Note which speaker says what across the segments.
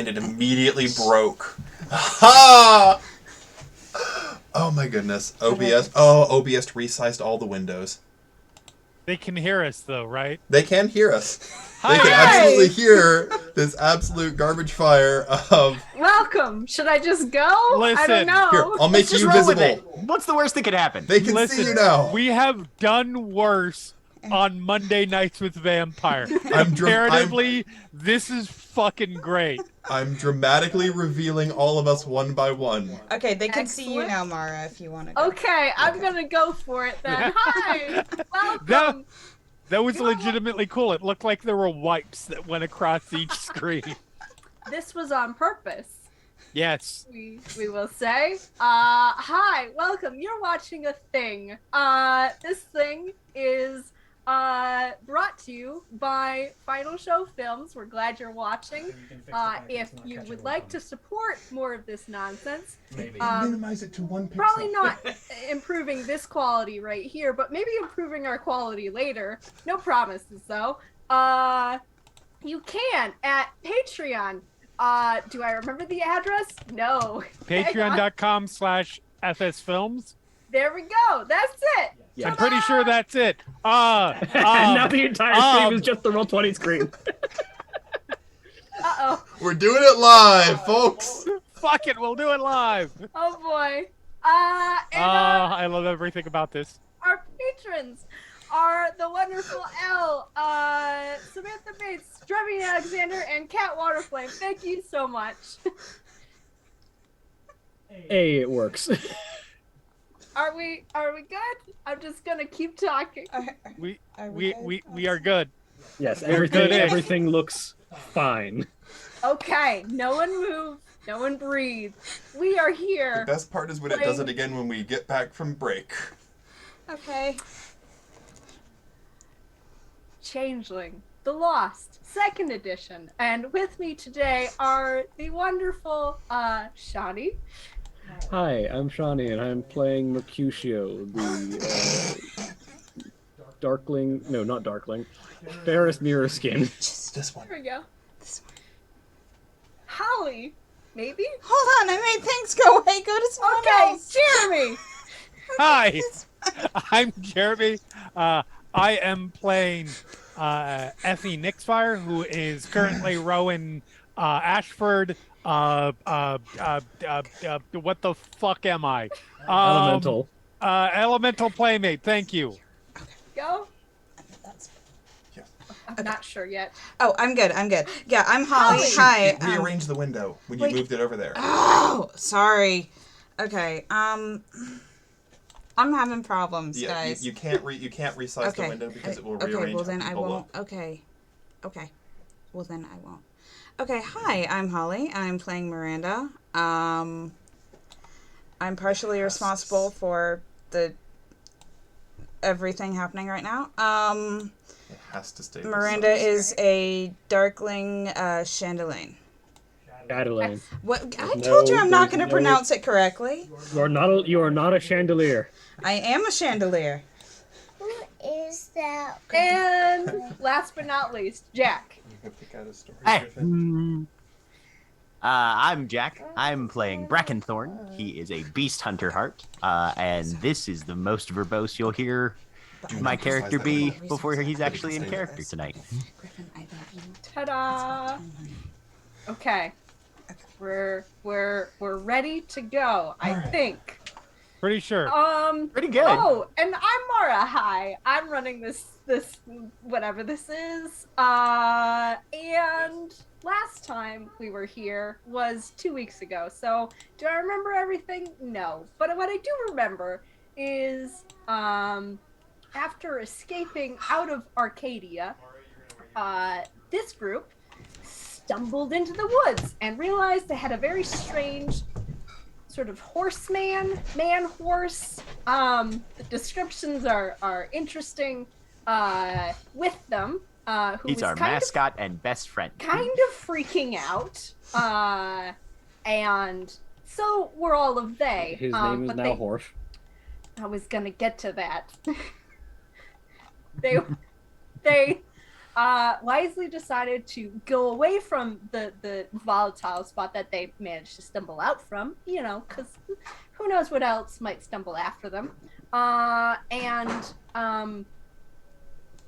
Speaker 1: and it immediately broke. Ha! Oh my goodness. OBS. Oh, OBS resized all the windows.
Speaker 2: They can hear us, though, right?
Speaker 1: They can hear us.
Speaker 2: Hi.
Speaker 1: They can absolutely hear this absolute garbage fire of...
Speaker 3: Welcome. Should I just go? I
Speaker 2: Listen.
Speaker 3: don't know.
Speaker 1: Here, I'll make
Speaker 4: Just
Speaker 1: you
Speaker 4: roll with
Speaker 1: visible.
Speaker 4: it. What's the worst that could happen?
Speaker 1: They can
Speaker 2: Listen,
Speaker 1: see you now.
Speaker 2: we have done worse on Monday Nights with Vampire.
Speaker 1: I'm
Speaker 2: Comparatively, this is fucking great.
Speaker 1: I'm dramatically revealing all of us one by one.
Speaker 5: Okay, they can see you
Speaker 3: Excellent.
Speaker 5: now, Mara, if you want to go.
Speaker 3: Okay, I'm gonna go for it then. Hi. Welcome.
Speaker 2: That was legitimately cool. It looked like there were wipes that went across each screen.
Speaker 3: This was on purpose.
Speaker 2: Yes.
Speaker 3: We will say. Hi, welcome. You're watching a thing. This thing is brought to you by Final Show Films. We're glad you're watching. If you would like to support more of this nonsense,
Speaker 1: Minimize it to 1 pixel.
Speaker 3: probably not improving this quality right here, but maybe improving our quality later. No promises though. You can at Patreon. Do I remember the address? No.
Speaker 2: Patreon.com/FSFilms.
Speaker 3: There we go. That's it.
Speaker 2: I'm pretty sure that's it.
Speaker 6: And now the entire stream is just the Roll20 screen.
Speaker 3: Uh-oh.
Speaker 1: We're doing it live, folks.
Speaker 2: Fuck it, we'll do it live.
Speaker 3: Oh boy.
Speaker 2: I love everything about this.
Speaker 3: Our patrons are the wonderful Elle, Samantha Bates, Drummy Alexander, and Cat Waterflame. Thank you so much.
Speaker 6: Hey, it works.
Speaker 3: Are we good? I'm just gonna keep talking.
Speaker 2: We
Speaker 5: good?
Speaker 2: are good.
Speaker 6: Yes,
Speaker 2: We're good.
Speaker 6: everything looks fine.
Speaker 3: Okay, no one move, no one breathe. We are
Speaker 1: The
Speaker 3: here.
Speaker 1: best part is when it does it again when we get back from break.
Speaker 5: Okay.
Speaker 3: Changeling, The Lost, 2nd edition. And with me today are the wonderful Shani.
Speaker 6: Hi, I'm Shawnee, and I'm playing Mercutio, the Darkling. No, not Darkling. Ferris Mirror Skin.
Speaker 1: This one.
Speaker 3: Here we go.
Speaker 5: This one.
Speaker 3: Holly, maybe?
Speaker 5: Hold on, I made things go away. Go to someone
Speaker 3: Okay,
Speaker 5: else.
Speaker 3: Jeremy.
Speaker 2: Hi, I'm Jeremy. I am playing Effie Nixfire, who is currently rowing Ashford. What the fuck am I?
Speaker 6: Elemental.
Speaker 2: Elemental Playmate. Thank you.
Speaker 3: Go.
Speaker 5: That's...
Speaker 3: I'm not sure yet.
Speaker 5: Oh, I'm good. Yeah, I'm Holly.
Speaker 3: Holly.
Speaker 5: Hi.
Speaker 1: Rearrange the window when you
Speaker 5: wait.
Speaker 1: moved it over there.
Speaker 5: Oh, sorry. Okay. I'm having problems,
Speaker 1: Yeah,
Speaker 5: guys.
Speaker 1: you can't resize the window because it will rearrange.
Speaker 5: Okay, well then I
Speaker 1: people
Speaker 5: won't.
Speaker 1: look.
Speaker 5: Okay. Well then I won't. Okay, hi, I'm Holly. I'm playing Miranda. I'm partially responsible for everything happening right now.
Speaker 1: It has to stay.
Speaker 5: Miranda is a Darkling Changeling.
Speaker 6: Chatelaine.
Speaker 5: What? I
Speaker 6: No,
Speaker 5: told you I'm not
Speaker 6: there's
Speaker 5: going to
Speaker 6: no-
Speaker 5: pronounce it correctly.
Speaker 6: You are not a chandelier.
Speaker 5: I am a chandelier.
Speaker 7: Who is that?
Speaker 3: And last but not least, Jack.
Speaker 4: Hey. I'm Jack. I'm playing Brackenthorn. He is a beast hunter heart. And this is the most verbose you'll hear my character be before he's actually in character tonight.
Speaker 5: Griffin, I love you.
Speaker 3: Ta-da! Okay. We're ready to go, I think.
Speaker 2: Pretty sure.
Speaker 4: Pretty good.
Speaker 3: Oh, and I'm Mara. Hi. I'm running this whatever this is. And last time we were here was 2 weeks ago. So do I remember everything? No. But what I do remember is after escaping out of Arcadia, this group stumbled into the woods and realized they had a very strange sort of man-horse. The descriptions are interesting with them. Who
Speaker 4: He's
Speaker 3: was
Speaker 4: our mascot and best friend.
Speaker 3: kind of freaking out. And so were all of they.
Speaker 6: His name is
Speaker 3: but
Speaker 6: now Horf.
Speaker 3: I was gonna get to that. they wisely decided to go away from the volatile spot that they managed to stumble out from, because who knows what else might stumble after them, and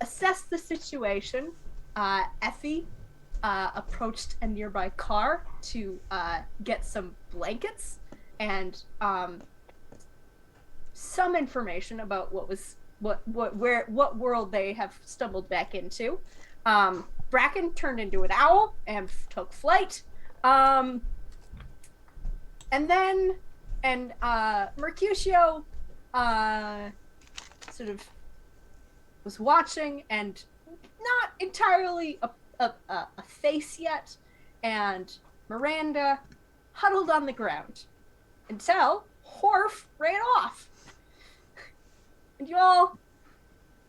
Speaker 3: assess the situation. Effie approached a nearby car to get some blankets and some information about what world they have stumbled back into. Bracken turned into an owl and took flight. And Mercutio sort of was watching and not entirely a face yet, and Miranda huddled on the ground until Horf ran off. And you all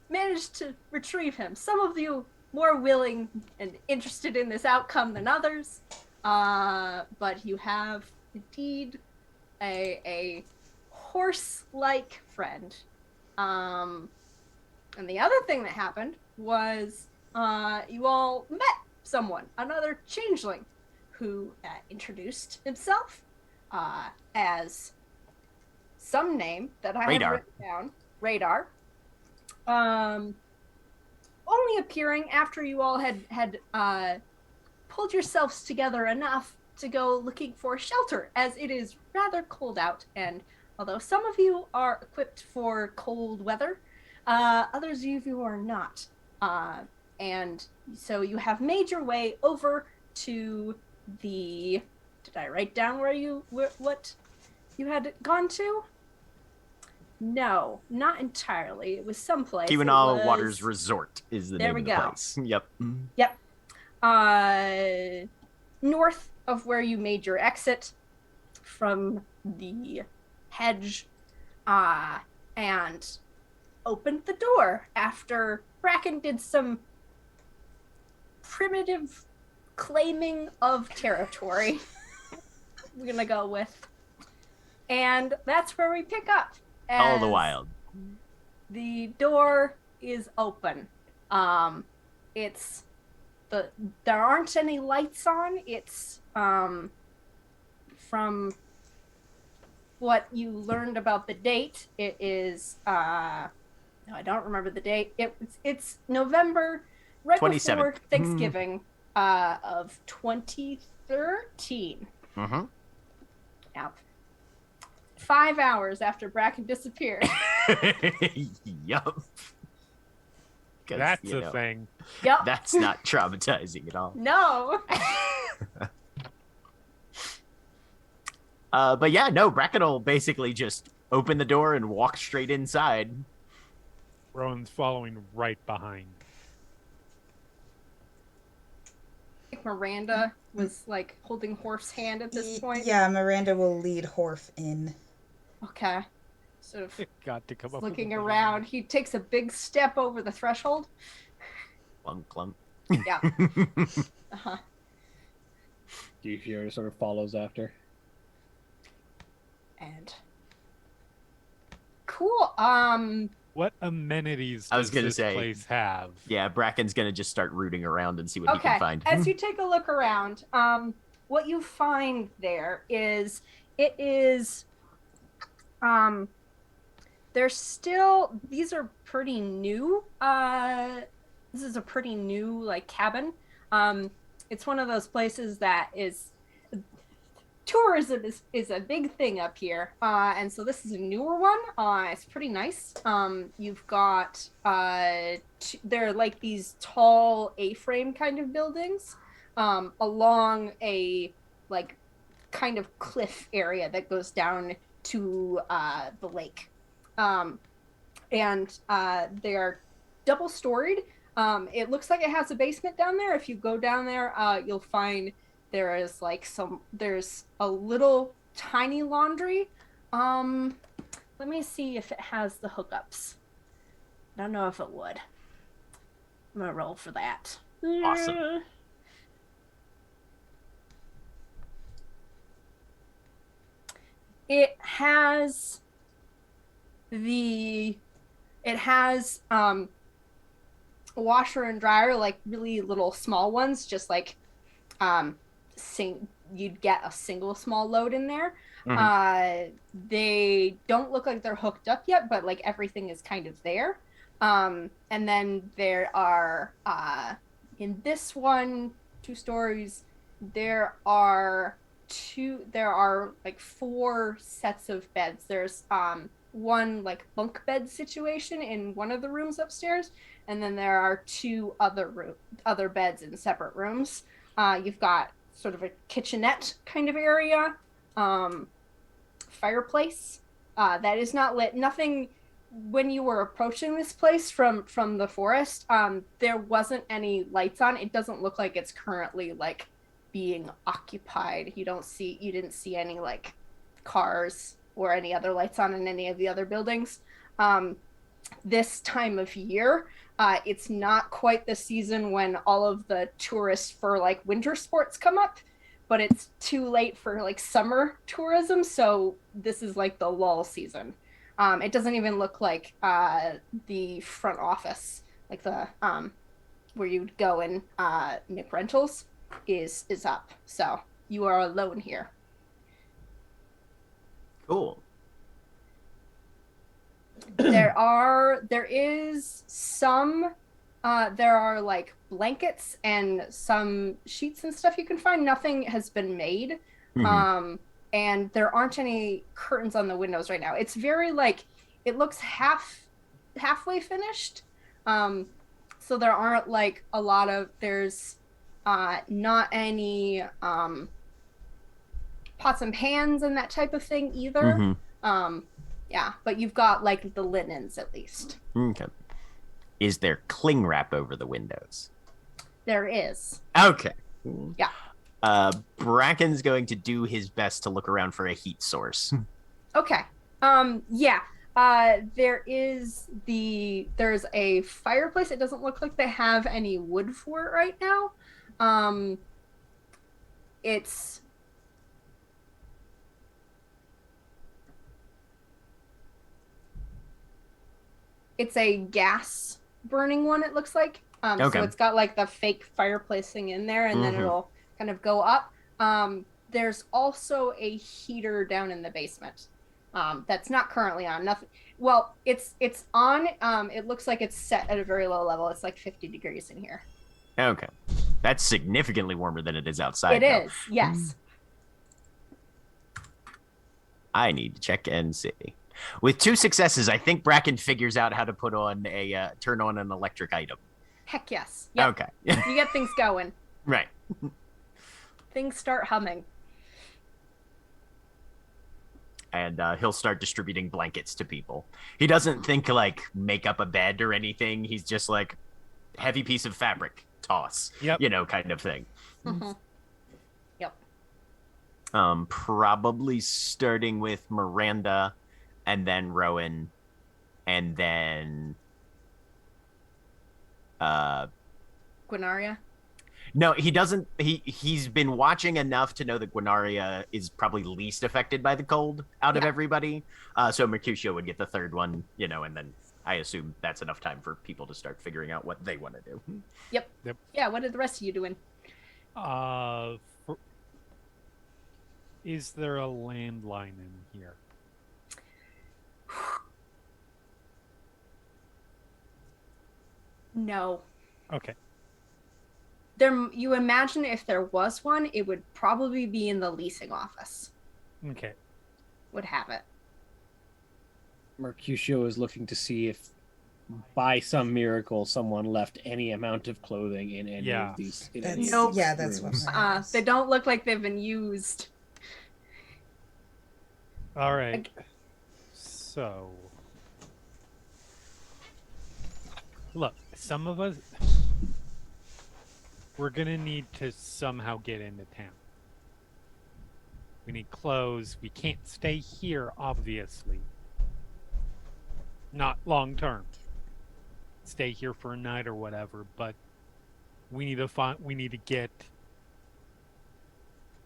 Speaker 3: managed to retrieve him. Some of you more willing and interested in this outcome than others, but you have indeed a horse-like friend. And the other thing that happened was you all met someone, another changeling, who introduced himself as some name that I have written down. Radar. Only appearing after you all had pulled yourselves together enough to go looking for shelter, as it is rather cold out, and although some of you are equipped for cold weather, others of you are not. And so you have made your way over to the... Did I write down what you had gone to? No, not entirely. It was someplace.
Speaker 4: Kiwanawa Waters Resort is the name of the place. Yep.
Speaker 3: Yep. North of where you made your exit from the hedge, and opened the door after Bracken did some primitive claiming of territory. We're gonna go with. And that's where we pick up.
Speaker 4: All the wild.
Speaker 3: The door is open. There aren't any lights on. It's from what you learned about the date. It is no, I don't remember the date. It's November, right
Speaker 4: 27th.
Speaker 3: before Thanksgiving of 2013.
Speaker 4: Mm-hmm.
Speaker 3: Now, 5 hours after Bracken disappeared.
Speaker 4: Yup.
Speaker 2: That's a thing.
Speaker 3: Yep.
Speaker 4: That's not traumatizing at all.
Speaker 3: No.
Speaker 4: But yeah, no, Bracken will basically just open the door and walk straight inside.
Speaker 2: Rowan's following right behind.
Speaker 3: I think Miranda was like holding Horf's hand at this point.
Speaker 5: Yeah, Miranda will lead Horf in.
Speaker 3: Okay. Sort of
Speaker 2: Got to come up
Speaker 3: looking around. He takes a big step over the threshold.
Speaker 4: Clunk, clunk.
Speaker 3: Yeah. Uh-huh.
Speaker 6: Fury sort of follows after.
Speaker 3: And cool.
Speaker 2: What amenities
Speaker 4: I was
Speaker 2: does
Speaker 4: gonna
Speaker 2: this
Speaker 4: say,
Speaker 2: place have?
Speaker 4: Yeah, Bracken's gonna just start rooting around and see what he can find.
Speaker 3: As you take a look around, what you find there is there's still, these are pretty new. This is a pretty new like cabin. It's one of those places that is, tourism is a big thing up here, and so this is a newer one. It's pretty nice. You've got they're like these tall A-frame kind of buildings along a like kind of cliff area that goes down to the lake, and they are double storied. It looks like it has a basement down there. If you go down there, you'll find there's a little tiny laundry. Let me see if it has the hookups. I don't know if it would. I'm gonna roll for that.
Speaker 4: Awesome.
Speaker 3: It has washer and dryer, like really little small ones, just like um, you'd get a single small load in there. They don't look like they're hooked up yet, but like everything is kind of there. And then there are in this one, 2 stories, there are like 4 sets of beds. There's one like bunk bed situation in one of the rooms upstairs, and then there are 2 other beds in separate rooms. You've got sort of a kitchenette kind of area, fireplace that is not lit. Nothing. When you were approaching this place from the forest, there wasn't any lights on. It doesn't look like it's currently like being occupied. You didn't see any like cars or any other lights on in any of the other buildings. This time of year, it's not quite the season when all of the tourists for like winter sports come up, but it's too late for like summer tourism. So this is like the lull season. It doesn't even look like the front office, like the where you'd go and make rentals, is up. So you are alone here.
Speaker 4: Cool.
Speaker 3: There is some there are like blankets and some sheets and stuff you can find. Nothing has been made. And there aren't any curtains on the windows right now. It's very like, it looks halfway finished. So there aren't like a lot of, there's not any pots and pans and that type of thing either. Yeah, but you've got like the linens at least.
Speaker 4: Okay. Is there cling wrap over the windows?
Speaker 3: There is.
Speaker 4: Okay.
Speaker 3: Yeah.
Speaker 4: Bracken's going to do his best to look around for a heat source.
Speaker 3: Okay. Yeah. There's a fireplace. It doesn't look like they have any wood for it right now. It's a gas burning one, it looks like. So it's got like the fake fireplace thing in there, and then it'll kind of go up. There's also a heater down in the basement. That's not currently on. Nothing. Well, it's on. It looks like it's set at a very low level. It's like 50 degrees in here.
Speaker 4: Okay. That's significantly warmer than it is outside.
Speaker 3: It is, yes.
Speaker 4: I need to check and see. With 2 successes, I think Bracken figures out how to put on turn on an electric item.
Speaker 3: Heck yes. Yep.
Speaker 4: Okay.
Speaker 3: You get things going.
Speaker 4: Right.
Speaker 3: Things start humming.
Speaker 4: And he'll start distributing blankets to people. He doesn't think like make up a bed or anything. He's just like heavy piece of fabric, toss.
Speaker 2: Yep.
Speaker 4: Kind of thing.
Speaker 3: Yep.
Speaker 4: Probably starting with Miranda, and then Rowan, and then
Speaker 3: Guinaria.
Speaker 4: No, he doesn't. He's been watching enough to know that Guinaria is probably least affected by the cold out of everybody. So Mercutio would get the third one, and then I assume that's enough time for people to start figuring out what they want to do.
Speaker 3: Yep. Yeah, what are the rest of you doing?
Speaker 2: Is there a landline in here?
Speaker 3: No.
Speaker 2: Okay.
Speaker 3: You imagine if there was one, it would probably be in the leasing office.
Speaker 2: Okay.
Speaker 3: Would have it.
Speaker 6: Mercutio is looking to see if, by some miracle, someone left any amount of clothing in any of these.
Speaker 3: Nope.
Speaker 8: Yeah, that's what.
Speaker 3: They don't look like they've been used.
Speaker 2: All right. So, look, some of us, we're gonna need to somehow get into town. We need clothes. We can't stay here, obviously. Not long term. Stay here for a night or whatever, but we need to get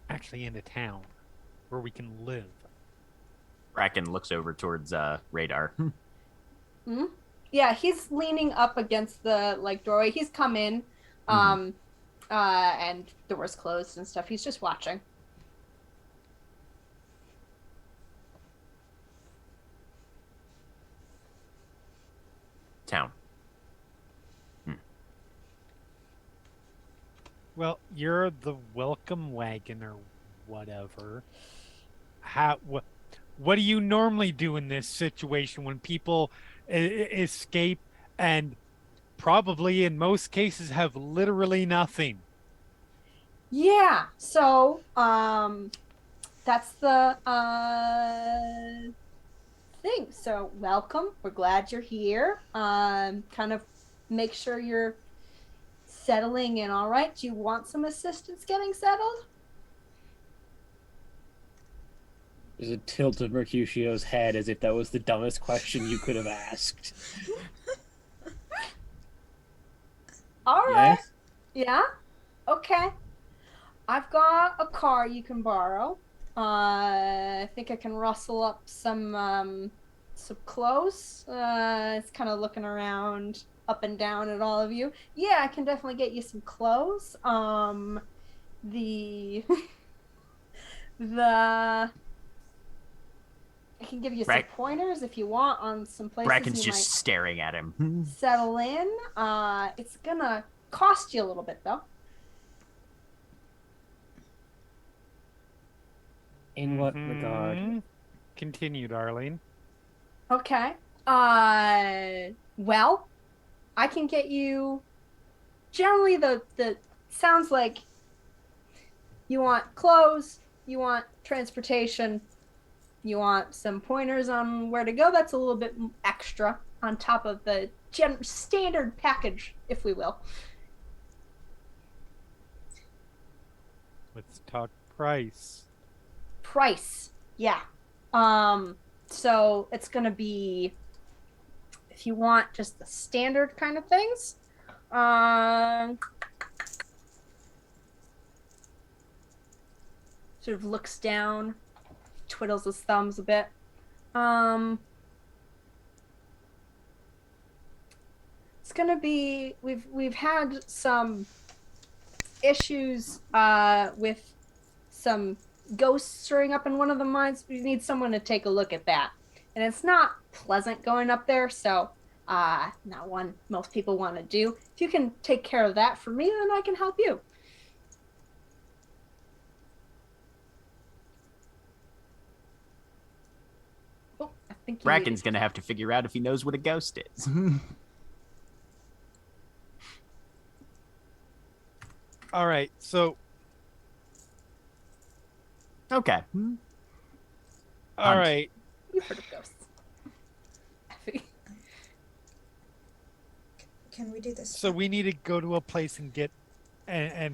Speaker 2: actually into town where we can live.
Speaker 4: Bracken looks over towards Radar.
Speaker 3: Yeah, he's leaning up against the like doorway. He's come in, and doors closed and stuff. He's just watching.
Speaker 4: Town.
Speaker 2: Well, you're the welcome wagon or whatever. What do you normally do in this situation when people escape and probably in most cases have literally nothing?
Speaker 3: Yeah. So, that's the thing. So, welcome. We're glad you're here. Kind of make sure you're settling in all right. Do you want some assistance getting settled?
Speaker 6: There's a tilt of Mercutio's head as if that was the dumbest question you could have asked.
Speaker 3: All right.
Speaker 6: Yes?
Speaker 3: Yeah. Okay. I've got a car you can borrow. I think I can rustle up some clothes. It's kind of looking around up and down at all of you. Yeah, I can definitely get you some clothes. The the I can give you some pointers if you want on some places
Speaker 4: Bracken's
Speaker 3: you
Speaker 4: just staring at him.
Speaker 3: might settle in. It's gonna cost you a little bit though.
Speaker 6: In what regard?
Speaker 2: Continue, darling.
Speaker 3: Okay. Well, I can get you generally the sounds like you want clothes, you want transportation, you want some pointers on where to go. That's a little bit extra on top of the standard package, if we will.
Speaker 2: Let's talk price.
Speaker 3: Price. Yeah. So it's gonna be, if you want just the standard kind of things, sort of looks down, twiddles his thumbs a bit. It's gonna be, we've had some issues with some ghosts stirring up in one of the mines. We need someone to take a look at that, and it's not pleasant going up there, so not one most people want to do. If you can take care of that for me, then I can help you. Oh, I think
Speaker 4: Bracken's gonna have to figure out if he knows what a ghost is.
Speaker 2: All right, so
Speaker 4: okay.
Speaker 2: All right.
Speaker 3: You've heard of ghosts.
Speaker 5: Can we do this?
Speaker 2: So we need to go to a place and get and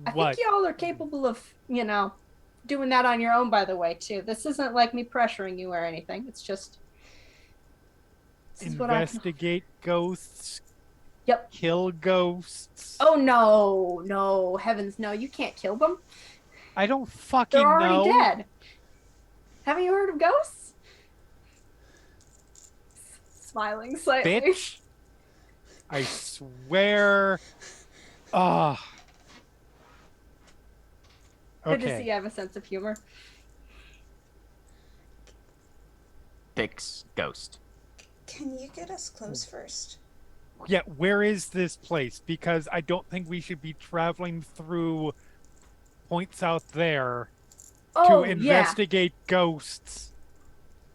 Speaker 3: I
Speaker 2: what?
Speaker 3: think y'all are capable of, doing that on your own, by the way, too. This isn't like me pressuring you or anything. It's just
Speaker 2: Investigate ghosts.
Speaker 3: Yep.
Speaker 2: Kill ghosts.
Speaker 3: Oh no, heavens no, you can't kill them.
Speaker 2: I don't fucking
Speaker 3: They're already
Speaker 2: know.
Speaker 3: dead. Haven't you heard of ghosts? Smiling slightly.
Speaker 2: Bitch. I swear. Ah.
Speaker 3: Good to see
Speaker 2: Okay.
Speaker 3: you have a sense of humor.
Speaker 4: Fix ghost.
Speaker 5: Can you get us close first?
Speaker 2: Yeah, where is this place? Because I don't think we should be traveling through points out there
Speaker 3: Oh,
Speaker 2: to investigate ghosts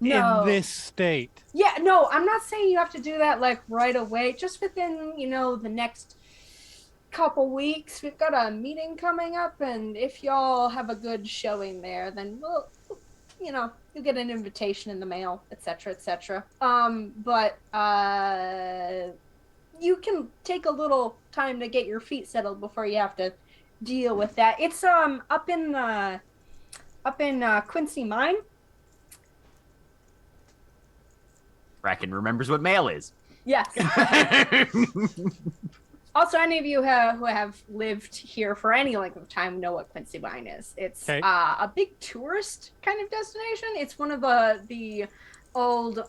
Speaker 3: No.
Speaker 2: in this state.
Speaker 3: Yeah, no, I'm not saying you have to do that like right away. Just within, the next couple weeks. We've got a meeting coming up, and if y'all have a good showing there, then we'll, you'll get an invitation in the mail, etc., etc. But you can take a little time to get your feet settled before you have to deal with that. It's up in Quincy Mine.
Speaker 4: Bracken remembers what mail is.
Speaker 3: Yes. Also, any of you who have lived here for any length of time know what Quincy Mine is. It's a big tourist kind of destination. It's one of the old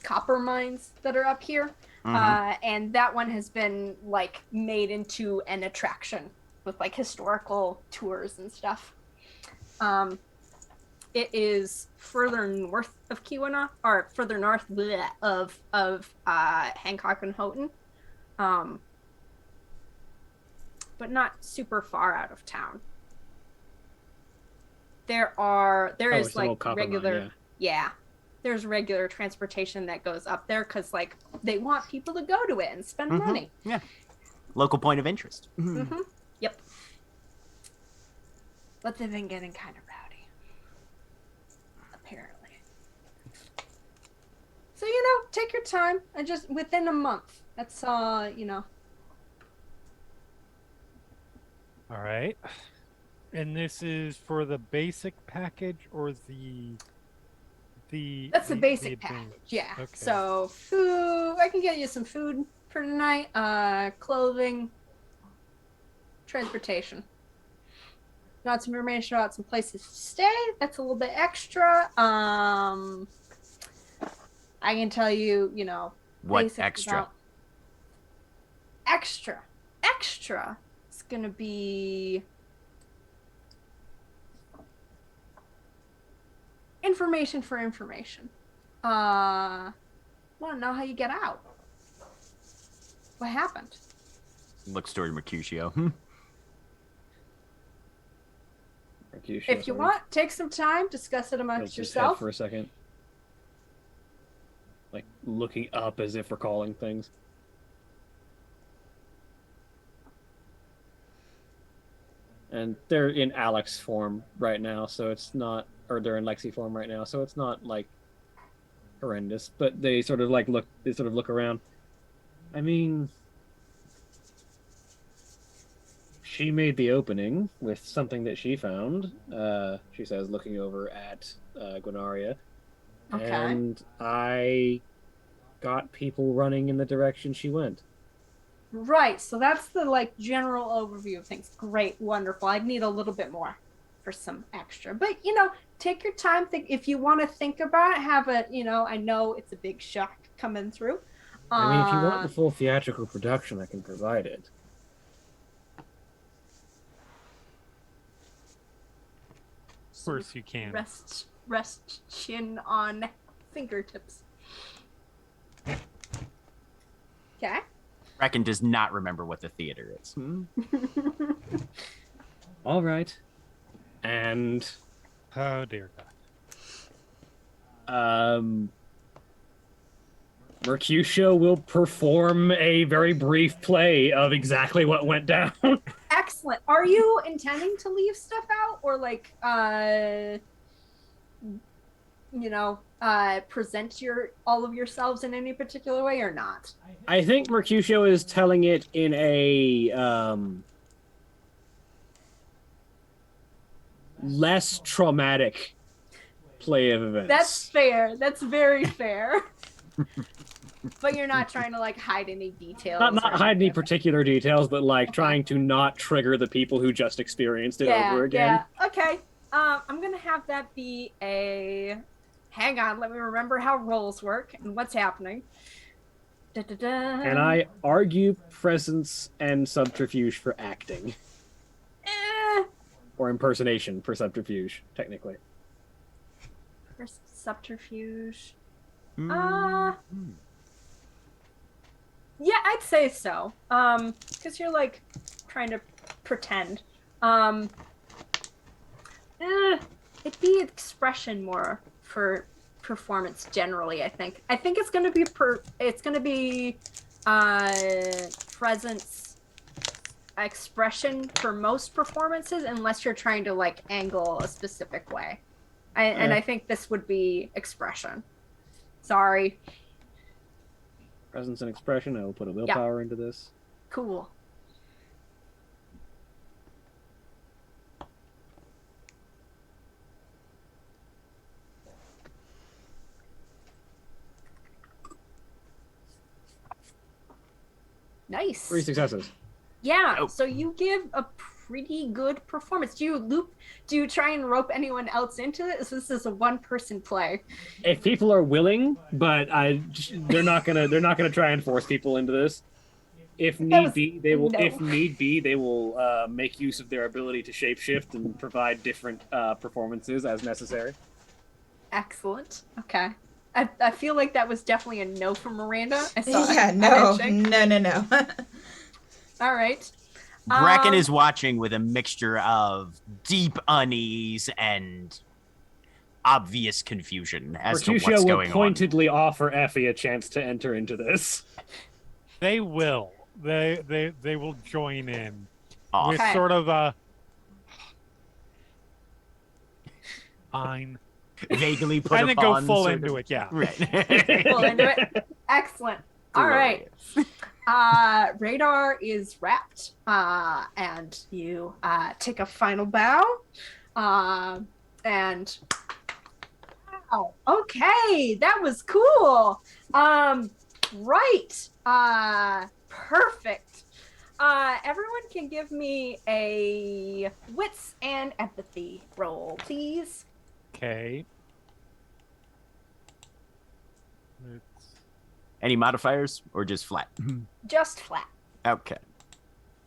Speaker 3: copper mines that are up here. And that one has been like made into an attraction with like historical tours and stuff. It is further north of Keweenaw, or further north of Hancock and Houghton, but not super far out of town. There is like regular, there's regular transportation that goes up there because like they want people to go to it and spend money.
Speaker 4: Yeah, local point of interest.
Speaker 3: Yep. But they've been getting kind of rowdy, apparently. So take your time and just within a month. That's
Speaker 2: All right. And this is for the basic package or the
Speaker 3: That's the basic package. Yeah.
Speaker 2: Okay.
Speaker 3: So food, I can get you some food for tonight. Clothing, transportation. Got some information about some places to stay. That's a little bit extra. I can tell you,
Speaker 4: What extra?
Speaker 3: Extra. It's gonna be information for information. Want to know how you get out? What happened?
Speaker 4: Looks toward Mercutio.
Speaker 3: If you want, take some time, discuss it amongst yourself.
Speaker 6: For a second, like looking up as if recalling things. And they're in Alex form right now, so it's not, or they're in Lexi form right now, so it's not like horrendous. But they sort of look around. I mean, she made the opening with something that she found. She says, looking over at Gwynaria.
Speaker 3: Okay.
Speaker 6: And I got people running in the direction she went.
Speaker 3: Right, so that's the like general overview of things. Great, wonderful. I'd need a little bit more for some extra, but take your time. Think if you want to think about it, have a I know it's a big shock coming through.
Speaker 6: I mean, if you want the full theatrical production, I can provide it.
Speaker 2: Of course you can.
Speaker 3: Rest chin on fingertips. Okay.
Speaker 4: Reckon does not remember what the theater is.
Speaker 6: All right. And
Speaker 2: oh dear God.
Speaker 6: Mercutio will perform a very brief play of exactly what went down.
Speaker 3: Excellent. Are you intending to leave stuff out or like present all of yourselves in any particular way or not?
Speaker 6: I think Mercutio is telling it in a less traumatic play of events.
Speaker 3: That's fair. That's very fair. But you're not trying to like hide any details.
Speaker 6: Not hide any particular details, but like trying to not trigger the people who just experienced it over again.
Speaker 3: Yeah. Okay. I'm gonna have that be a. Hang on. Let me remember how roles work and what's happening. Da-da-da.
Speaker 6: And I argue presence and subterfuge for acting. Or impersonation for subterfuge, technically.
Speaker 3: For subterfuge. Yeah, I'd say so. Because you're like trying to pretend. It'd be expression more for performance generally. I think it's gonna be presence expression for most performances, unless you're trying to like angle a specific way. And I think this would be expression. Sorry.
Speaker 6: Presence and expression. I will put a willpower into this.
Speaker 3: Cool. Nice.
Speaker 6: 3 successes.
Speaker 3: Yeah, so you give a pretty good performance. Do you try and rope anyone else into it? This is a one-person play.
Speaker 6: If people are willing, but they're not gonna try and force people into this. If need be, they will.
Speaker 3: no.
Speaker 6: If need be, they will make use of their ability to shapeshift and provide different performances as necessary.
Speaker 3: Excellent. Okay. I feel like that was definitely a no from Miranda. I saw
Speaker 5: Yeah,
Speaker 3: a
Speaker 5: no.
Speaker 3: handshake. All right.
Speaker 4: Bracken is watching with a mixture of deep unease and obvious confusion as to what's
Speaker 6: Mercutio will
Speaker 4: going on.
Speaker 6: pointedly offer Effie a chance to enter into this.
Speaker 2: They will. They will join in
Speaker 4: Awesome.
Speaker 2: with
Speaker 3: Okay.
Speaker 2: sort of a fine,
Speaker 4: Vaguely put
Speaker 2: and then
Speaker 4: upon.
Speaker 2: go full
Speaker 4: sort
Speaker 2: into
Speaker 4: of-
Speaker 2: it. Yeah.
Speaker 4: Right.
Speaker 3: Full into it. Excellent. All right. Radar is wrapped, and you take a final bow, and wow, okay, that was cool. Right, perfect. Everyone can give me a wits and empathy roll, please.
Speaker 2: Okay.
Speaker 4: Any modifiers or just flat?
Speaker 3: Just flat.
Speaker 4: Okay.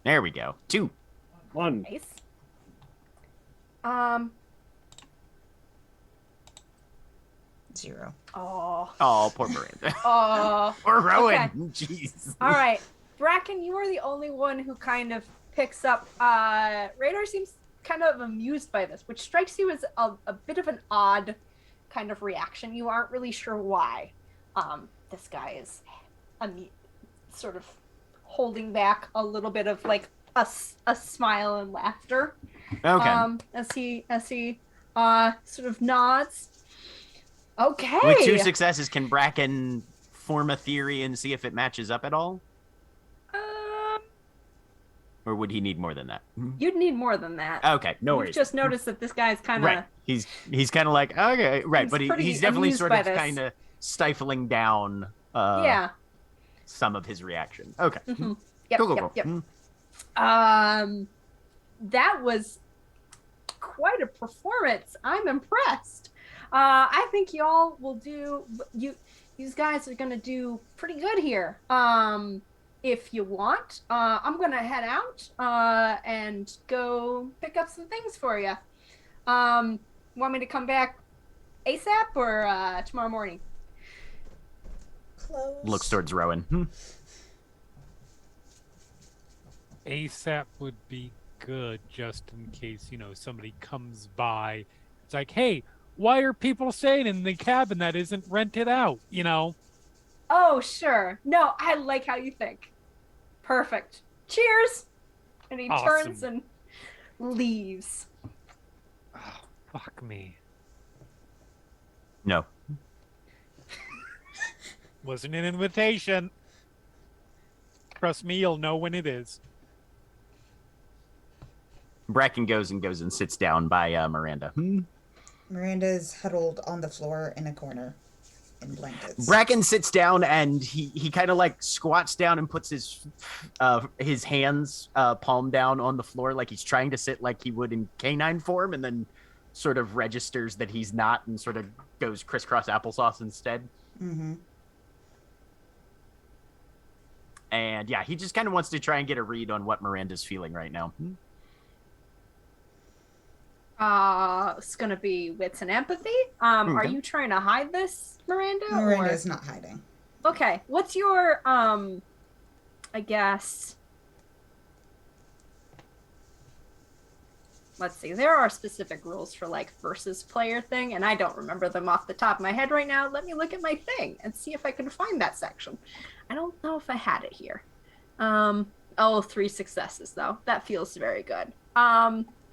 Speaker 4: There we go. 2.
Speaker 6: 1.
Speaker 3: Nice.
Speaker 5: Zero.
Speaker 3: Oh.
Speaker 4: Oh, poor Miranda.
Speaker 3: Oh.
Speaker 4: Or Rowan.
Speaker 3: Okay.
Speaker 4: Jeez.
Speaker 3: All right. Bracken, you are the only one who kind of picks up. Radar seems kind of amused by this, which strikes you as a bit of an odd kind of reaction. You aren't really sure why. This guy is sort of holding back a little bit of like a smile and laughter.
Speaker 4: Okay.
Speaker 3: As he sort of nods. Okay.
Speaker 4: With 2 successes, can Bracken form a theory and see if it matches up at all? Or would he need more than that?
Speaker 3: You'd need more than that.
Speaker 4: Okay, no
Speaker 3: You've
Speaker 4: worries.
Speaker 3: just noticed that this guy's kind of
Speaker 4: Right. He's kind of like, okay, right,
Speaker 3: He's
Speaker 4: but
Speaker 3: pretty
Speaker 4: he's definitely
Speaker 3: amused
Speaker 4: sort
Speaker 3: by
Speaker 4: of
Speaker 3: this.
Speaker 4: kind of stifling down
Speaker 3: yeah.
Speaker 4: some of his reaction. Okay.
Speaker 3: Mm-hmm. Yep,
Speaker 4: Cool, cool,
Speaker 3: yep,
Speaker 4: cool.
Speaker 3: yep. That was quite a performance. I'm impressed. I think y'all will do. You guys are gonna do pretty good here. If you want, I'm gonna head out and go pick up some things for you. Want me to come back ASAP or tomorrow morning?
Speaker 5: Close.
Speaker 4: Looks towards Rowan.
Speaker 2: ASAP would be good, just in case, somebody comes by. It's like, hey, why are people staying in the cabin that isn't rented out?
Speaker 3: Oh, sure. No, I like how you think. Perfect. Cheers. And he
Speaker 2: Awesome.
Speaker 3: turns and leaves.
Speaker 2: Oh, fuck me.
Speaker 4: No.
Speaker 2: Wasn't an invitation. Trust me, you'll know when it is.
Speaker 4: Bracken goes and sits down by Miranda.
Speaker 5: Miranda's huddled on the floor in a corner in blankets.
Speaker 4: Bracken sits down and he kind of like squats down and puts his hands palm down on the floor like he's trying to sit like he would in canine form, and then sort of registers that he's not and sort of goes crisscross applesauce instead.
Speaker 5: Mm-hmm.
Speaker 4: And yeah, he just kind of wants to try and get a read on what Miranda's feeling right now.
Speaker 3: It's gonna be wits and empathy. Are
Speaker 4: Okay.
Speaker 3: you trying to hide this, Miranda?
Speaker 5: Miranda
Speaker 3: or-
Speaker 5: is not hiding.
Speaker 3: Okay. What's your I guess let's see. There are specific rules for like versus player thing, and I don't remember them off the top of my head right now. Let me look at my thing and see if I can find that section. I don't know if I had it here. 3 successes though. That feels very good.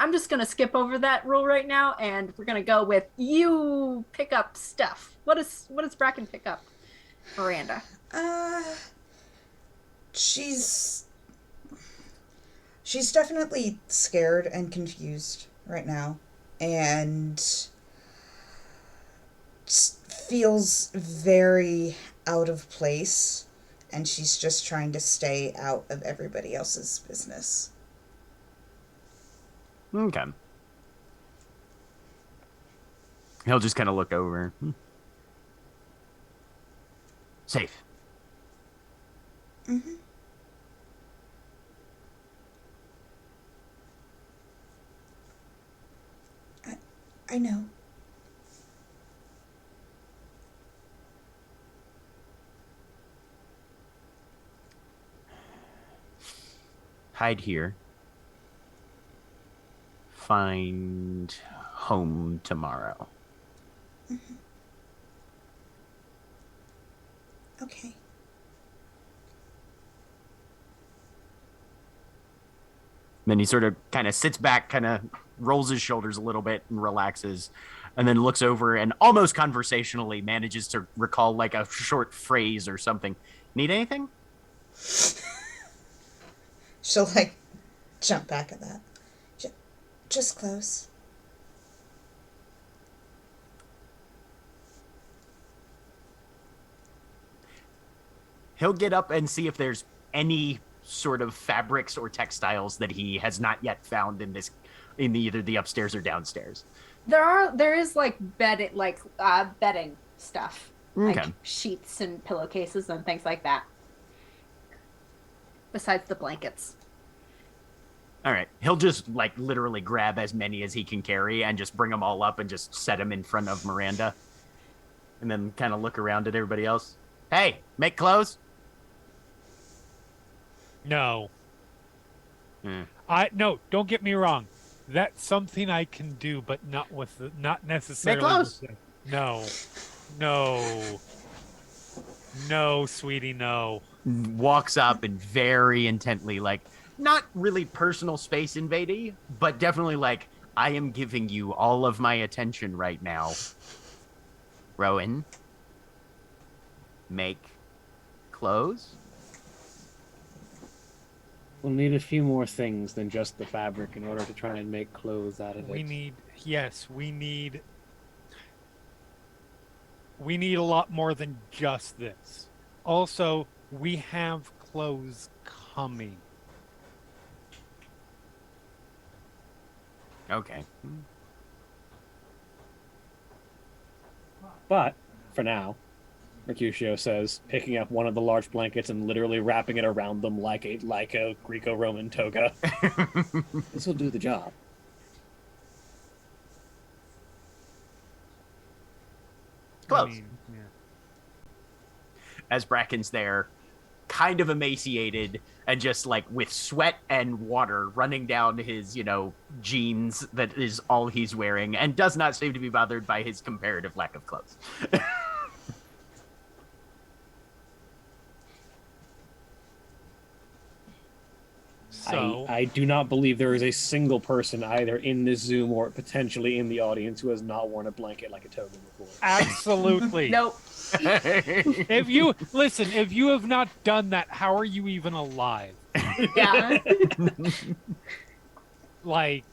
Speaker 3: I'm just gonna skip over that rule right now, and we're gonna go with you pick up stuff. What does Bracken pick up, Miranda?
Speaker 5: She's definitely scared and confused right now, and feels very out of place, and she's just trying to stay out of everybody else's business.
Speaker 4: Okay. He'll just kind of look over. Safe.
Speaker 5: Mm-hmm. I know.
Speaker 4: Hide here. Find home tomorrow.
Speaker 5: Mm-hmm. Okay.
Speaker 4: Then he sort of kind of sits back, kind of rolls his shoulders a little bit and relaxes, and then looks over and almost conversationally manages to recall like a short phrase or something. Need anything?
Speaker 5: She'll like jump back at that. Just close.
Speaker 4: He'll get up and see if there's any sort of fabrics or textiles that he has not yet found in either the upstairs or downstairs.
Speaker 3: There is like bedding stuff.
Speaker 4: Okay.
Speaker 3: Like sheets and pillowcases and things like that. Besides the blankets.
Speaker 4: All right. He'll just like literally grab as many as he can carry and just bring them all up and just set them in front of Miranda. And then kind of look around at everybody else. Hey, make clothes?
Speaker 2: No.
Speaker 4: Hmm.
Speaker 2: No, don't get me wrong. That's something I can do, but not necessarily.
Speaker 4: Make clothes.
Speaker 2: No. No, sweetie, no.
Speaker 4: Walks up and very intently, like, not really personal space invading, but definitely like, I am giving you all of my attention right now. Rowan, make clothes?
Speaker 6: We'll need a few more things than just the fabric in order to try and make clothes out of it.
Speaker 2: We need a lot more than just this. Also, we have clothes coming.
Speaker 4: Okay.
Speaker 6: But for now, Mercutio says, picking up one of the large blankets and literally wrapping it around them like a Greco-Roman toga. This will do the job.
Speaker 4: Close.
Speaker 2: I mean, yeah.
Speaker 4: As Bracken's there, kind of emaciated and just like with sweat and water running down his, jeans that is all he's wearing, and does not seem to be bothered by his comparative lack of clothes.
Speaker 2: So
Speaker 6: I do not believe there is a single person either in this Zoom or potentially in the audience who has not worn a blanket like a toga before.
Speaker 2: absolutely.
Speaker 3: Nope.
Speaker 2: If you have not done that, how are you even alive?
Speaker 3: Yeah.
Speaker 2: Like,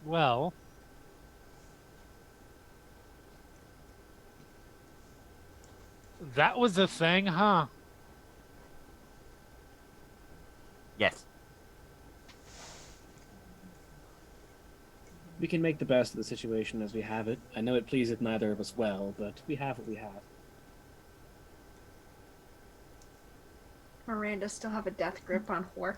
Speaker 2: well, that was a thing, huh?
Speaker 4: Yes.
Speaker 6: We can make the best of the situation as we have it. I know it pleaseth neither of us well, but we have what we have.
Speaker 3: Miranda still have a death grip on Horf.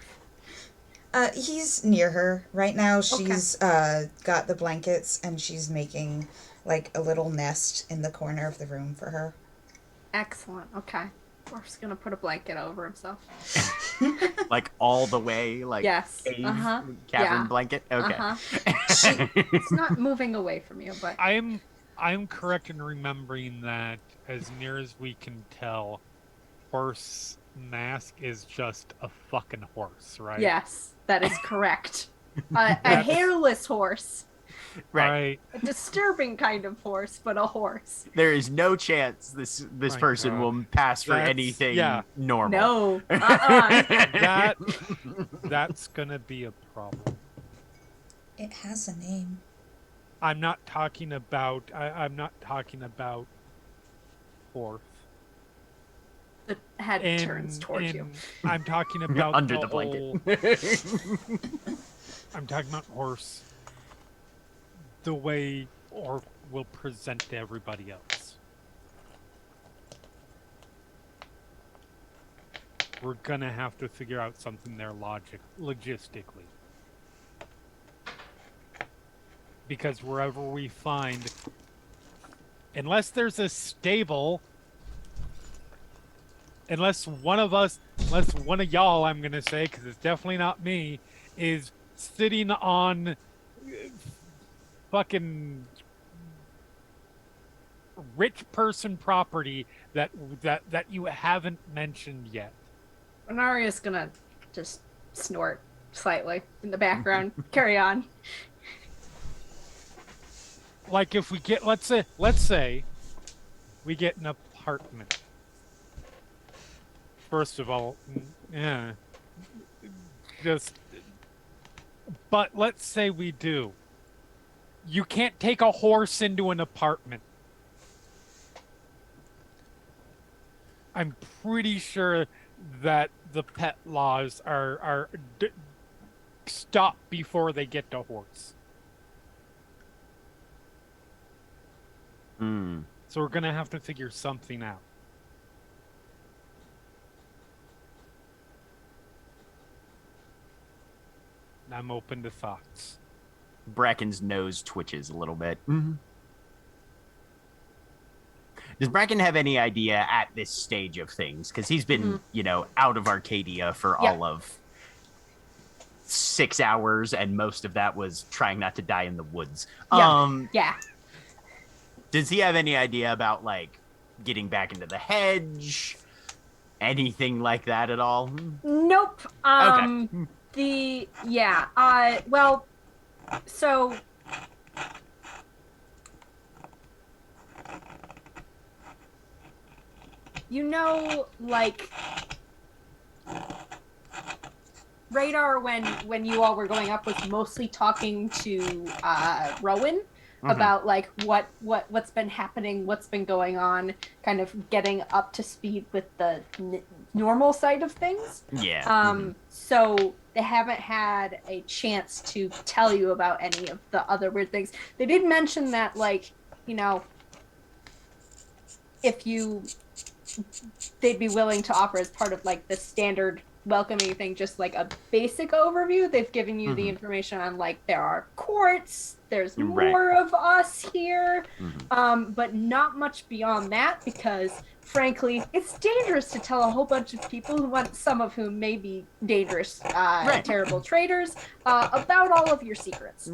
Speaker 5: He's near her right now. She's got the blankets and she's making like a little nest in the corner of the room for her.
Speaker 3: Excellent. Okay. Horf's gonna put a blanket over himself.
Speaker 4: Like all the way, like
Speaker 3: Yes.
Speaker 4: cave,
Speaker 3: Uh-huh.
Speaker 4: cavern
Speaker 3: Yeah.
Speaker 4: blanket. Okay.
Speaker 3: Uh-huh. It's not moving away from you, but
Speaker 2: I'm correct in remembering that, as near as we can tell, Horse Mask is just a fucking horse, right?
Speaker 3: yes, that is correct. A hairless horse.
Speaker 4: Right.
Speaker 3: A disturbing kind of horse, but a horse.
Speaker 4: There is no chance this
Speaker 2: My
Speaker 4: person
Speaker 2: God.
Speaker 4: will pass for
Speaker 2: That's-
Speaker 4: anything
Speaker 2: yeah.
Speaker 4: normal.
Speaker 3: No. Uh-uh.
Speaker 2: That's gonna be a problem.
Speaker 5: It has a name.
Speaker 2: I'm not talking about Horth.
Speaker 3: It head turns towards you.
Speaker 2: I'm talking about
Speaker 4: Under the blanket.
Speaker 2: I'm talking about horse. The way Orc will present to everybody else. We're gonna have to figure out something there logistically. Because wherever we find, unless there's a stable, unless one of y'all, I'm gonna say, because it's definitely not me, is sitting on fucking rich person property that you haven't mentioned yet.
Speaker 3: Renaria's gonna just snort slightly in the background. Carry on.
Speaker 2: Like if we get, let's say we get an apartment. First of all, yeah, but let's say we do. You can't take a horse into an apartment. I'm pretty sure that the pet laws are stop before they get to horse. So we're gonna have to figure something out. I'm open to thoughts.
Speaker 4: Bracken's nose twitches a little bit. Does Bracken have any idea at this stage of things? Because he's been, out of Arcadia for all of 6 hours, and most of that was trying not to die in the woods.
Speaker 3: Yeah.
Speaker 4: Does he have any idea about, like, getting back into the hedge? Anything like that at all?
Speaker 3: Nope.
Speaker 4: Okay.
Speaker 3: Well, so like Radar when you all were going up was mostly talking to Rowan about like what's been happening, what's been going on, kind of getting up to speed with the normal side of things.
Speaker 4: Yeah.
Speaker 3: So they haven't had a chance to tell you about any of the other weird things. They did mention that, like, if they'd be willing to offer as part of like the standard welcoming thing, just like a basic overview. They've given you the information on, like, there are courts, there's more of us here, but not much beyond that, because frankly it's dangerous to tell a whole bunch of people, some of whom may be dangerous, terrible traitors, about all of your secrets.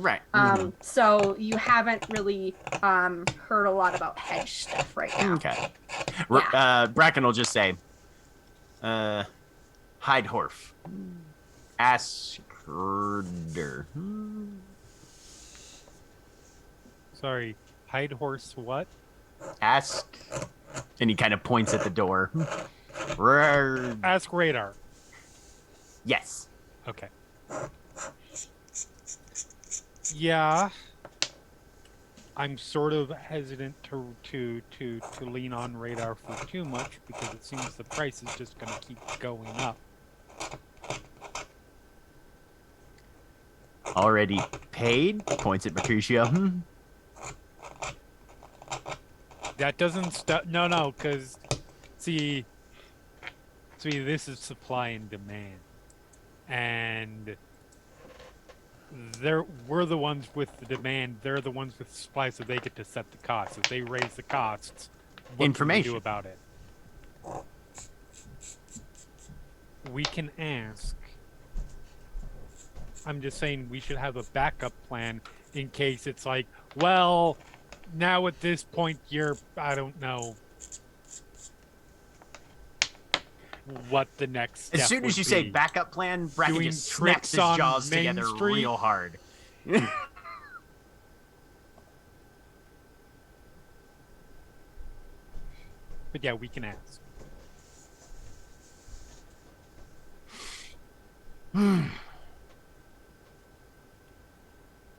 Speaker 3: So you haven't really heard a lot about hedge stuff right now.
Speaker 4: Okay. Bracken will just say, Heidhorf. Askerder.
Speaker 2: Sorry, hide horse what?
Speaker 4: Ask. And he kind of points at the door.
Speaker 2: Ask Radar.
Speaker 4: Yes.
Speaker 2: Okay. Yeah. I'm sort of hesitant to lean on Radar for too much, because it seems the price is just going to keep going up.
Speaker 4: Already paid? Points at Mercutio.
Speaker 2: That doesn't stop. No, because see, this is supply and demand, and we're the ones with the demand. They're the ones with the supply, so they get to set the costs. If they raise the costs, what can we do about it? We can ask. I'm just saying we should have a backup plan in case it's like, well, now at this point I don't know what the next step
Speaker 4: As soon as you say backup plan, Bracken just snaps his jaws together real hard.
Speaker 2: But yeah, we can ask.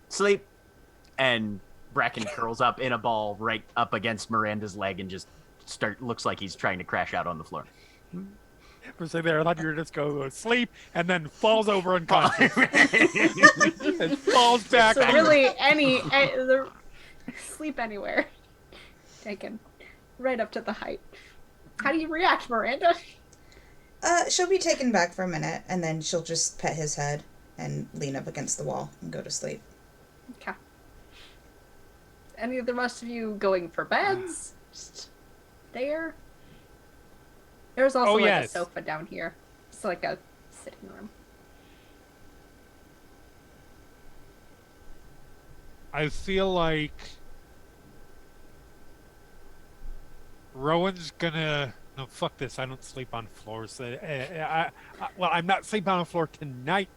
Speaker 4: Sleep. And Bracken curls up in a ball right up against Miranda's leg and just looks like he's trying to crash out on the floor.
Speaker 2: For a second there, I thought you were just going to sleep and then falls over unconscious. And falls back.
Speaker 3: So really, sleep anywhere, taken right up to the height. How do you react, Miranda?
Speaker 5: She'll be taken back for a minute, and then she'll just pet his head and lean up against the wall and go to sleep.
Speaker 3: Okay. Any of the rest of you going for beds? Just there. There's also a sofa down here. It's like a sitting room.
Speaker 2: I feel like Rowan's gonna. No, fuck this. I don't sleep on floors. Well, I'm not sleeping on a floor tonight.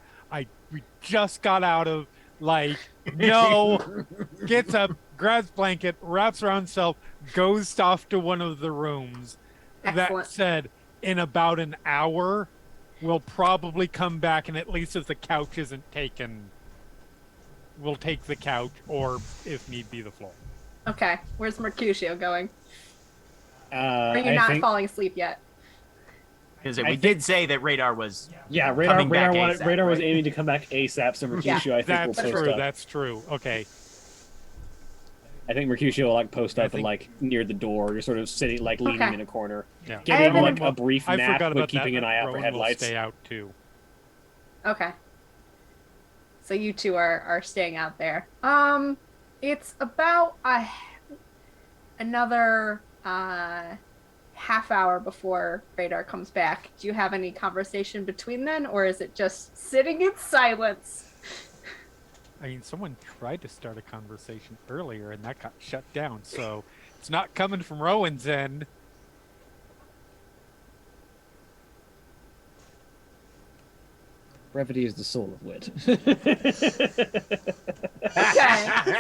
Speaker 2: We just got out of, no. Gets up, grabs blanket, wraps around himself, goes off to one of the rooms.
Speaker 3: Excellent.
Speaker 2: That said, in about an hour, we'll probably come back, and at least if the couch isn't taken, we'll take the couch, or if need be, the floor.
Speaker 3: Okay. Where's Mercutio going? Are you not falling asleep yet?
Speaker 4: Because we did say that Radar was
Speaker 6: Radar
Speaker 4: ASAP,
Speaker 6: was aiming to come back ASAP, so Mercutio I think will post up.
Speaker 2: That's true. Okay.
Speaker 6: I think Mercutio will post up and near the door. You're sort of sitting leaning in a corner.
Speaker 2: Yeah.
Speaker 6: Getting a brief
Speaker 2: I
Speaker 6: nap
Speaker 2: forgot
Speaker 6: but
Speaker 2: about
Speaker 6: keeping
Speaker 2: that.
Speaker 6: an eye out for
Speaker 2: Rowan
Speaker 6: headlights.
Speaker 2: Will stay out too.
Speaker 3: Okay. So you two are staying out there. It's about another half hour before Radar comes back. Do you have any conversation between then, or is it just sitting in silence?
Speaker 2: I mean, someone tried to start a conversation earlier, and that got shut down, so it's not coming from Rowan's end.
Speaker 6: Brevity is the soul of wit.
Speaker 3: Okay,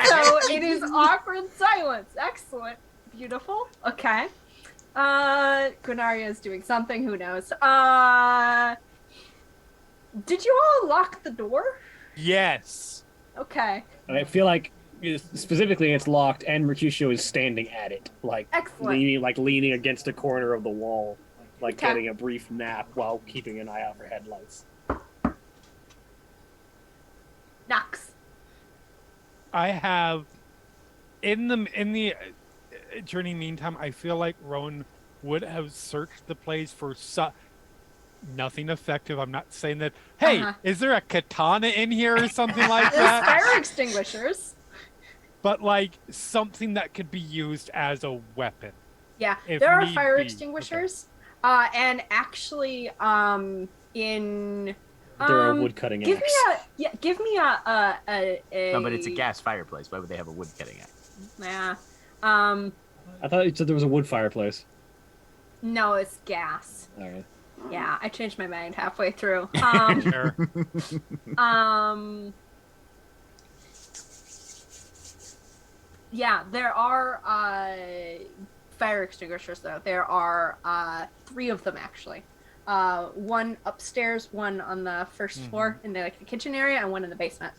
Speaker 3: so it is awkward silence. Excellent. Beautiful. Okay. Quinaria is doing something. Who knows? Did you all lock the door?
Speaker 2: Yes.
Speaker 3: Okay.
Speaker 6: I feel like specifically it's locked, and Mercutio is standing at it,
Speaker 3: Excellent.
Speaker 6: leaning against a corner of the wall,
Speaker 3: Okay.
Speaker 6: getting a brief nap while keeping an eye out for headlights.
Speaker 3: Knox.
Speaker 2: I have in the journey meantime, I feel like Rowan would have searched the place for nothing effective. I'm not saying that. Hey, is there a katana in here or something like
Speaker 3: There's
Speaker 2: that?
Speaker 3: fire extinguishers.
Speaker 2: But something that could be used as a weapon.
Speaker 3: Yeah,
Speaker 2: if
Speaker 3: there are
Speaker 2: need
Speaker 3: fire
Speaker 2: be.
Speaker 3: extinguishers. And actually, in
Speaker 6: There are wood cutting axe.
Speaker 3: give me a
Speaker 4: No, but it's a gas fireplace. Why would they have a wood cutting axe?
Speaker 3: Yeah.
Speaker 6: I thought you said there was a wood fireplace.
Speaker 3: No, it's gas.
Speaker 6: All right.
Speaker 3: Yeah, I changed my mind halfway through.
Speaker 2: Sure.
Speaker 3: Yeah, there are fire extinguishers though. There are 3 of them actually. One upstairs, one on the first floor in the kitchen area, and one in the basement.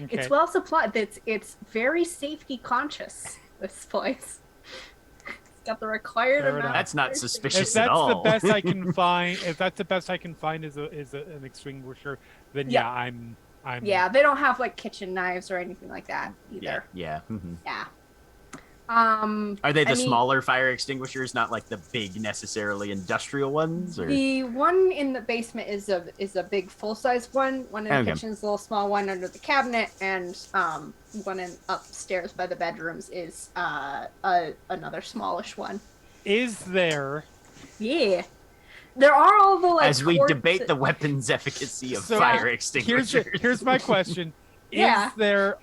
Speaker 2: Okay.
Speaker 3: It's well supplied. It's very safety conscious. This place. It's got the required
Speaker 2: Fair
Speaker 3: amount.
Speaker 2: enough.
Speaker 4: That's not
Speaker 2: If
Speaker 4: suspicious
Speaker 2: that's
Speaker 4: at all.
Speaker 2: the best I can find, is an extinguisher, then
Speaker 3: Yeah.
Speaker 2: I'm.
Speaker 3: Yeah, they don't have kitchen knives or anything like that either.
Speaker 4: Yeah. Mhm.
Speaker 3: Yeah.
Speaker 4: Are they the
Speaker 3: I mean,
Speaker 4: smaller fire extinguishers, not the big, necessarily industrial ones? Or?
Speaker 3: The one in the basement is a big full size one. One in the
Speaker 4: Okay.
Speaker 3: kitchen is a little small one under the cabinet, and one upstairs by the bedrooms is another smallish one.
Speaker 2: Is there?
Speaker 3: Yeah, there are all the
Speaker 4: As we
Speaker 3: quartz-
Speaker 4: debate the weapons efficacy of
Speaker 2: So,
Speaker 4: fire extinguishers.
Speaker 2: Here's my question.
Speaker 3: Yeah.
Speaker 2: Is there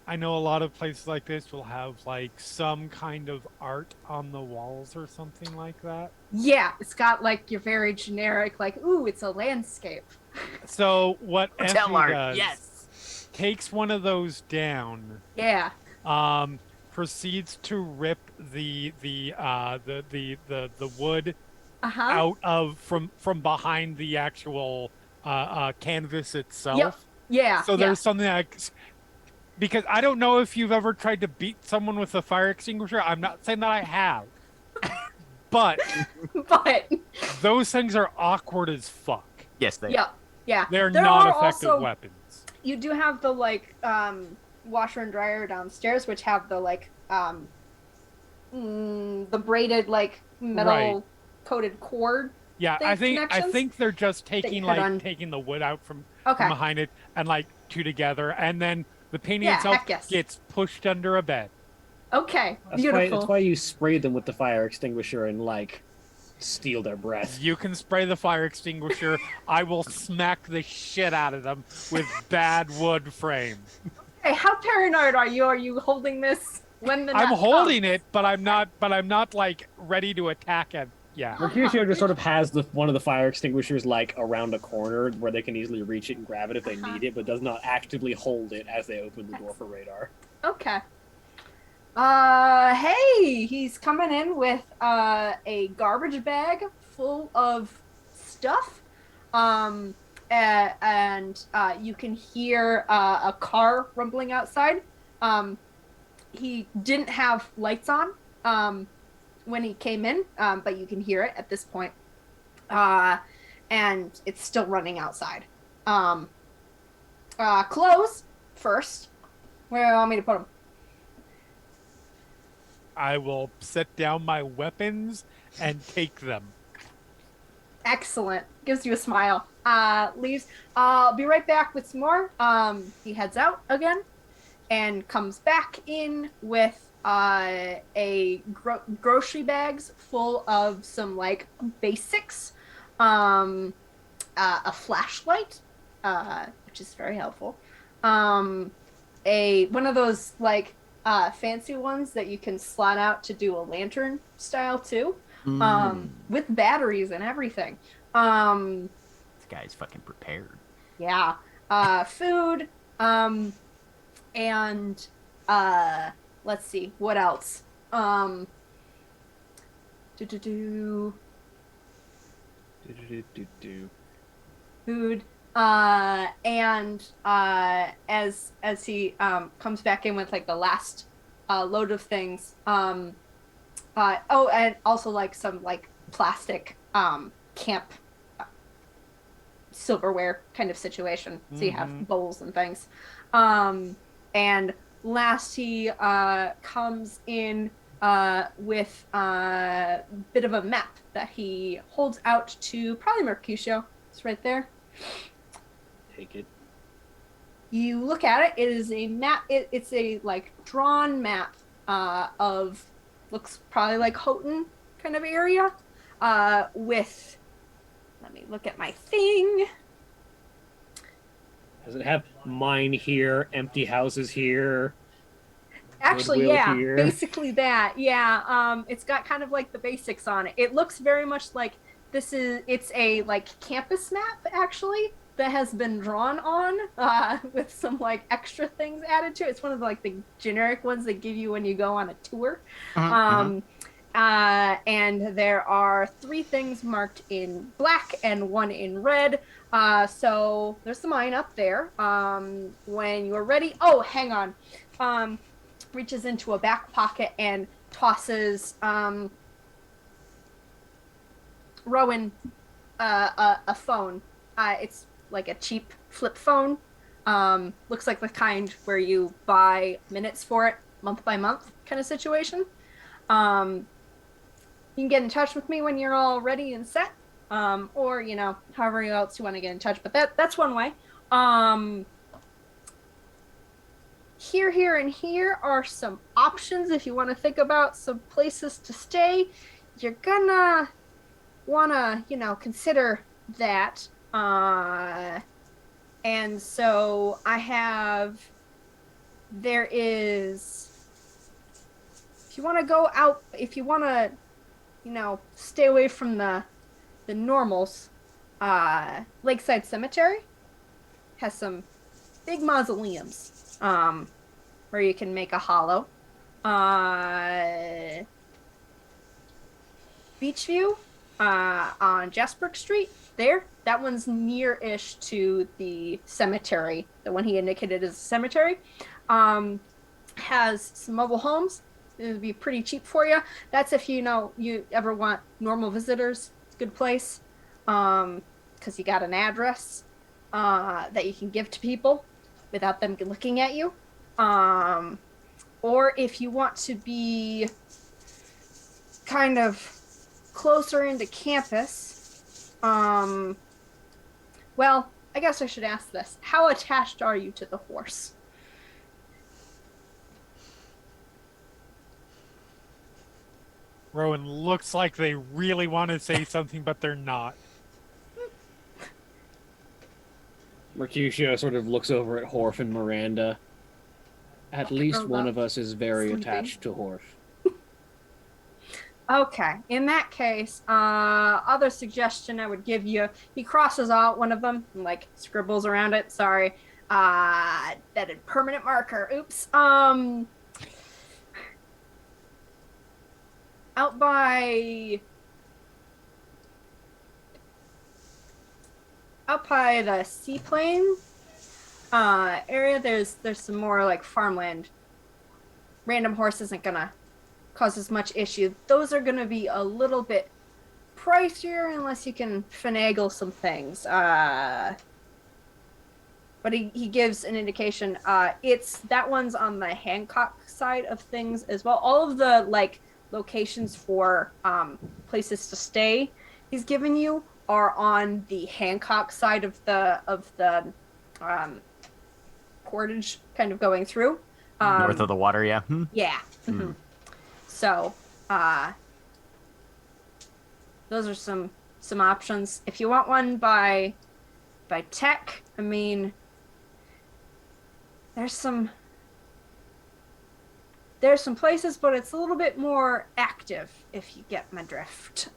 Speaker 2: I know a lot of places like this will have some kind of art on the walls or something like that.
Speaker 3: Yeah, it's got your very generic ooh, it's a landscape.
Speaker 2: So what
Speaker 4: Hotel
Speaker 2: Effie
Speaker 4: art,
Speaker 2: does,
Speaker 4: yes.
Speaker 2: takes one of those down,
Speaker 3: Yeah.
Speaker 2: proceeds to rip the wood
Speaker 3: Uh-huh.
Speaker 2: out from behind the actual canvas itself.
Speaker 3: Yep. Yeah.
Speaker 2: So there's something because I don't know if you've ever tried to beat someone with a fire extinguisher. I'm not saying that I have. But
Speaker 3: But
Speaker 2: those things are awkward as fuck.
Speaker 4: Yes, they.
Speaker 3: yeah, yeah.
Speaker 2: They're
Speaker 3: There
Speaker 2: not
Speaker 3: are
Speaker 2: effective
Speaker 3: also,
Speaker 2: weapons.
Speaker 3: you do have the like washer and dryer downstairs, which have the like the braided like metal
Speaker 2: Right.
Speaker 3: coated cord
Speaker 2: Yeah,
Speaker 3: thing
Speaker 2: I
Speaker 3: connections
Speaker 2: think they're just
Speaker 3: that you
Speaker 2: taking
Speaker 3: could
Speaker 2: taking the wood out from
Speaker 3: Okay.
Speaker 2: behind it and like two together, and then the painting
Speaker 3: Yeah,
Speaker 2: itself
Speaker 3: heck yes.
Speaker 2: gets pushed under a bed.
Speaker 3: Okay,
Speaker 6: That's
Speaker 3: beautiful.
Speaker 6: why you spray them with the fire extinguisher and like steal their breath.
Speaker 2: You can spray the fire extinguisher. I will smack the shit out of them with bad wood frame.
Speaker 3: Hey, how paranoid are you? Are you holding this when the
Speaker 2: I'm
Speaker 3: nut
Speaker 2: holding
Speaker 3: comes?
Speaker 2: it, but I'm not like ready to attack it. Yeah.
Speaker 6: Mercutio just sort of has one of the fire extinguishers like around a corner where they can easily reach it and grab it if they need it, but does not actively hold it as they open the door for radar.
Speaker 3: Okay. Hey, he's coming in with a garbage bag full of stuff. And you can hear a car rumbling outside. He didn't have lights on when he came in, but you can hear it at this point. And it's still running outside. Clothes first. Where do you want me to put them?
Speaker 2: I will set down my weapons and take them.
Speaker 3: Excellent. Gives you a smile. Leaves. I'll be right back with some more. He heads out again and comes back in with grocery bags full of some like basics. A flashlight, which is very helpful. One of those like fancy ones that you can slot out to do a lantern style too. With batteries and everything.
Speaker 4: This guy's fucking prepared.
Speaker 3: Yeah. Food. And let's see, what else? Food. And as he comes back in with like the last load of things. And also like some like plastic camp silverware kind of situation. So you have bowls and things. And last he comes in with a bit of a map that he holds out to probably Mercutio. It's right there.
Speaker 6: Take it.
Speaker 3: You look at it. It is a map. It's a like drawn map of looks probably like Houghton kind of area. With let me look at my thing.
Speaker 6: Does it have mine here, empty houses here?
Speaker 3: Actually,
Speaker 6: Goodwill
Speaker 3: yeah,
Speaker 6: here?
Speaker 3: basically that. Yeah, it's got kind of like the basics on it. It looks very much like it's a like campus map actually that has been drawn on with some like extra things added to it. It's one of the generic ones they give you when you go on a tour. And there are 3 things marked in black and 1 in red. So there's the mine up there. When you're ready, oh, hang on. Reaches into a back pocket and tosses Rowan a phone. It's like a cheap flip phone. Looks like the kind where you buy minutes for it month by month kind of situation. You can get in touch with me when you're all ready and set, or however else you want to get in touch. But that's one way. Here, and here are some options if you want to think about some places to stay. You're gonna wanna, consider that. And so there is, if you want to go out, if you want to, stay away from the normals, Lakeside Cemetery has some big mausoleums, where you can make a hollow. Beachview, on Jasper Street, that one's near-ish to the cemetery. The one he indicated as a cemetery, has some mobile homes, it would be pretty cheap for you. That's if you ever want normal visitors. It's a good place, because you got an address that you can give to people without them looking at you. Or if you want to be kind of closer into campus, well, I guess I should ask this. How attached are you to the horse?
Speaker 2: Rowan looks like they really want to say something, but they're not.
Speaker 6: Mercutio sort of looks over at Horf and Miranda. At least one of us is very
Speaker 3: sleeping.
Speaker 6: attached to Horf.
Speaker 3: Okay, in that case, other suggestion I would give you, he crosses out one of them and like scribbles around it. Sorry. That a permanent marker. Oops. Out by the seaplane area, there's some more like farmland. Random horse isn't gonna cause as much issue. Those are gonna be a little bit pricier unless you can finagle some things. But he gives an indication. It's that one's on the Hancock side of things as well. All of the like locations for places to stay he's given you are on the Hancock side of the portage, kind of going through.
Speaker 4: North of the water, yeah.
Speaker 3: Yeah. Mm-hmm. So, those are some options. If you want one by tech, I mean, there's some places, but it's a little bit more active, if you get my drift.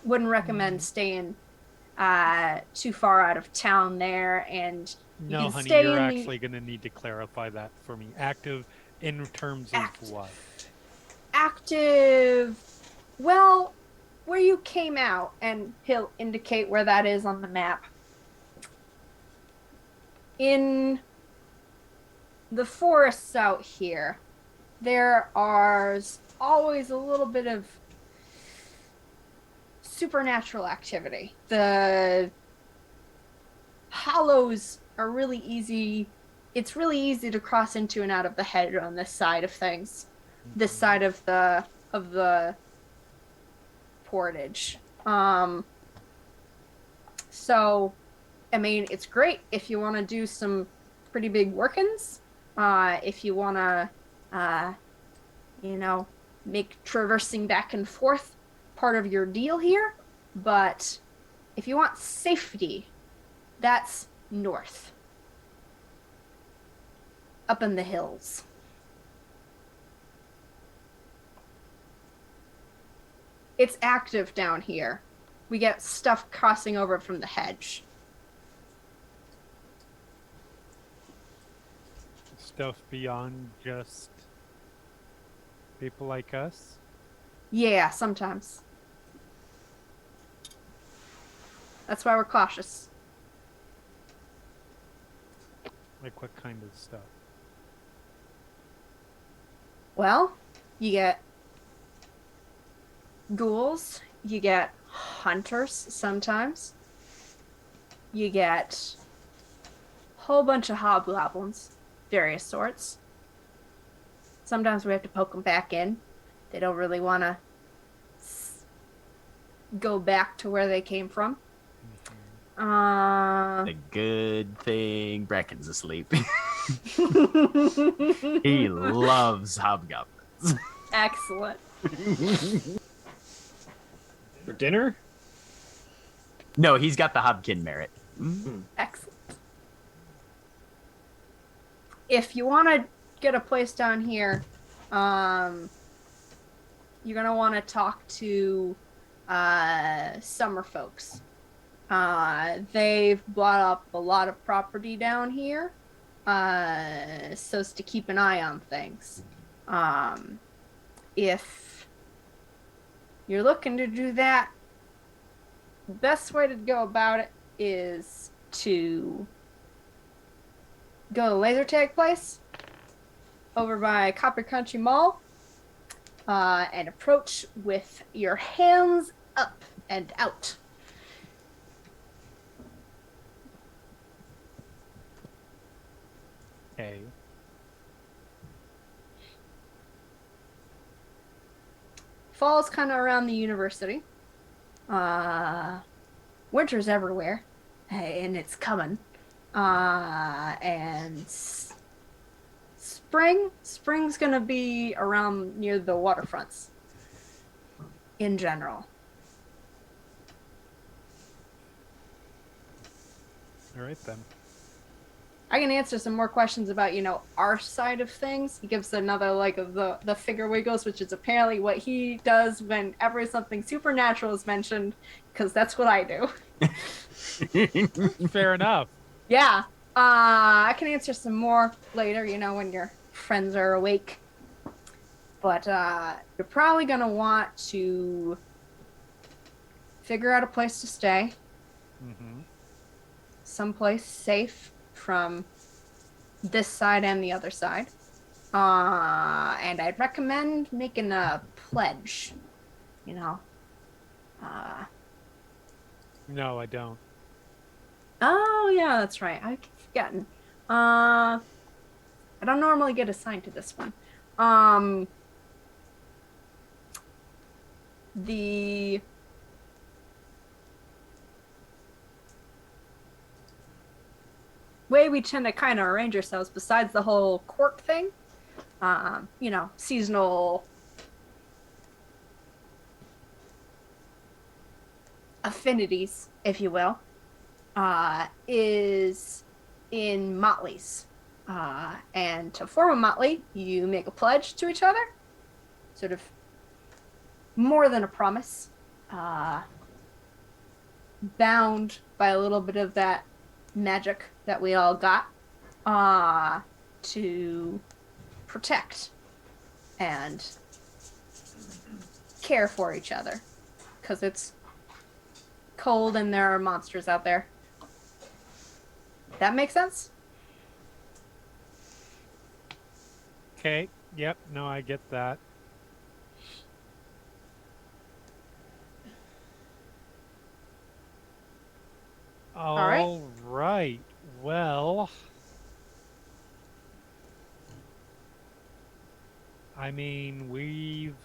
Speaker 3: Wouldn't recommend staying too far out of town there, and you
Speaker 2: No,
Speaker 3: can
Speaker 2: honey,
Speaker 3: stay
Speaker 2: you're
Speaker 3: in
Speaker 2: actually going to need to clarify that for me. Active in terms of what?
Speaker 3: Active, well, where you came out, and he'll indicate where that is on the map. In the forests out here, there are always a little bit of supernatural activity. The hollows are really easy. It's really easy to cross into and out of the hedge on this side of things. This side of the portage. So, I mean, it's great if you want to do some pretty big workings. If you want to, make traversing back and forth part of your deal here. But if you want safety, that's north. Up in the hills. It's active down here. We get stuff crossing over from the hedge.
Speaker 2: Stuff beyond just people like us?
Speaker 3: Yeah, sometimes. That's why we're cautious.
Speaker 2: Like what kind of stuff?
Speaker 3: Well, you get ghouls, you get hunters sometimes, you get a whole bunch of hobgoblins, various sorts. Sometimes we have to poke them back in. They don't really want to go back to where they came from.
Speaker 4: A good thing Bracken's asleep. He loves hobgoblins.
Speaker 3: Excellent.
Speaker 6: For dinner?
Speaker 4: No, he's got the hobkin merit.
Speaker 3: Excellent. If you want to get a place down here, you're going to want to talk to summer folks. They've bought up a lot of property down here, so as to keep an eye on things. If you're looking to do that, the best way to go about it is to go to laser tag place. over by Copper Country Mall and approach with your hands up and out.
Speaker 2: Okay.
Speaker 3: Fall's kind of around the university. Winter's everywhere, and it's coming. And spring's gonna be around near the waterfronts in general.
Speaker 2: All right then.
Speaker 3: I can answer some more questions about, our side of things. He gives another leg of the finger wiggles, which is apparently what he does whenever something supernatural is mentioned, because that's what I do.
Speaker 2: Fair enough.
Speaker 3: Yeah. I can answer some more later, when your friends are awake. But you're probably going to want to figure out a place to stay.
Speaker 2: Mm-hmm.
Speaker 3: Someplace safe from this side and the other side. And I'd recommend making a pledge.
Speaker 2: No, I don't.
Speaker 3: Oh, yeah, that's right. I keep forgetting. I don't normally get assigned to this one. The way we tend to kind of arrange ourselves, besides the whole court thing, seasonal affinities, if you will, is in motleys. And to form a motley, you make a pledge to each other, sort of more than a promise, bound by a little bit of that magic that we all got, to protect and care for each other, because it's cold and there are monsters out there. That makes sense?
Speaker 2: Okay. Yep. No, I get that. All right. Well, I mean, we've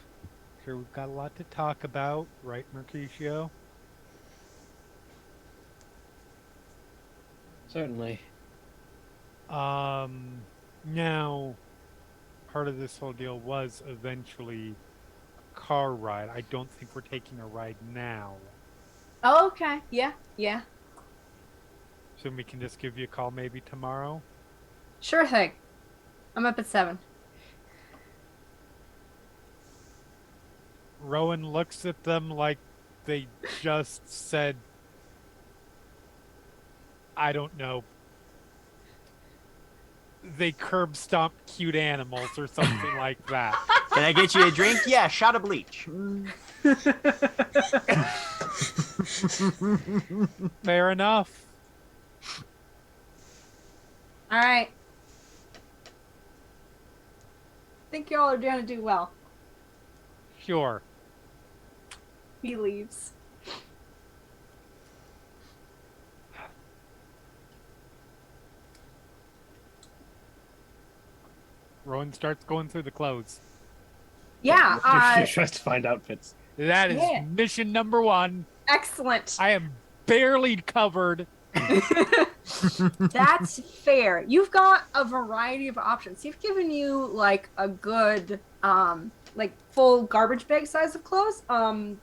Speaker 2: got a lot to talk about, right, Mercutio?
Speaker 6: Certainly.
Speaker 2: Now, part of this whole deal was eventually a car ride. I don't think we're taking a ride now.
Speaker 3: Oh, okay. Yeah.
Speaker 2: So we can just give you a call maybe tomorrow?
Speaker 3: Sure thing. I'm up at 7.
Speaker 2: Rowan looks at them like they just said, I don't know, they curb stomped cute animals or something like that.
Speaker 4: Can I get you a drink? Yeah, shot of bleach.
Speaker 2: Fair enough.
Speaker 3: All right. Think y'all are going to do well.
Speaker 2: Sure.
Speaker 3: He leaves.
Speaker 2: Rowan starts going through the clothes.
Speaker 3: Yeah.
Speaker 6: She tries to find outfits.
Speaker 2: That is
Speaker 3: Yeah.
Speaker 2: mission number 1.
Speaker 3: Excellent.
Speaker 2: I am barely covered.
Speaker 3: That's fair. You've got a variety of options. He's given you like a good full garbage bag size of clothes.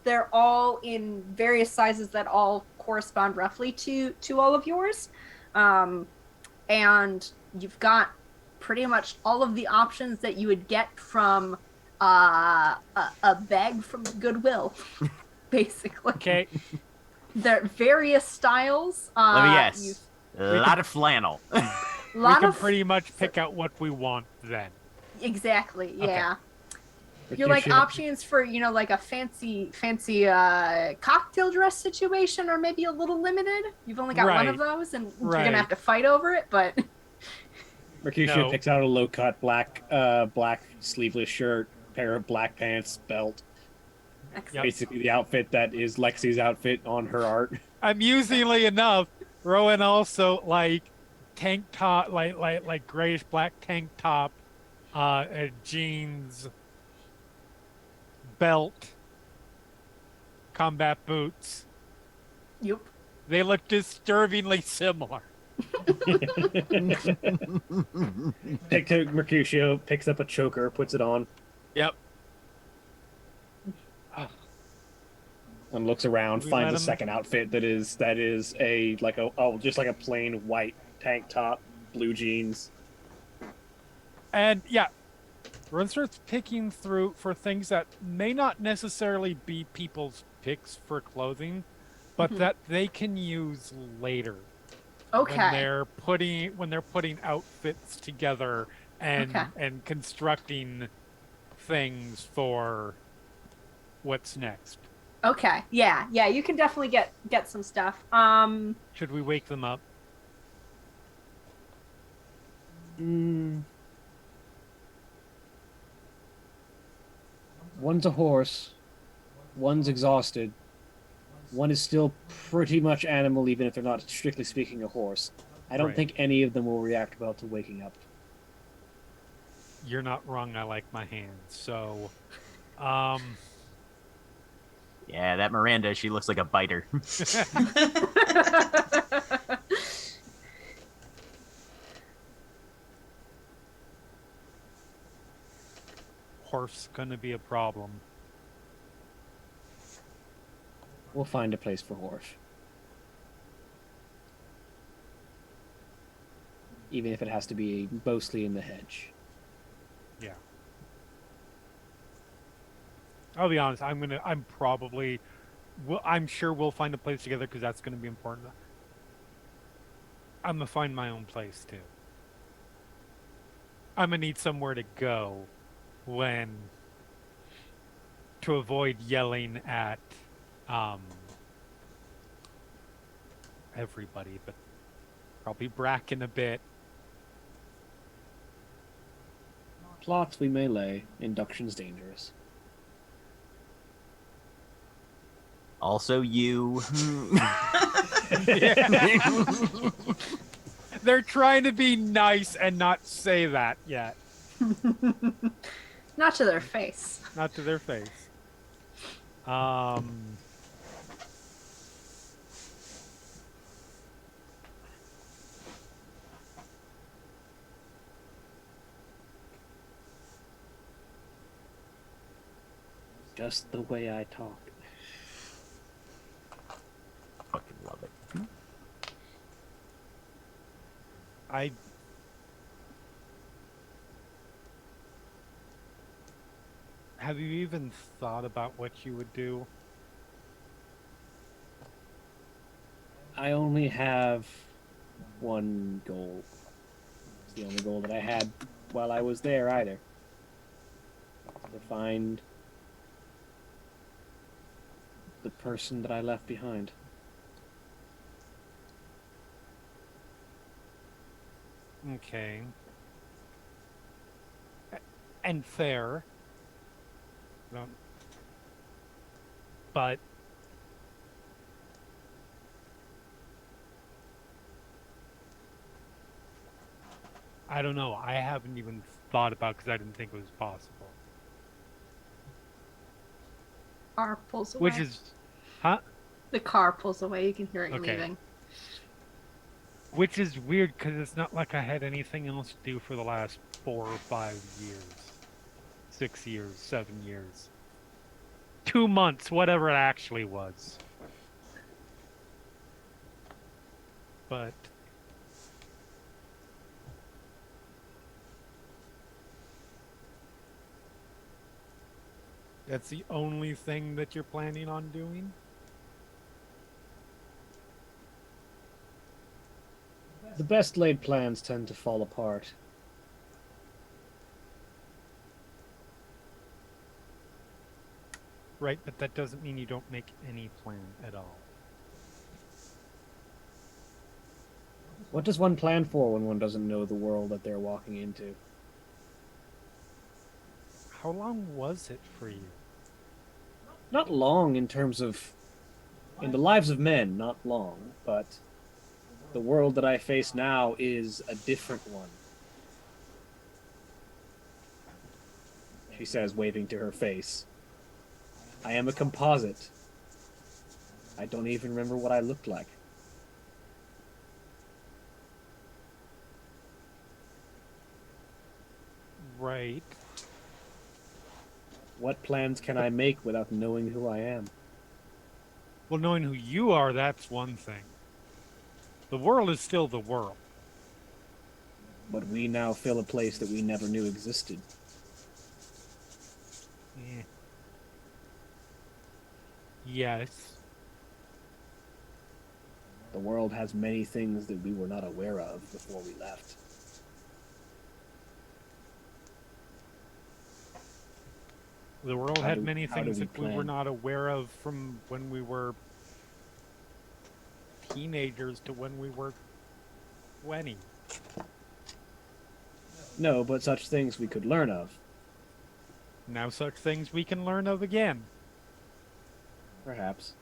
Speaker 3: They're all in various sizes that all correspond roughly to all of yours. And you've got pretty much all of the options that you would get from a bag from Goodwill, basically.
Speaker 2: Okay.
Speaker 3: There are various styles.
Speaker 4: Let me guess. A lot of flannel.
Speaker 2: We can pretty much pick out what we want then.
Speaker 3: Exactly, yeah.
Speaker 6: But
Speaker 3: You're
Speaker 6: you
Speaker 3: like
Speaker 6: should-
Speaker 3: options for, like a fancy cocktail dress situation, or maybe a little limited. You've only got one of
Speaker 2: Right.
Speaker 3: those, and you're
Speaker 2: Right.
Speaker 3: gonna have to fight over it, but
Speaker 6: Mercutio
Speaker 2: No.
Speaker 6: picks out a low cut black sleeveless shirt, pair of black pants, belt.
Speaker 3: Excellent.
Speaker 6: Basically the outfit that is Lexi's outfit on her art.
Speaker 2: Amusingly enough, Rowan also like tank top, like grayish black tank top, jeans, belt, combat boots.
Speaker 3: Yep.
Speaker 2: They look disturbingly similar.
Speaker 6: Mercutio picks up a choker, puts it on,
Speaker 2: Yep.
Speaker 6: and looks around,
Speaker 2: We
Speaker 6: finds
Speaker 2: let
Speaker 6: a
Speaker 2: him-
Speaker 6: second outfit that is a just like a plain white tank top, blue jeans.
Speaker 2: And yeah, Rowan starts picking through for things that may not necessarily be people's picks for clothing, but
Speaker 3: Mhm.
Speaker 2: that they can use later.
Speaker 3: Okay.
Speaker 2: When they're putting outfits together and
Speaker 3: Okay.
Speaker 2: and constructing things for what's next.
Speaker 3: Okay. Yeah. Yeah. You can definitely get some stuff.
Speaker 2: Should we wake them up?
Speaker 6: One's a horse, one's exhausted, one is still pretty much animal, even if they're not strictly speaking a horse. I don't
Speaker 2: Right.
Speaker 6: think any of them will react well to waking up.
Speaker 2: You're not wrong. I like my hands. So, um,
Speaker 4: Yeah, that Miranda, she looks like a biter.
Speaker 2: horse gonna be a problem.
Speaker 6: We'll find a place for horse. Even if it has to be mostly in the hedge.
Speaker 2: Yeah. I'll be honest. I'm probably. I'm sure we'll find a place together because that's gonna be important. I'm gonna find my own place too. I'm gonna need somewhere to go when to avoid yelling at everybody, but probably Bracken a bit.
Speaker 6: Plots we may lay, induction's dangerous.
Speaker 4: Also, you.
Speaker 2: They're trying to be nice and not say that yet.
Speaker 3: Not to their face.
Speaker 2: Not to their face.
Speaker 6: Just the way I talk.
Speaker 4: Fucking love it.
Speaker 2: I have you even thought about what you would do?
Speaker 6: I only have one goal. It's the only goal that I had while I was there, either. To find the person that I left behind.
Speaker 2: Okay. And fair. No. But I don't know. I haven't even thought about because I didn't think it was possible.
Speaker 3: Car pulls away.
Speaker 2: Which is, huh?
Speaker 3: The car pulls away. You can hear it
Speaker 2: Okay.
Speaker 3: leaving.
Speaker 2: Which is weird because it's not like I had anything else to do for the last 4 or 5 years, 6 years, 7 years, 2 months, whatever it actually was. But that's the only thing that you're planning on doing?
Speaker 6: The best laid plans tend to fall apart.
Speaker 2: Right, but that doesn't mean you don't make any plan at all.
Speaker 6: What does one plan for when one doesn't know the world that they're walking into?
Speaker 2: How long was it for you?
Speaker 6: Not long in terms of... In the lives of men, not long, but the world that I face now is a different one. She says, waving to her face. I am a composite. I don't even remember what I looked like.
Speaker 2: Right.
Speaker 6: What plans can I make without knowing who I am?
Speaker 2: Well, knowing who you are, that's one thing. The world is still the world.
Speaker 6: But we now fill a place that we never knew existed.
Speaker 2: Eh. Yes.
Speaker 6: The world has many things that we were not aware of before we left.
Speaker 2: The world
Speaker 6: How
Speaker 2: had
Speaker 6: do-
Speaker 2: many
Speaker 6: how do
Speaker 2: things
Speaker 6: we
Speaker 2: that we were
Speaker 6: plan?
Speaker 2: not aware of from when we were teenagers to when we were 20.
Speaker 6: No, but such things we could learn of.
Speaker 2: Now such things we can learn of again.
Speaker 6: Perhaps.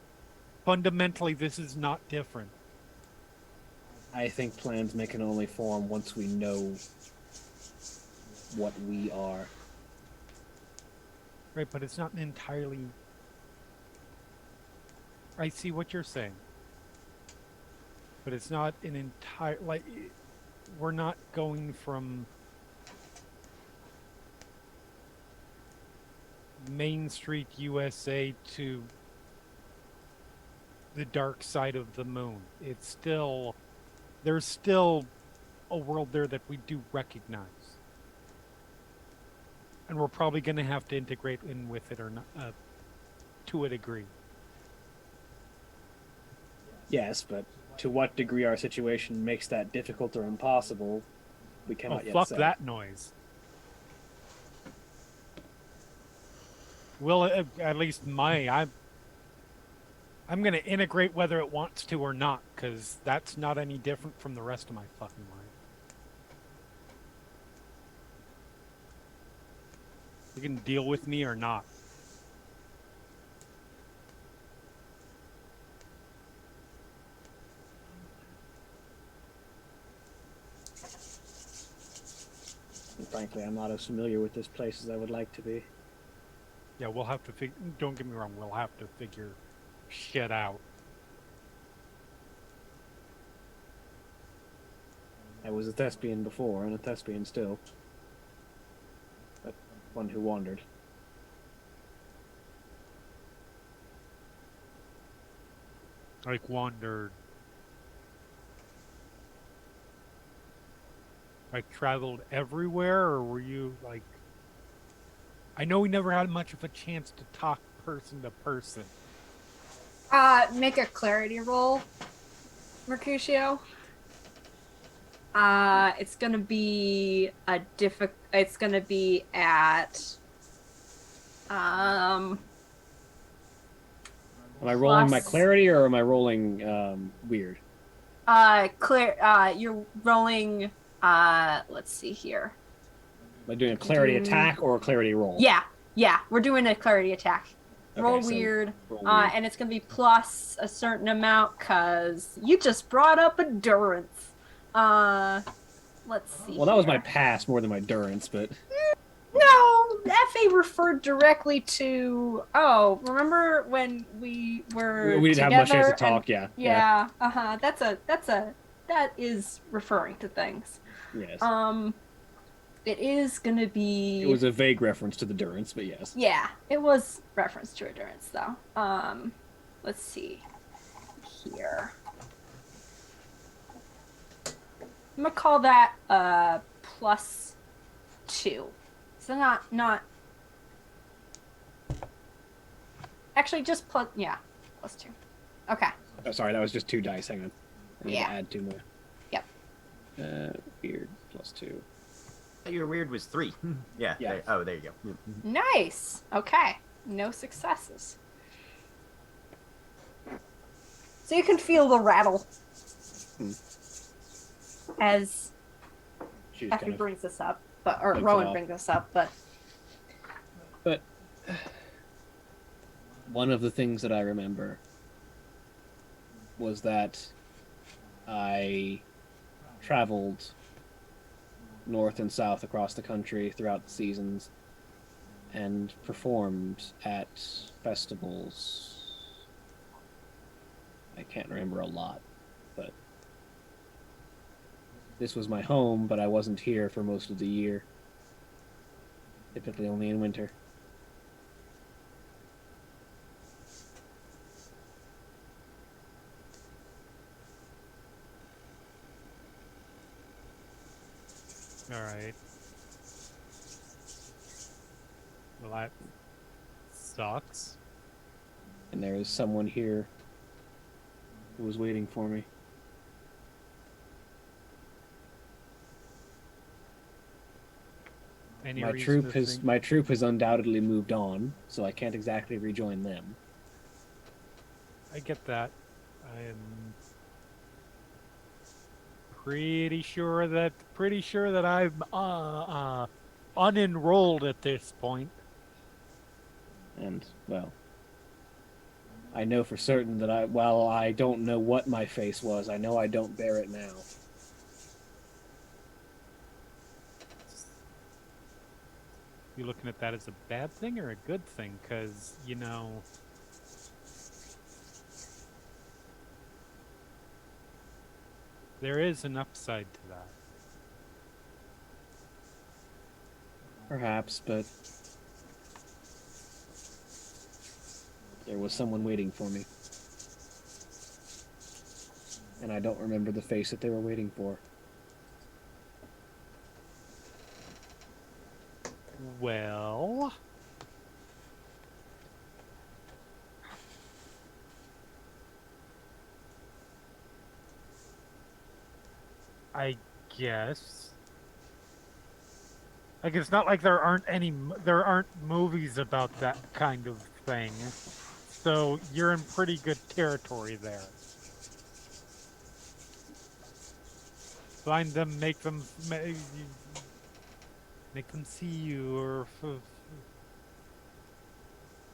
Speaker 2: Fundamentally, this is not different.
Speaker 6: I think plans can only form once we know what we are.
Speaker 2: Right, but it's not entirely... I see what you're saying. But it's not an entire... Like, we're not going from Main Street, USA to the dark side of the moon. It's still... There's still a world there that we do recognize. And we're probably going to have to integrate in with it or not, to a degree.
Speaker 6: Yes, but to what degree our situation makes that difficult or impossible, we
Speaker 2: Oh,
Speaker 6: cannot yet
Speaker 2: fuck
Speaker 6: say.
Speaker 2: that noise. Well, at least I'm going to integrate whether it wants to or not, because that's not any different from the rest of my fucking life. You can deal with me or not.
Speaker 6: And frankly, I'm not as familiar with this place as I would like to be.
Speaker 2: Yeah, we'll have to figure... Don't get me wrong, we'll have to figure shit out.
Speaker 6: I was a thespian before, and a thespian still. But one who wandered.
Speaker 2: Like, wandered. Like, traveled everywhere, or were you, like... I know we never had much of a chance to talk person to person.
Speaker 3: Make a clarity roll, Mercutio. It's gonna be it's gonna be at
Speaker 6: Am I rolling my
Speaker 3: plus-
Speaker 6: clarity, or am I rolling weird?
Speaker 3: you're rolling let's see here.
Speaker 6: Am I doing a clarity attack or a clarity roll?
Speaker 3: Yeah, we're doing a clarity attack.
Speaker 6: Okay,
Speaker 3: Roll
Speaker 6: so
Speaker 3: weird.
Speaker 6: roll weird.
Speaker 3: And it's gonna be plus a certain amount because you just brought up endurance. Let's see.
Speaker 6: Well, that was my
Speaker 3: here.
Speaker 6: pass more than my durance, but
Speaker 3: No, FA referred directly to. Oh, remember when we were
Speaker 6: we didn't have much chance to
Speaker 3: together
Speaker 6: talk.
Speaker 3: and-
Speaker 6: Yeah.
Speaker 3: Yeah. That is referring to things.
Speaker 6: Yes.
Speaker 3: It is gonna be.
Speaker 6: It was a vague reference to the durance, but yes.
Speaker 3: Yeah, it was reference to endurance though. Let's see here. I'm gonna call that +2. So not actually just +2. Okay.
Speaker 6: Oh, sorry, that was just 2 dice. Hang on. I need
Speaker 3: Yeah.
Speaker 6: to add 2 more.
Speaker 3: Yep.
Speaker 6: Weird +2.
Speaker 4: Your weird was 3. Yeah.
Speaker 6: Yeah.
Speaker 4: There you go.
Speaker 3: Nice. Okay. No successes. So you can feel the rattle. as
Speaker 6: She's
Speaker 3: Effie
Speaker 6: kind of,
Speaker 3: brings this up, or
Speaker 6: looks it
Speaker 3: Rowan
Speaker 6: off.
Speaker 3: brings this up, but
Speaker 6: But one of the things that I remember was that I traveled north and south across the country throughout the seasons and performed at festivals. I can't remember a lot, but this was my home, but I wasn't here for most of the year. Typically only in winter.
Speaker 2: All right. Well, that sucks.
Speaker 6: And there is someone here who was waiting for me.
Speaker 2: Any
Speaker 6: My
Speaker 2: reason
Speaker 6: troop
Speaker 2: to
Speaker 6: has
Speaker 2: think-
Speaker 6: my troop has undoubtedly moved on, so I can't exactly rejoin them.
Speaker 2: I get that. I am pretty sure that I'm unenrolled at this point.
Speaker 6: And well, I know for certain that while I don't know what my face was, I know I don't bear it now.
Speaker 2: You looking at that as a bad thing or a good thing? Because, you know, there is an upside to that.
Speaker 6: Perhaps, but there was someone waiting for me. And I don't remember the face that they were waiting for.
Speaker 2: Well, I guess. Like, it's not like there aren't movies about that kind of thing. So you're in pretty good territory there. Find them, make them see you, or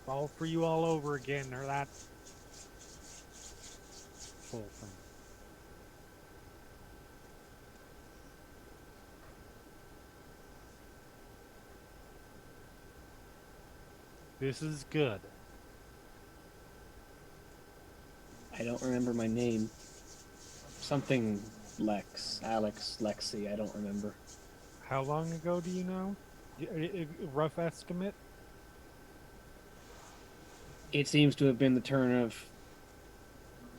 Speaker 2: fall for you all over again, or that whole thing. This is good.
Speaker 6: I don't remember my name. Something Alex, Lexi, I don't remember.
Speaker 2: How long ago do you know? Rough estimate?
Speaker 6: It seems to have been the turn of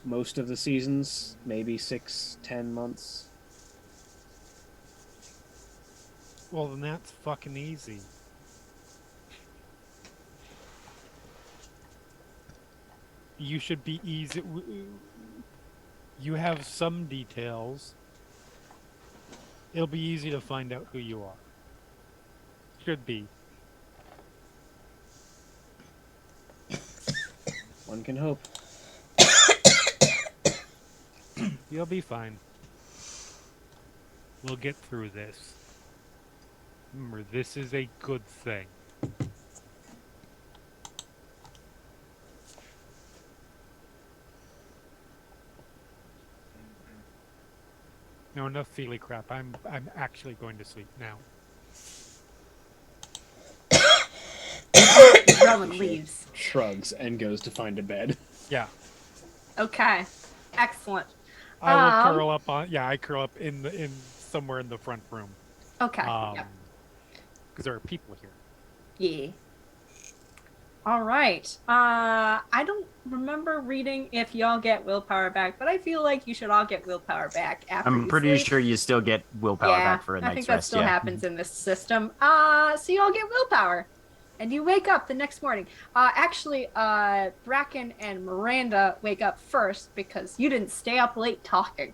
Speaker 6: most of the seasons, maybe 6-10 months.
Speaker 2: Well, then that's fucking easy. You should be easy. You have some details. It'll be easy to find out who you are. Should be.
Speaker 6: One can hope.
Speaker 2: You'll be fine. We'll get through this. Remember, this is a good thing. No, enough feely crap. I'm actually going to sleep now.
Speaker 3: Rowan leaves.
Speaker 6: Shrugs and goes to find a bed.
Speaker 2: Yeah.
Speaker 3: Okay. Excellent.
Speaker 2: I will curl up on. Yeah, I curl up in somewhere in the front room.
Speaker 3: Okay.
Speaker 2: Because
Speaker 3: Yep.
Speaker 2: there are people here.
Speaker 3: Yeah. All right. I don't remember reading if y'all get willpower back, but I feel like you should all get willpower back after
Speaker 4: I'm
Speaker 3: you
Speaker 4: pretty
Speaker 3: sleep.
Speaker 4: sure you still get willpower back for a
Speaker 3: I
Speaker 4: night's
Speaker 3: think that
Speaker 4: rest.
Speaker 3: still
Speaker 4: Yeah.
Speaker 3: happens in this system. So you all get willpower, and you wake up the next morning. Actually, Bracken and Miranda wake up first because you didn't stay up late talking.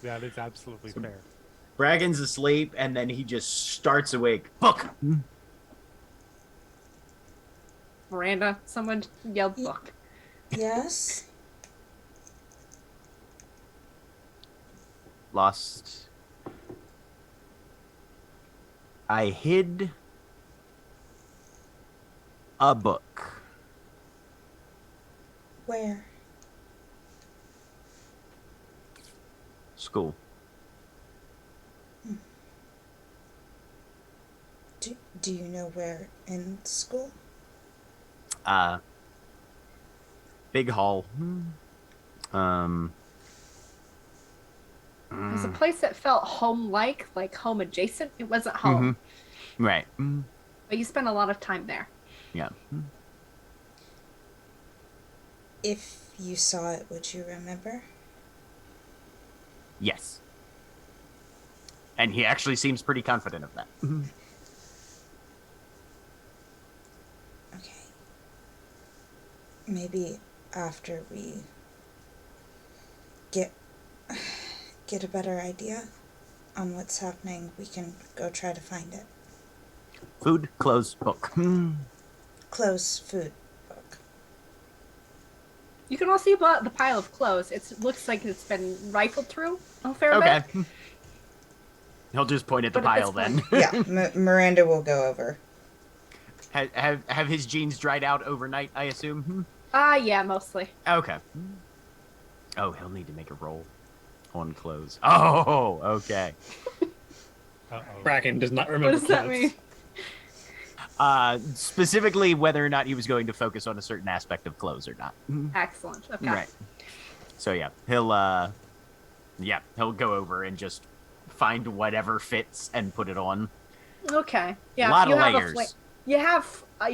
Speaker 2: That is absolutely fair.
Speaker 4: Braggon's asleep, and then he just starts awake. Book!
Speaker 3: Miranda, someone yelled book.
Speaker 5: Yes.
Speaker 4: lost. I hid a book.
Speaker 5: Where?
Speaker 4: School.
Speaker 5: Do you know where in school?
Speaker 4: Big hall.
Speaker 3: It was a place that felt home-like, like home adjacent. It wasn't home,
Speaker 4: Right.
Speaker 3: but you spent a lot of time there.
Speaker 4: Yeah.
Speaker 5: If you saw it, would you remember?
Speaker 4: Yes. And he actually seems pretty confident of that.
Speaker 5: Okay. Maybe after we get a better idea on what's happening, we can go try to find it.
Speaker 4: Food, clothes, book.
Speaker 5: Clothes, food, book.
Speaker 3: You can all see the pile of clothes. It looks like it's been rifled through a fair
Speaker 4: Okay.
Speaker 3: bit.
Speaker 4: He'll just point at the
Speaker 3: But at
Speaker 4: pile
Speaker 3: this
Speaker 4: then.
Speaker 5: Yeah, Miranda will go over.
Speaker 4: Have his jeans dried out overnight, I assume?
Speaker 3: Yeah, mostly.
Speaker 4: Okay. Oh, he'll need to make a roll on clothes. Oh, okay.
Speaker 6: Bracken does not remember.
Speaker 3: What does that
Speaker 6: clothes.
Speaker 3: mean?
Speaker 4: Specifically, whether or not he was going to focus on a certain aspect of clothes or not.
Speaker 3: Excellent. Okay.
Speaker 4: Right. So yeah, he'll go over and just find whatever fits and put it on.
Speaker 3: Okay. Yeah.
Speaker 4: A lot
Speaker 3: you
Speaker 4: of
Speaker 3: have
Speaker 4: layers.
Speaker 3: you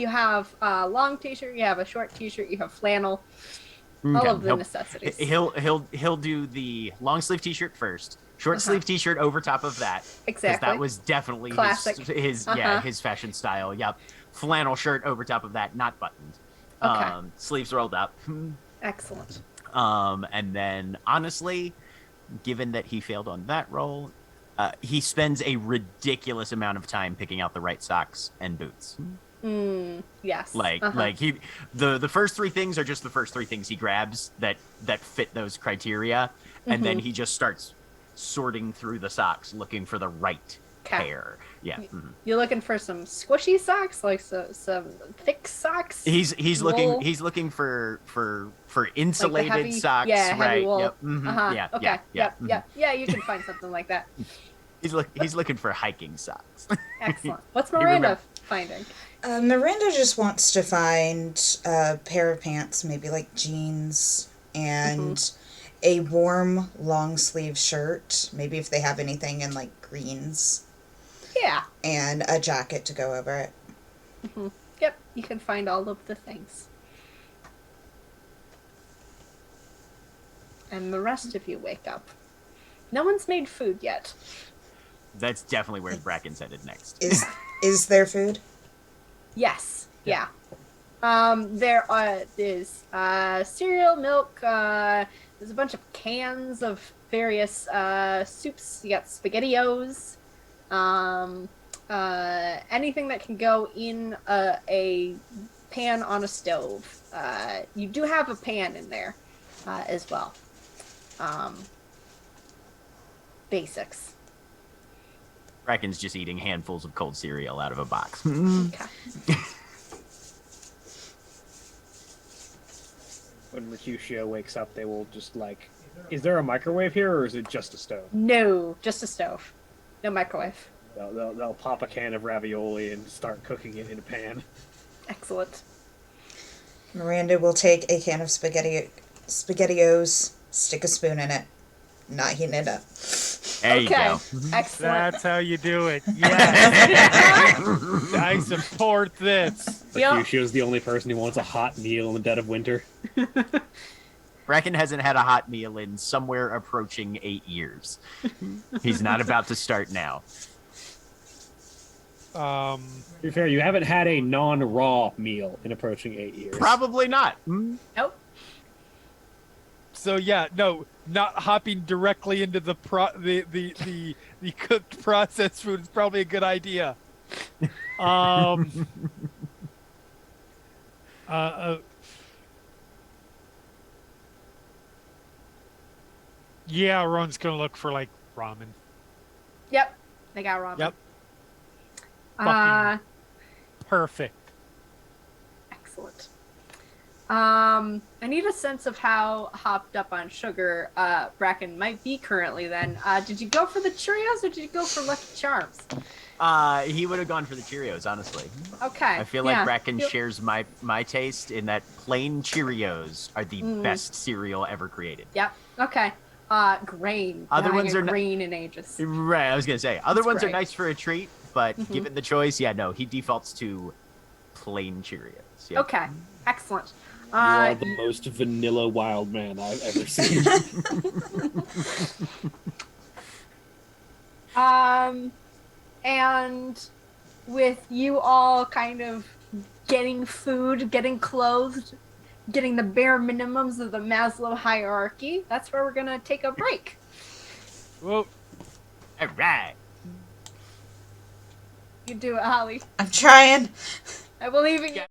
Speaker 3: have a long t-shirt. You have a short t-shirt. You have flannel. All
Speaker 4: Okay,
Speaker 3: of the necessities.
Speaker 4: He'll do the long sleeve t-shirt first. Short sleeve t-shirt over top of that.
Speaker 3: Exactly.
Speaker 4: Because that was definitely
Speaker 3: Classic.
Speaker 4: his fashion style. Yep. Flannel shirt over top of that, not buttoned.
Speaker 3: Okay.
Speaker 4: Sleeves rolled up.
Speaker 3: Excellent.
Speaker 4: And then honestly, given that he failed on that roll, he spends a ridiculous amount of time picking out the right socks and boots.
Speaker 3: Yes.
Speaker 4: Like the first three things are just the first three things he grabs that fit those criteria, and then he just starts sorting through the socks looking for the right pair. Yeah.
Speaker 3: You're looking for some squishy socks, like some thick socks.
Speaker 4: He's
Speaker 3: wool?
Speaker 4: looking for insulated
Speaker 3: heavy,
Speaker 4: socks,
Speaker 3: yeah, heavy
Speaker 4: right?
Speaker 3: wool.
Speaker 4: Yep. Yeah.
Speaker 3: Okay.
Speaker 4: Yeah.
Speaker 3: Yeah. You can find something like that.
Speaker 4: He's looking for hiking socks.
Speaker 3: Excellent. What's Miranda finding?
Speaker 5: Miranda just wants to find a pair of pants, maybe like jeans, and a warm long sleeve shirt. Maybe if they have anything in like greens.
Speaker 3: Yeah.
Speaker 5: And a jacket to go over it.
Speaker 3: Yep. You can find all of the things. And the rest of you wake up. No one's made food yet.
Speaker 4: That's definitely where Bracken's headed next.
Speaker 5: Is there food?
Speaker 3: Yes. Yeah. There is cereal, milk. There's a bunch of cans of various soups. You got SpaghettiOs. Anything that can go in a pan on a stove. You do have a pan in there as well. Basics.
Speaker 4: Bracken's just eating handfuls of cold cereal out of a box.
Speaker 3: Okay.
Speaker 6: When Mercutio wakes up, they will just like, is there a microwave here or is it just a stove?
Speaker 3: No, just a stove. No microwave.
Speaker 6: They'll pop a can of ravioli and start cooking it in a pan.
Speaker 3: Excellent.
Speaker 5: Miranda will take a can of SpaghettiOs, stick a spoon in it, not heating it up.
Speaker 4: There you go.
Speaker 3: Excellent.
Speaker 2: That's how you do it. Yes. I support this.
Speaker 6: Mercutio's the only person who wants a hot meal in the dead of winter.
Speaker 4: Bracken hasn't had a hot meal in somewhere approaching 8 years. He's not about to start now.
Speaker 6: To be fair, you haven't had a non-raw meal in approaching 8 years.
Speaker 4: Probably not.
Speaker 3: Nope.
Speaker 2: So yeah, no, not hopping directly into the cooked processed food is probably a good idea. Yeah, Ron's gonna look for like Ramen.
Speaker 3: Yep, they got ramen.
Speaker 2: Yep.
Speaker 3: Uh,
Speaker 2: Perfect.
Speaker 3: excellent. I need a sense of how hopped up on sugar Bracken might be currently then. Did you go for the Cheerios or did you go for Lucky Charms?
Speaker 4: He would have gone for the Cheerios, honestly.
Speaker 3: Okay.
Speaker 4: I feel like Bracken shares my taste in that plain Cheerios are the best cereal ever created.
Speaker 3: Yep. Okay. Grain.
Speaker 4: Other ones are
Speaker 3: grain in ages.
Speaker 4: Right, I was gonna say other ones
Speaker 3: great.
Speaker 4: are nice for a treat, but given the choice, yeah, no, he defaults to plain Cheerios. Yep.
Speaker 3: Okay. Excellent.
Speaker 6: You are the most vanilla wild man I've ever seen.
Speaker 3: And with you all kind of getting food, getting clothed, getting the bare minimums of the Maslow hierarchy, that's where we're gonna take a break.
Speaker 2: Whoa.
Speaker 4: All right.
Speaker 3: You do it, Holly.
Speaker 5: I'm trying.
Speaker 3: I believe in you.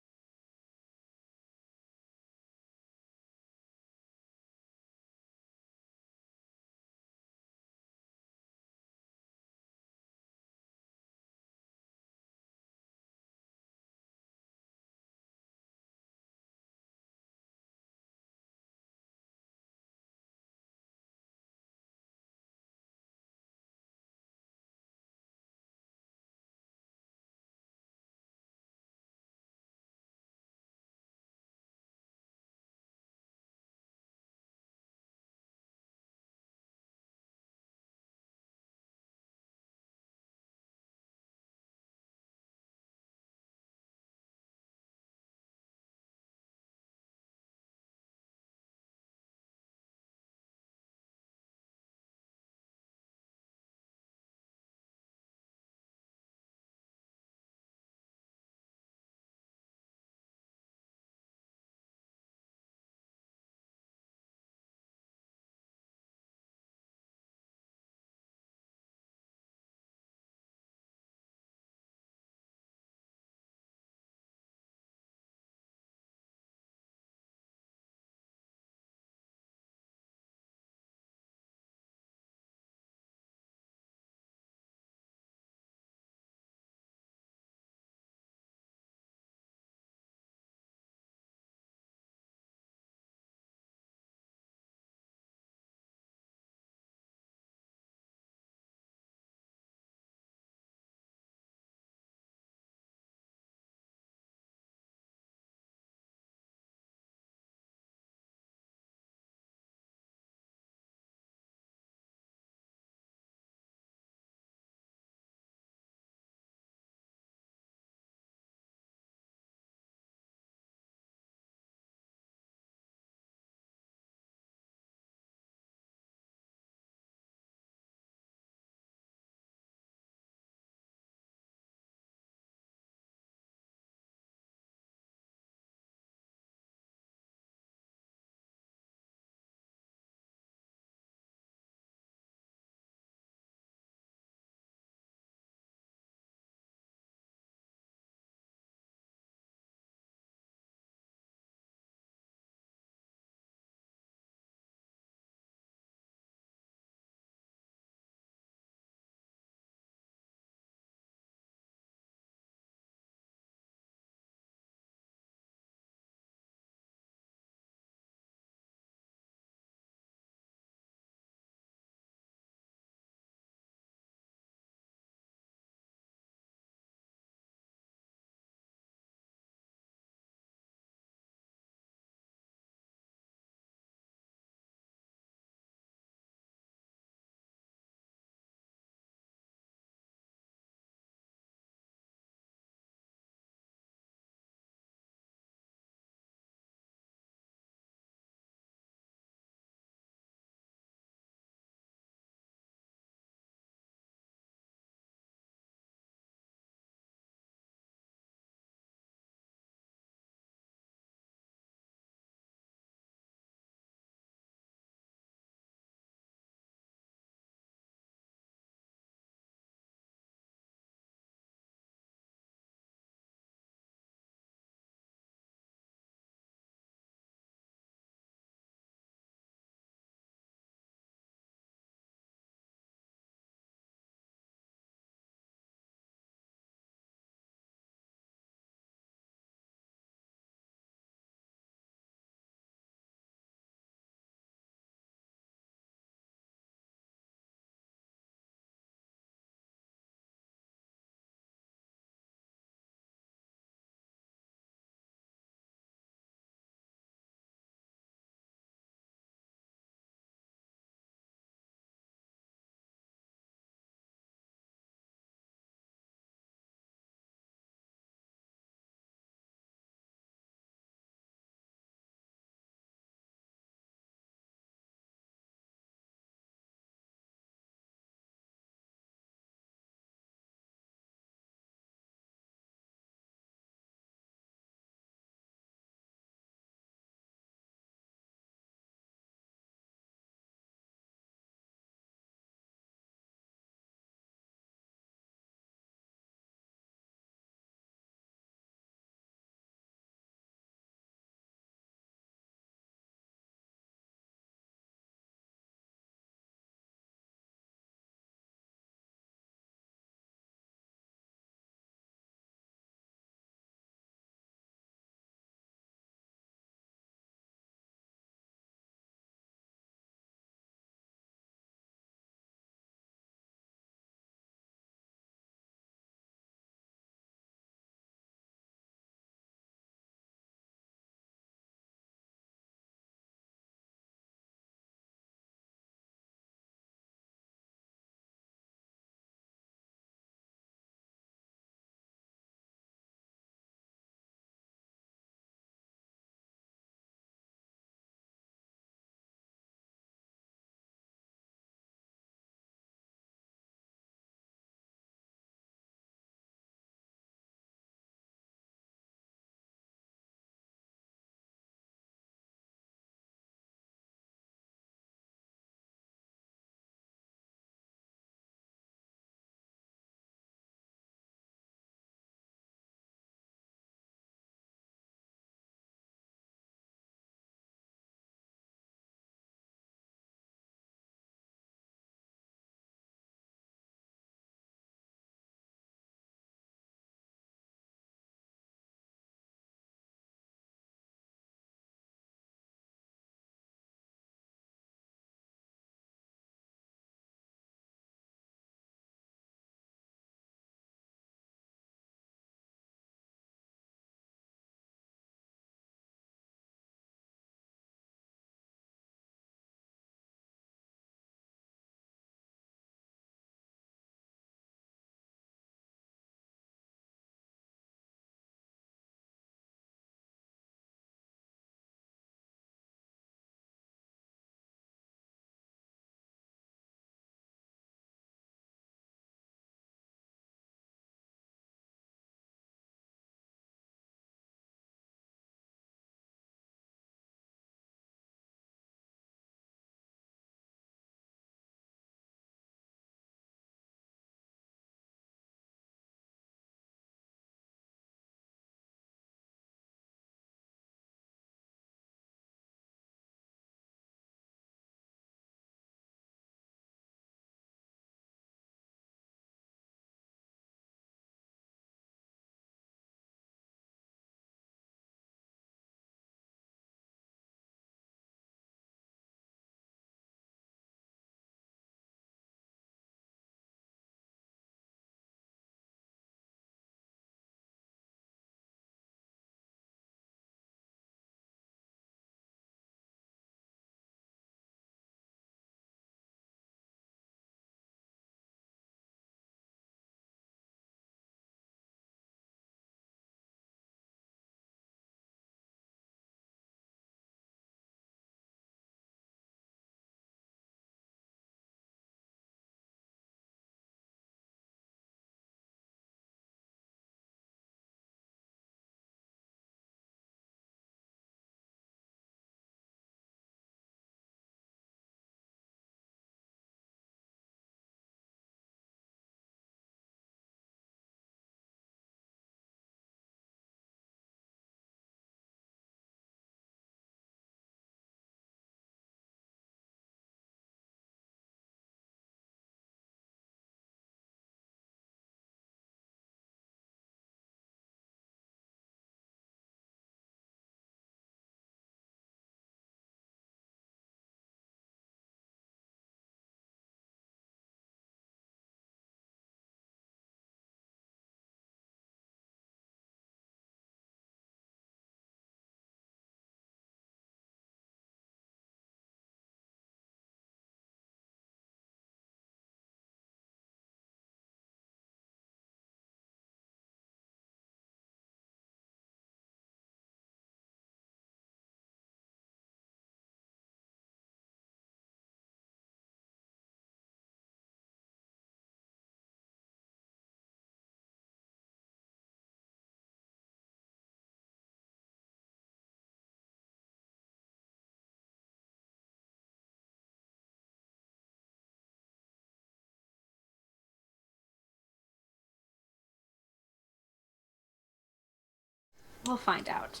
Speaker 3: We'll find out.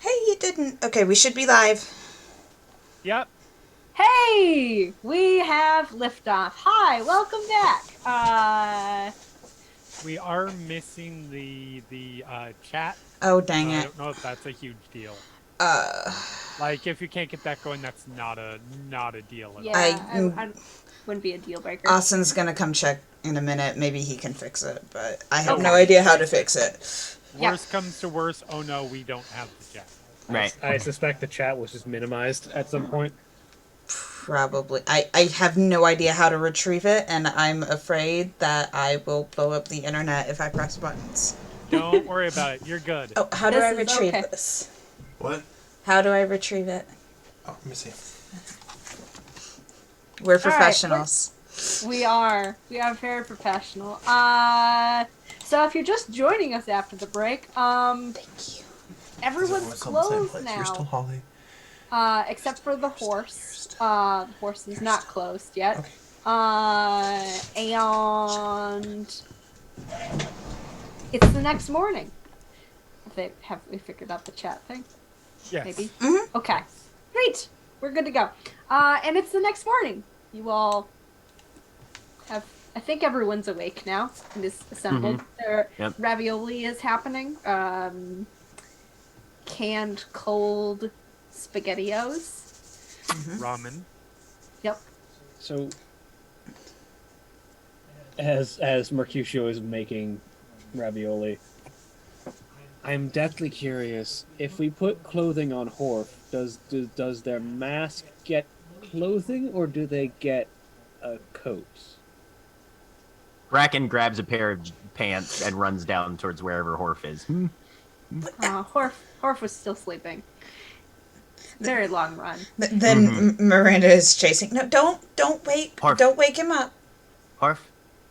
Speaker 5: Hey, you didn't. Okay, we should be live.
Speaker 2: Yep.
Speaker 3: Hey, we have liftoff. Hi, welcome back.
Speaker 2: We are missing the chat.
Speaker 5: Oh, dang
Speaker 2: I
Speaker 5: it.
Speaker 2: don't know if that's a huge deal.
Speaker 5: Uh,
Speaker 2: Like, if you can't get that going, that's not a deal at
Speaker 3: Yeah, I wouldn't be a deal breaker.
Speaker 5: Austin's gonna come check in a minute. Maybe he can fix it, but I have
Speaker 3: Okay.
Speaker 5: no idea how to fix it.
Speaker 2: all.
Speaker 3: Yeah.
Speaker 2: Worst comes to worst, oh no, we don't have the chat.
Speaker 4: Right.
Speaker 6: I suspect the chat was just minimized at some point.
Speaker 5: Probably. I have no idea how to retrieve it, and I'm afraid that I will blow up the internet if I press buttons.
Speaker 2: Don't worry about it. You're good.
Speaker 5: Oh, how do
Speaker 3: This
Speaker 5: I
Speaker 3: is
Speaker 5: retrieve
Speaker 3: okay.
Speaker 5: this?
Speaker 1: What?
Speaker 5: How do I retrieve it?
Speaker 1: Oh, let me see.
Speaker 5: We're
Speaker 3: right,
Speaker 5: professionals.
Speaker 3: We are very professional. So if you're just joining us after the break,
Speaker 5: Thank you.
Speaker 3: everyone's closed
Speaker 1: You're still
Speaker 3: now,
Speaker 1: Holly.
Speaker 3: except for the horse. The horse is not closed yet.
Speaker 1: Okay.
Speaker 3: And it's the next morning. Have we figured out the chat thing?
Speaker 2: Yes.
Speaker 3: Maybe.
Speaker 5: Mhm.
Speaker 3: Okay. Great. We're good to go. And it's the next morning. You all have. I think everyone's awake now and is assembled.
Speaker 4: Yep.
Speaker 3: Ravioli is happening. Canned cold SpaghettiOs.
Speaker 2: Ramen.
Speaker 3: Yep.
Speaker 6: So, as Mercutio is making ravioli, I'm deathly curious. If we put clothing on Horf, does their mask get clothing, or do they get a coat?
Speaker 4: Bracken grabs a pair of pants and runs down towards wherever Horf is.
Speaker 3: Horf was still sleeping. Very long run.
Speaker 5: Then Miranda is chasing. No, don't wake.
Speaker 4: Horf.
Speaker 5: Don't wake him up.
Speaker 4: Horf,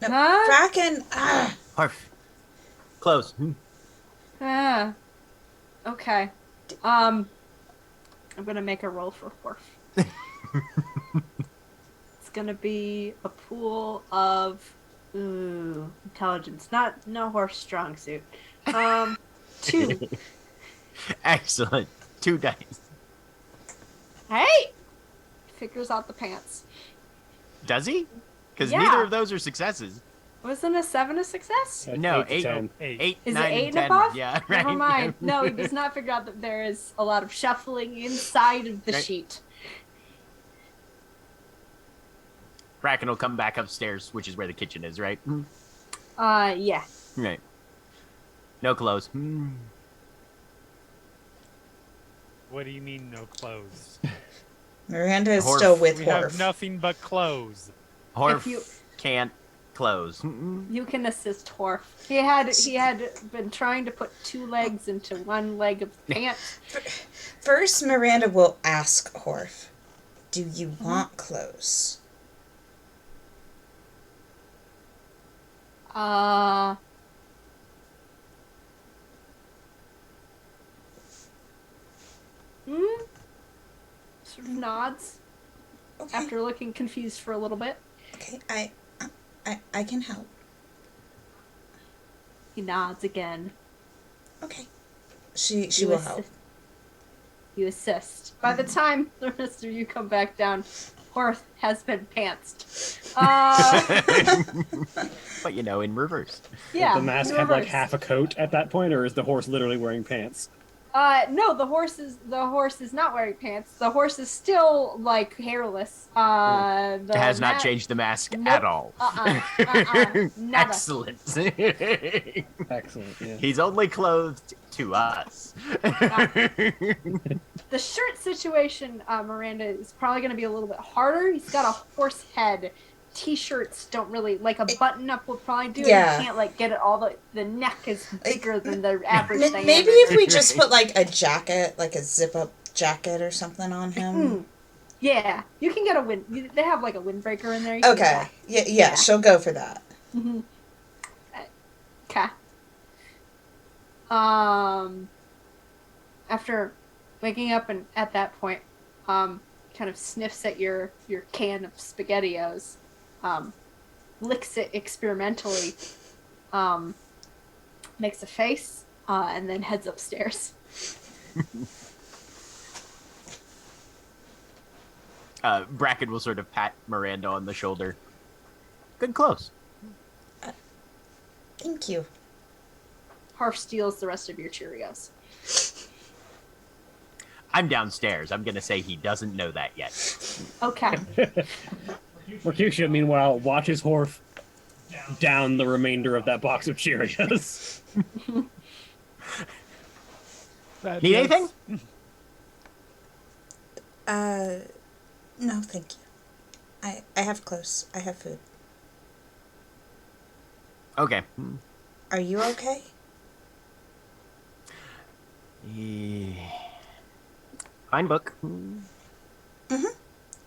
Speaker 5: No,
Speaker 3: Huh?
Speaker 5: Bracken. Ah.
Speaker 4: Horf, close.
Speaker 3: Ah. Okay. I'm gonna make a roll for Horf. It's gonna be a pool of intelligence. No Horf strong suit. 2.
Speaker 4: Excellent. 2 dice.
Speaker 3: Hey! Figures out the pants.
Speaker 4: Does he? Because
Speaker 3: Yeah.
Speaker 4: neither of those are successes.
Speaker 3: Wasn't a 7 a success?
Speaker 6: That's
Speaker 4: No,
Speaker 6: 8 to 10.
Speaker 4: 8,
Speaker 3: Is
Speaker 4: 9,
Speaker 3: it 8
Speaker 4: and 10.
Speaker 3: and above?
Speaker 4: Yeah, right.
Speaker 3: Never mind. No, he does not figure out that there is a lot of shuffling inside of the
Speaker 4: Right.
Speaker 3: sheet.
Speaker 4: Bracken will come back upstairs, which is where the kitchen is, right?
Speaker 3: Yeah.
Speaker 4: Right. No clothes.
Speaker 2: What do you mean no clothes?
Speaker 5: Miranda is
Speaker 4: Horf.
Speaker 5: still with
Speaker 2: We
Speaker 5: Horf.
Speaker 2: have nothing but clothes.
Speaker 4: Horf
Speaker 3: you-
Speaker 4: can't close.
Speaker 3: You can assist Horf. He had been trying to put 2 legs into 1 leg of pants.
Speaker 5: First, Miranda will ask Horf, "Do you want clothes?"
Speaker 3: Sort of nods
Speaker 5: Okay.
Speaker 3: after looking confused for a little bit.
Speaker 5: Okay. I can help.
Speaker 3: He nods again.
Speaker 5: Okay. She
Speaker 3: You
Speaker 5: will
Speaker 3: assist-
Speaker 5: help.
Speaker 3: You assist. By the time the rest of you come back down, Horf has been pantsed.
Speaker 4: But in reverse.
Speaker 3: Yeah.
Speaker 6: Does the mask
Speaker 3: in
Speaker 6: have like
Speaker 3: reverse.
Speaker 6: half a coat at that point, or is the horse literally wearing pants?
Speaker 3: No, the horse is not wearing pants. The horse is still like hairless. The
Speaker 4: It has not
Speaker 3: mat-
Speaker 4: changed the mask
Speaker 3: Nope.
Speaker 4: at all.
Speaker 3: Nada.
Speaker 4: Excellent.
Speaker 6: Excellent. Yeah.
Speaker 4: He's only clothed to us.
Speaker 3: The shirt situation, Miranda, is probably going to be a little bit harder. He's got a horse head. T-shirts don't really like a button-up would probably do it.
Speaker 5: Yeah.
Speaker 3: You can't like get it all the neck is bigger than the average diameter.
Speaker 5: Maybe if we just put like a jacket, like a zip-up jacket or something on him.
Speaker 3: Yeah, you can get a wind. They have like a windbreaker in there. You can get
Speaker 5: Okay.
Speaker 3: that.
Speaker 5: Yeah,
Speaker 3: Yeah.
Speaker 5: she'll go for that.
Speaker 3: Mhm. Okay. After waking up and at that point, kind of sniffs at your can of SpaghettiOs, licks it experimentally, makes a face, and then heads upstairs.
Speaker 4: Bracken will sort of pat Miranda on the shoulder. Good close.
Speaker 5: Thank you.
Speaker 3: Harf steals the rest of your Cheerios.
Speaker 4: I'm downstairs. I'm going to say he doesn't know that yet.
Speaker 3: Okay.
Speaker 6: Mercutio, meanwhile, watches Horf down the remainder of that box of Cheerios.
Speaker 4: Need anything?
Speaker 5: No, thank you. I have clothes. I have food.
Speaker 4: Okay.
Speaker 5: Are you okay?
Speaker 4: Fine book.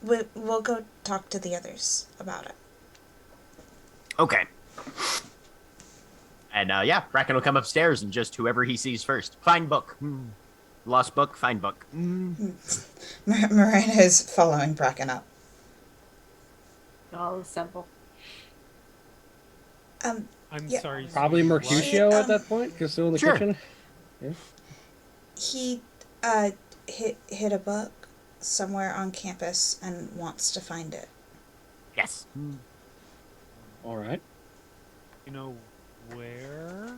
Speaker 5: We'll go talk to the others about it.
Speaker 4: Okay. And yeah, Bracken will come upstairs and just whoever he sees first. Find book. Lost book, find book.
Speaker 5: Miranda is following Bracken up.
Speaker 3: All simple.
Speaker 2: I'm
Speaker 5: Yeah.
Speaker 2: sorry.
Speaker 6: Probably
Speaker 2: Sweetie, what?
Speaker 6: Mercutio
Speaker 5: She,
Speaker 6: at that point, because still in the
Speaker 4: Sure.
Speaker 6: kitchen.
Speaker 5: He hit a book somewhere on campus and wants to find it.
Speaker 4: Yes.
Speaker 6: All right.
Speaker 2: You know where?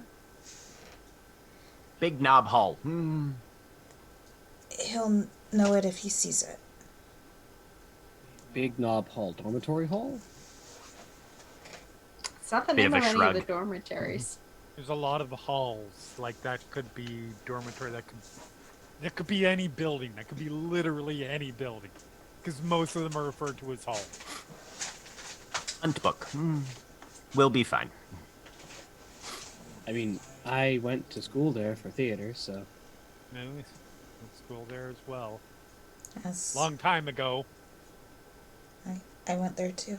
Speaker 4: Big Knob Hall.
Speaker 5: He'll know it if he sees it.
Speaker 6: Big Knob Hall, dormitory hall.
Speaker 3: It's not the
Speaker 4: Bit
Speaker 3: name
Speaker 4: of
Speaker 3: of
Speaker 4: a
Speaker 3: any
Speaker 4: shrug.
Speaker 3: of the dormitories.
Speaker 2: There's a lot of halls. Like that could be dormitory. That could be any building. That could be literally any building, because most of them are referred to as halls.
Speaker 4: Hunt book. We'll be fine.
Speaker 6: I mean, I went to school there for theater, so
Speaker 2: No, went to school there as well.
Speaker 5: Yes.
Speaker 2: Long time ago.
Speaker 5: I went there too.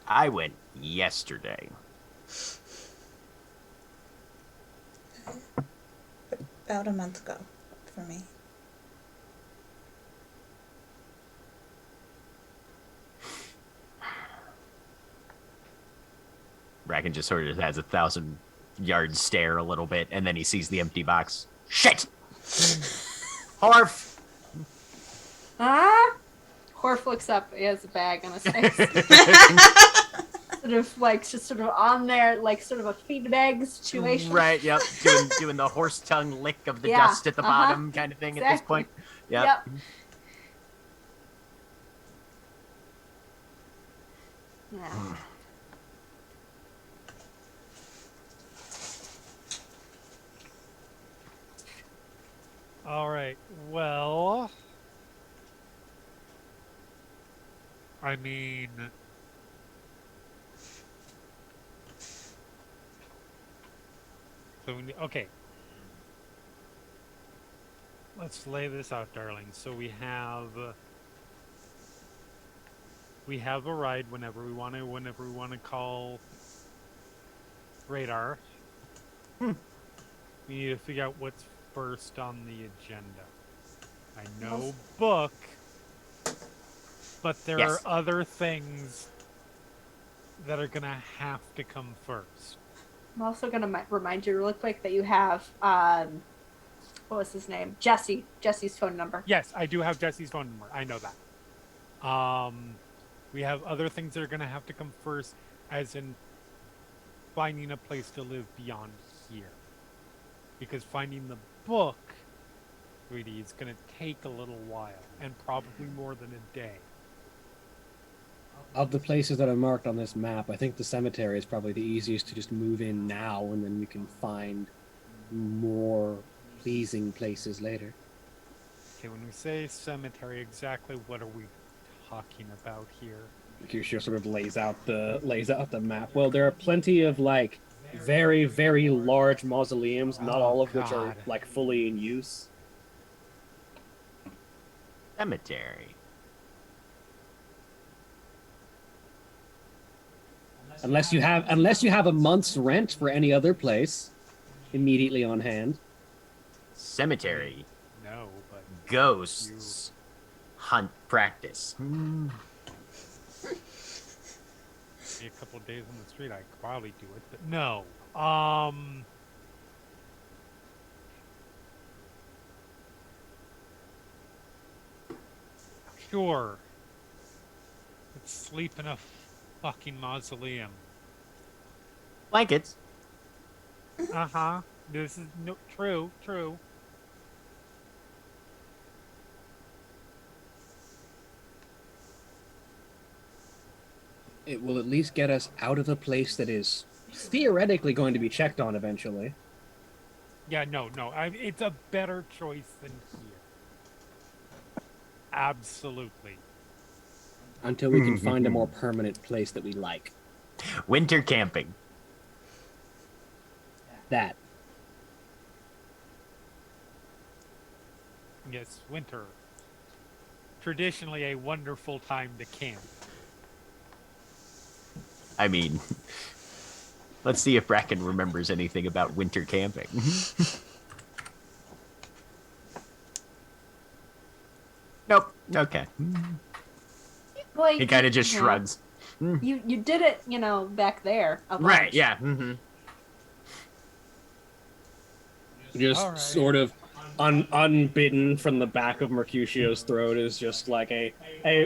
Speaker 4: I went yesterday.
Speaker 5: About a month ago for me.
Speaker 4: Bracken just sort of has a 1,000-yard stare a little bit, and then he sees the empty box. Shit! Harf!
Speaker 3: Ah! Horf looks up. He has a bag on his face. Sort of like just sort of on there, like sort of a feed bag situation.
Speaker 4: Right, yep. Doing the horse tongue lick of the
Speaker 3: Yeah,
Speaker 4: dust at the bottom kind of thing at this
Speaker 3: exactly.
Speaker 4: point. Yep.
Speaker 3: Yeah.
Speaker 2: All right. Well, I mean, okay. Let's lay this out, darling. So we have a ride whenever we want to call radar. We need to figure out what's first on the agenda. I know book, but there are
Speaker 4: Yes.
Speaker 2: other things that are gonna have to come first.
Speaker 3: I'm also gonna remind you real quick that you have what was his name? Jesse's phone number.
Speaker 2: Yes, I do have Jesse's phone number. I know that. We have other things that are gonna have to come first, as in finding a place to live beyond here. Because finding the book, sweetie, is gonna take a little while, and probably more than a day.
Speaker 6: of the places that are marked on this map, I think the cemetery is probably the easiest to just move in now, and then we can find more pleasing places later.
Speaker 2: Okay, when we say cemetery, exactly what are we talking about here?
Speaker 6: Mercutio sort of lays out the map. Well, there are plenty of like very, very large mausoleums, not
Speaker 2: Oh,
Speaker 6: all of which are
Speaker 2: God.
Speaker 6: like fully in use.
Speaker 4: Cemetery.
Speaker 6: Unless you have a month's rent for any other place immediately on hand.
Speaker 4: Cemetery.
Speaker 2: No, but
Speaker 4: Ghosts. Hunt practice.
Speaker 2: me a couple of days on the street, I could probably do it, but no. Sure. Let's sleep in a fucking mausoleum.
Speaker 4: Blankets.
Speaker 2: Uh-huh. This is no true.
Speaker 6: It will at least get us out of a place that is theoretically going to be checked on eventually.
Speaker 2: Yeah, no. It's a better choice than here. Absolutely.
Speaker 6: Until we can find a more permanent place that we like.
Speaker 4: Winter camping.
Speaker 6: That.
Speaker 2: Yes, winter. Traditionally a wonderful time to camp.
Speaker 4: I mean, let's see if Bracken remembers anything about winter camping. Nope. Okay.
Speaker 3: Well,
Speaker 4: He kind of just
Speaker 3: you know,
Speaker 4: shrugs.
Speaker 3: You did it, back there. A
Speaker 4: Right,
Speaker 3: bunch.
Speaker 4: yeah.
Speaker 6: Just
Speaker 2: All right.
Speaker 6: sort of unbidden from the back of Mercutio's throat is just like a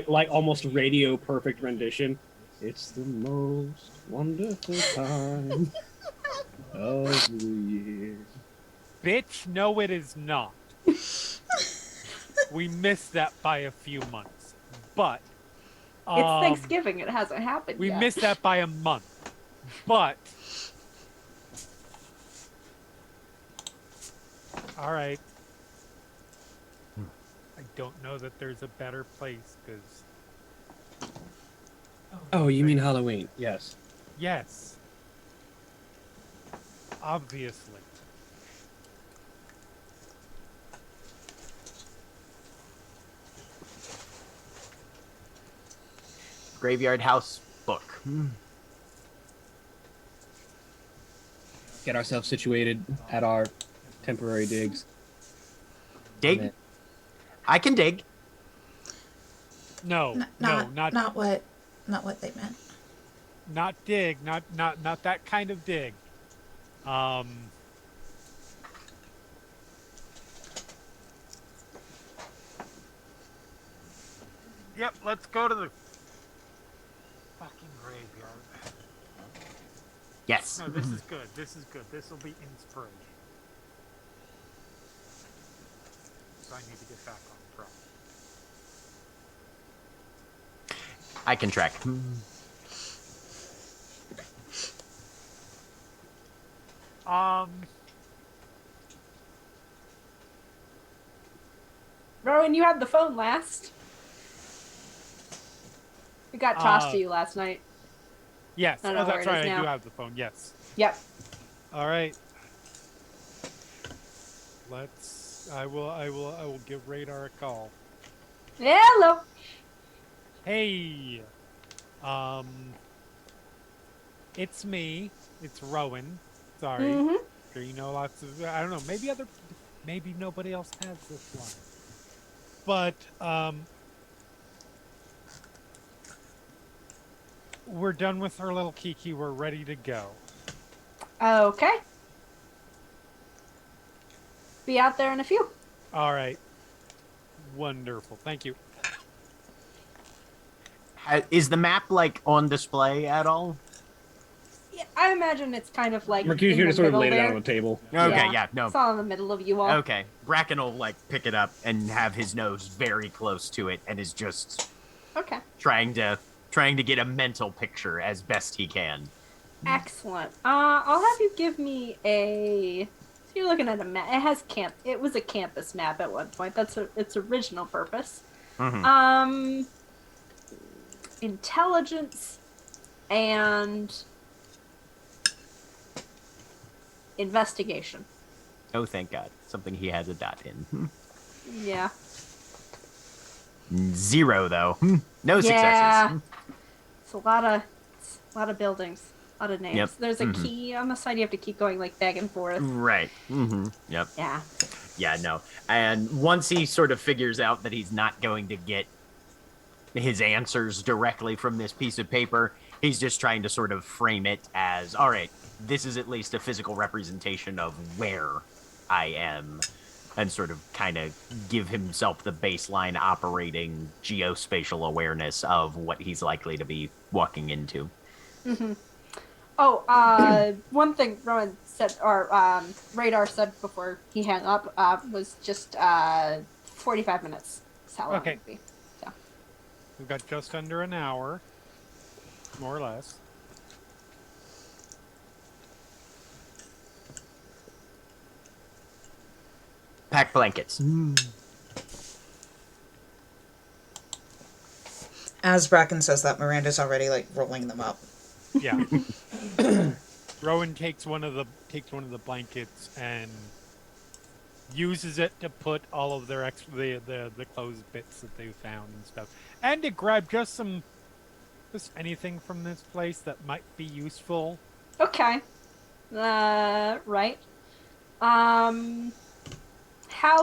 Speaker 6: like almost radio perfect rendition. It's the most wonderful time of the year.
Speaker 2: Bitch, no it is not. We missed that by a few months. But
Speaker 3: It's Thanksgiving. It hasn't happened
Speaker 2: we
Speaker 3: yet.
Speaker 2: missed that by a month. But all right. I don't know that there's a better place because
Speaker 6: Oh, you mean Halloween? Yes.
Speaker 2: yes. Obviously.
Speaker 4: Graveyard House book.
Speaker 6: Get ourselves situated at our temporary digs.
Speaker 4: Dig? I can dig.
Speaker 2: No,
Speaker 5: Not
Speaker 2: not
Speaker 5: what they meant.
Speaker 2: not dig, not that kind of dig. Yep, let's go to the fucking graveyard.
Speaker 4: Yes.
Speaker 2: No, this is good. This is good. This will be inspiration. So I need to get back on track.
Speaker 4: I can track.
Speaker 3: Rowan, you had the phone last. We got tossed to
Speaker 2: Uh,
Speaker 3: you last night.
Speaker 2: Yes.
Speaker 3: I don't know
Speaker 2: Oh,
Speaker 3: where
Speaker 2: that's
Speaker 3: it is
Speaker 2: right. I
Speaker 3: now.
Speaker 2: do have the phone. Yes.
Speaker 3: Yep.
Speaker 2: All right. I will give Radar a call.
Speaker 3: Hello.
Speaker 2: Hey. It's me. It's Rowan. Sorry.
Speaker 3: Mm-hmm.
Speaker 2: Sure, you know lots of. I don't know. Maybe nobody else has this one. But we're done with our little Kiki. We're ready to go.
Speaker 3: Okay. Be out there in a few.
Speaker 2: All right. Wonderful. Thank you.
Speaker 4: Is the map like on display at all?
Speaker 3: Yeah, I imagine it's kind of like
Speaker 6: Mercutio
Speaker 3: in the
Speaker 6: just sort of
Speaker 3: middle
Speaker 6: laid it
Speaker 3: there.
Speaker 6: out on the table.
Speaker 4: Okay, yeah, no.
Speaker 3: It's all in the middle of you all.
Speaker 4: Okay. Bracken will like pick it up and have his nose very close to it and is just
Speaker 3: Okay.
Speaker 4: trying to get a mental picture as best he can.
Speaker 3: Excellent. I'll have you give me a. So you're looking at a map. It has It was a campus map at one point. That's its original purpose.
Speaker 4: Mhm.
Speaker 3: Intelligence and investigation.
Speaker 4: Oh, thank God. Something he has a dot in.
Speaker 3: Yeah.
Speaker 4: 0 though. No
Speaker 3: Yeah.
Speaker 4: successes.
Speaker 3: It's a lot of buildings, a lot of names.
Speaker 4: Yep.
Speaker 3: There's a key on the side. You have to keep going like back and forth.
Speaker 4: Right. Yep.
Speaker 3: Yeah.
Speaker 4: Yeah, no. And once he sort of figures out that he's not going to get his answers directly from this piece of paper. He's just trying to sort of frame it as, all right, this is at least a physical representation of where I am, and sort of kind of give himself the baseline operating geospatial awareness of what he's likely to be walking into.
Speaker 3: Mm-hmm. Oh, one thing Rowan said, or Radar said before he hung up, was just 45 minutes. That's how long
Speaker 2: Okay.
Speaker 3: it would be. So.
Speaker 2: We've got just under an hour, more or less.
Speaker 4: Pack blankets.
Speaker 5: As Bracken says that, Miranda's already like rolling them up.
Speaker 2: Yeah. Rowan takes one of the blankets and uses it to put all of their the clothes bits that they found and stuff, and to grab just anything from this place that might be useful.
Speaker 3: Okay. Right. How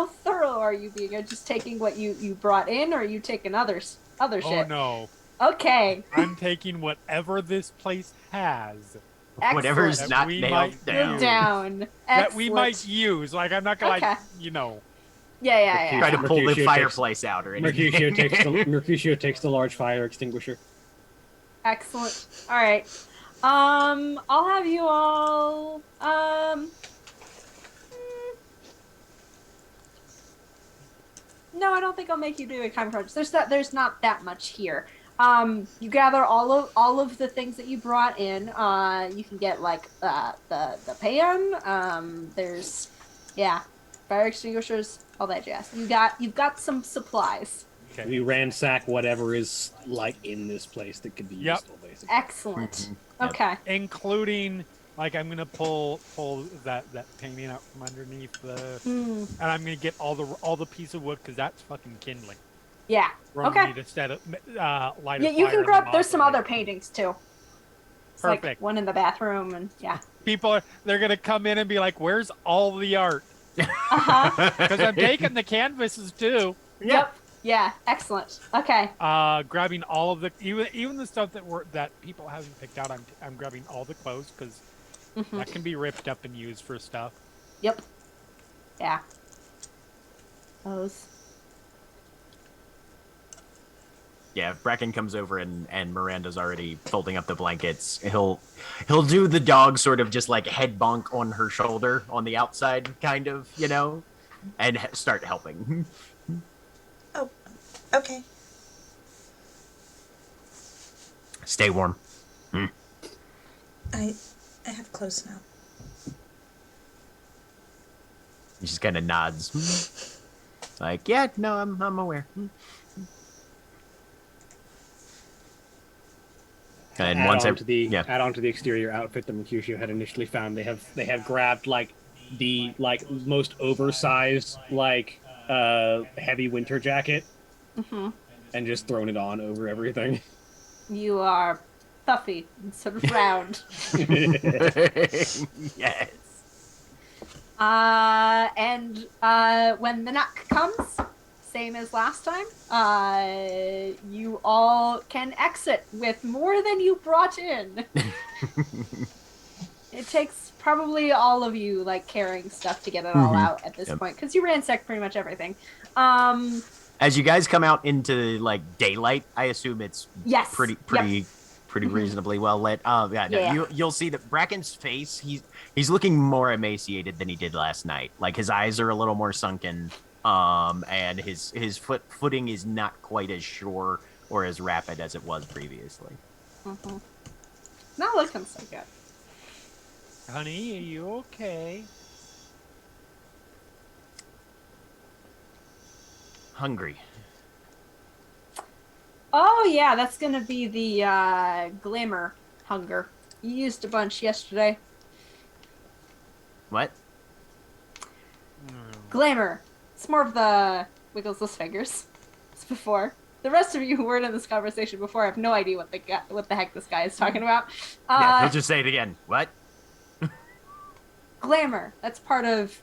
Speaker 3: thorough are you being? Are you just taking what you brought in, or are you taking other shit?
Speaker 2: Oh no.
Speaker 3: Okay.
Speaker 2: I'm taking whatever this place has.
Speaker 4: Whatever's
Speaker 3: Excellent.
Speaker 4: not
Speaker 2: we
Speaker 4: nailed
Speaker 2: might
Speaker 4: down.
Speaker 3: Down.
Speaker 2: That we might
Speaker 3: Excellent.
Speaker 2: use. Like, I'm not gonna
Speaker 3: Okay. Yeah.
Speaker 4: Try to pull the
Speaker 6: Mercutio
Speaker 4: fireplace out or anything.
Speaker 6: Mercutio takes the large fire extinguisher.
Speaker 3: Excellent. All right. I'll have you all. No, I don't think I'll make you do a time crunch. There's not that much here. You gather all of the things that you brought in. You can get like the pan. There's fire extinguishers, all that jazz. You've got some supplies.
Speaker 2: Okay.
Speaker 6: We ransack whatever is like in this place that could be useful, basically.
Speaker 3: Excellent.
Speaker 4: Yep.
Speaker 3: Okay.
Speaker 2: Including, like, I'm gonna pull that painting out from underneath and I'm gonna get all the piece of wood, because that's fucking kindling.
Speaker 3: Yeah.
Speaker 2: Rowan
Speaker 3: Okay.
Speaker 2: need to set up, light a
Speaker 3: Yeah, you
Speaker 2: fire
Speaker 3: can
Speaker 2: in
Speaker 3: grab.
Speaker 2: the
Speaker 3: There's some
Speaker 2: mausoleum.
Speaker 3: other paintings too. It's like
Speaker 2: Perfect.
Speaker 3: one in the bathroom, and yeah.
Speaker 2: They're gonna come in and be like, "Where's all the art?" Because I'm taking the canvases too.
Speaker 3: Yep. Yeah. Excellent. Okay.
Speaker 2: Grabbing all of the even the stuff that people haven't picked out. I'm grabbing all the clothes, because that can be ripped up and used for stuff.
Speaker 3: Yep. Yeah. Those.
Speaker 4: Yeah, if Bracken comes over and Miranda's already folding up the blankets, he'll do the dog sort of just like head bonk on her shoulder on the outside, kind of, and start helping.
Speaker 5: Oh, okay.
Speaker 4: Stay warm.
Speaker 5: I have clothes now.
Speaker 4: He just kind of nods. Like, yeah, no, I'm aware. And
Speaker 6: add
Speaker 4: once
Speaker 6: on to the
Speaker 4: yeah.
Speaker 6: add on to the exterior outfit that Mercutio had initially found, they have grabbed like the most oversized heavy winter jacket and just thrown it on over everything.
Speaker 3: You are puffy and sort of round.
Speaker 4: Yes.
Speaker 3: And when the knock comes, same as last time, you all can exit with more than you brought in. It takes probably all of you carrying stuff to get it all out at this point, because you ransacked pretty much everything.
Speaker 4: As you guys come out into daylight, I assume it's
Speaker 3: Yes.
Speaker 4: pretty reasonably well lit. You'll see that Bracken's face, he's looking more emaciated than he did last night. Like, his eyes are a little more sunken, and his footing is not quite as sure or as rapid as it was previously.
Speaker 3: Not looking so good.
Speaker 2: Honey, are you okay?
Speaker 4: Hungry.
Speaker 3: Oh yeah, that's gonna be the glamour hunger. You used a bunch yesterday.
Speaker 4: What?
Speaker 3: Glamour. It's more of the wiggleless fingers. It's before. The rest of you who weren't in this conversation before have no idea what the heck this guy is talking about.
Speaker 4: Yeah, he'll just say it again. What?
Speaker 3: Glamour. That's part of,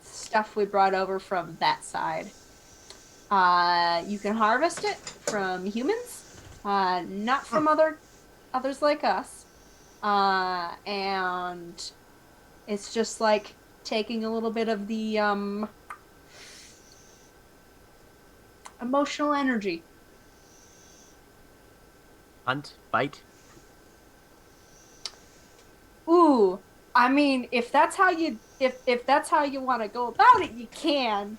Speaker 3: stuff we brought over from that side. You can harvest it from humans, not from others like us. And it's just like taking a little bit of the emotional energy.
Speaker 4: Hunt, bite.
Speaker 3: Ooh, I mean, if that's how you want to go about it, you can.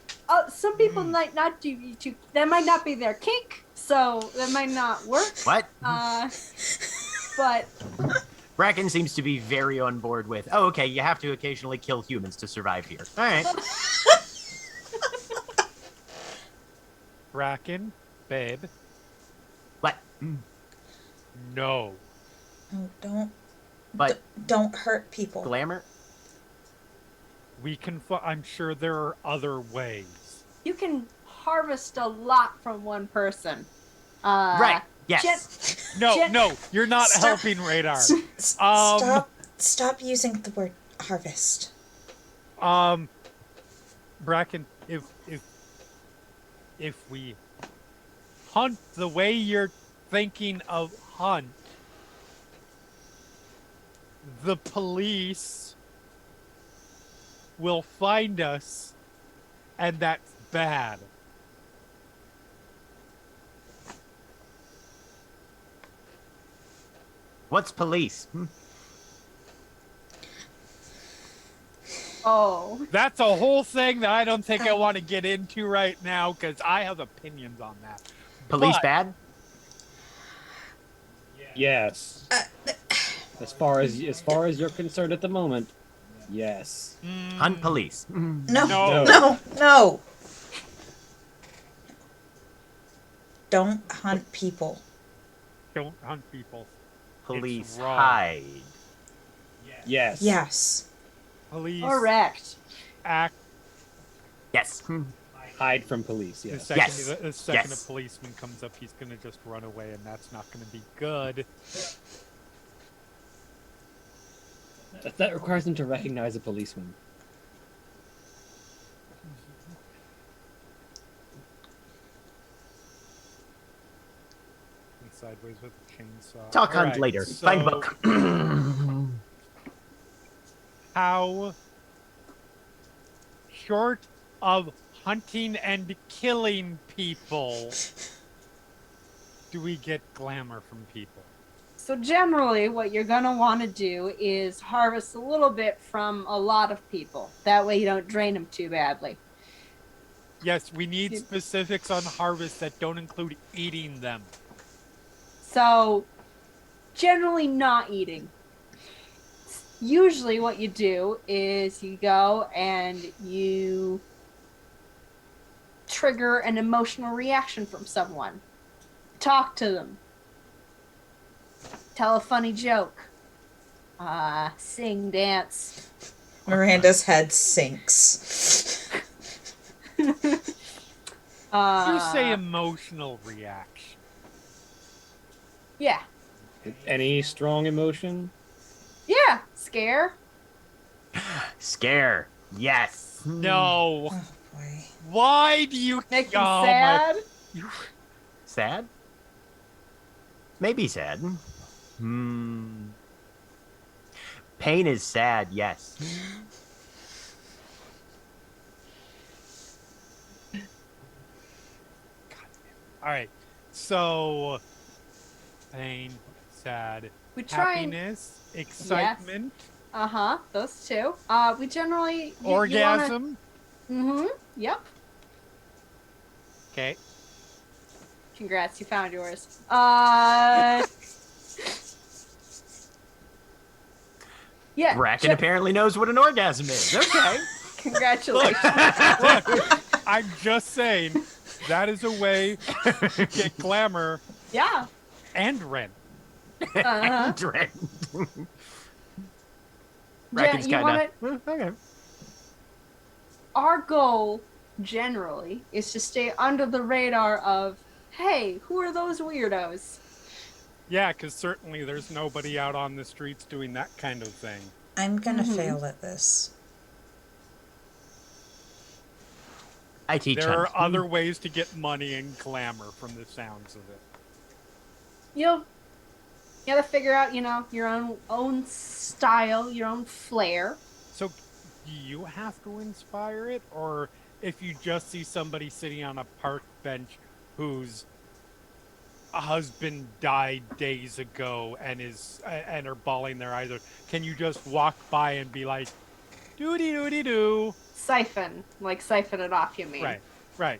Speaker 3: Some people might not do too. That might not be their kink, so that might not work.
Speaker 4: What?
Speaker 3: But
Speaker 4: Bracken seems to be very on board with, oh, okay, you have to occasionally kill humans to survive here. All right.
Speaker 2: Bracken, babe,
Speaker 4: What?
Speaker 2: no.
Speaker 5: No,
Speaker 4: But
Speaker 5: don't hurt people.
Speaker 4: glamour?
Speaker 2: We can. I'm sure there are other ways.
Speaker 3: you can harvest a lot from one person.
Speaker 4: Right. Yes.
Speaker 2: No, you're not
Speaker 5: Stop.
Speaker 2: helping Radar.
Speaker 5: Stop using the word harvest.
Speaker 2: Bracken, if we hunt the way you're thinking of hunt, the police will find us, and that's bad.
Speaker 4: What's police?
Speaker 3: Oh,
Speaker 2: That's a whole thing that I don't think I want to get into right now because I have opinions on that.
Speaker 4: Police
Speaker 2: But-
Speaker 4: bad?
Speaker 6: Yes. As far as you're concerned at the moment, yes.
Speaker 4: Hunt police.
Speaker 5: No,
Speaker 2: No.
Speaker 5: no. Don't hunt people.
Speaker 2: Don't hunt people.
Speaker 4: Police
Speaker 2: wrong.
Speaker 4: hide.
Speaker 6: Yes.
Speaker 5: Yes.
Speaker 2: Police
Speaker 3: correct.
Speaker 2: act.
Speaker 4: Yes.
Speaker 6: Hide from police.
Speaker 2: The
Speaker 6: Yes.
Speaker 2: second,
Speaker 4: Yes.
Speaker 2: the second
Speaker 4: Yes.
Speaker 2: a policeman comes up, he's gonna just run away, and that's not gonna be good.
Speaker 6: That requires them to recognize a policeman.
Speaker 2: And sideways with a chainsaw.
Speaker 4: Talk hunt
Speaker 2: Alright,
Speaker 4: later.
Speaker 2: so
Speaker 4: Find book.
Speaker 2: How short of hunting and killing people do we get glamour from people?
Speaker 3: So generally, what you're gonna want to do is harvest a little bit from a lot of people. That way, you don't drain them too badly.
Speaker 2: Yes, we need specifics on harvest that don't include eating them.
Speaker 3: So, generally, not eating. Usually, what you do is you go and you trigger an emotional reaction from someone. Talk to them. Tell a funny joke. Sing, dance.
Speaker 5: Miranda's head sinks.
Speaker 2: You say emotional reaction.
Speaker 3: Yeah.
Speaker 6: Any strong emotion?
Speaker 3: Yeah. Scare.
Speaker 4: Scare. Yes.
Speaker 2: No.
Speaker 5: Oh boy.
Speaker 2: Why do you
Speaker 3: Make them
Speaker 2: oh,
Speaker 3: sad.
Speaker 4: Sad? Maybe sad. Pain is sad, yes.
Speaker 2: All right. So, pain, sad,
Speaker 3: We try and
Speaker 2: happiness, excitement,
Speaker 3: those two. We generally
Speaker 2: orgasm.
Speaker 3: Yep.
Speaker 2: Okay.
Speaker 3: Congrats, you found yours. Yeah.
Speaker 4: Bracken apparently knows what an orgasm is. Okay.
Speaker 3: Congratulations.
Speaker 2: Look, I'm just saying that is a way to get glamour
Speaker 3: Yeah.
Speaker 2: and rent.
Speaker 3: Uh-huh.
Speaker 4: Dread.
Speaker 3: Jen,
Speaker 4: Bracken's
Speaker 3: you
Speaker 4: kind
Speaker 3: wanna,
Speaker 4: of okay.
Speaker 3: our goal generally is to stay under the radar of, hey, who are those weirdos?
Speaker 2: Yeah, because certainly there's nobody out on the streets doing that kind of thing.
Speaker 5: I'm gonna fail at this.
Speaker 4: I teach
Speaker 2: There are
Speaker 4: hunt.
Speaker 2: other ways to get money and glamour from the sounds of it.
Speaker 3: You gotta figure out, your own style, your own flair.
Speaker 2: So, do you have to inspire it, or if you just see somebody sitting on a park bench whose husband died days ago and are bawling their eyes out, can you just walk by and be like, doody doody doo?
Speaker 3: Siphon it off, you mean?
Speaker 2: Right.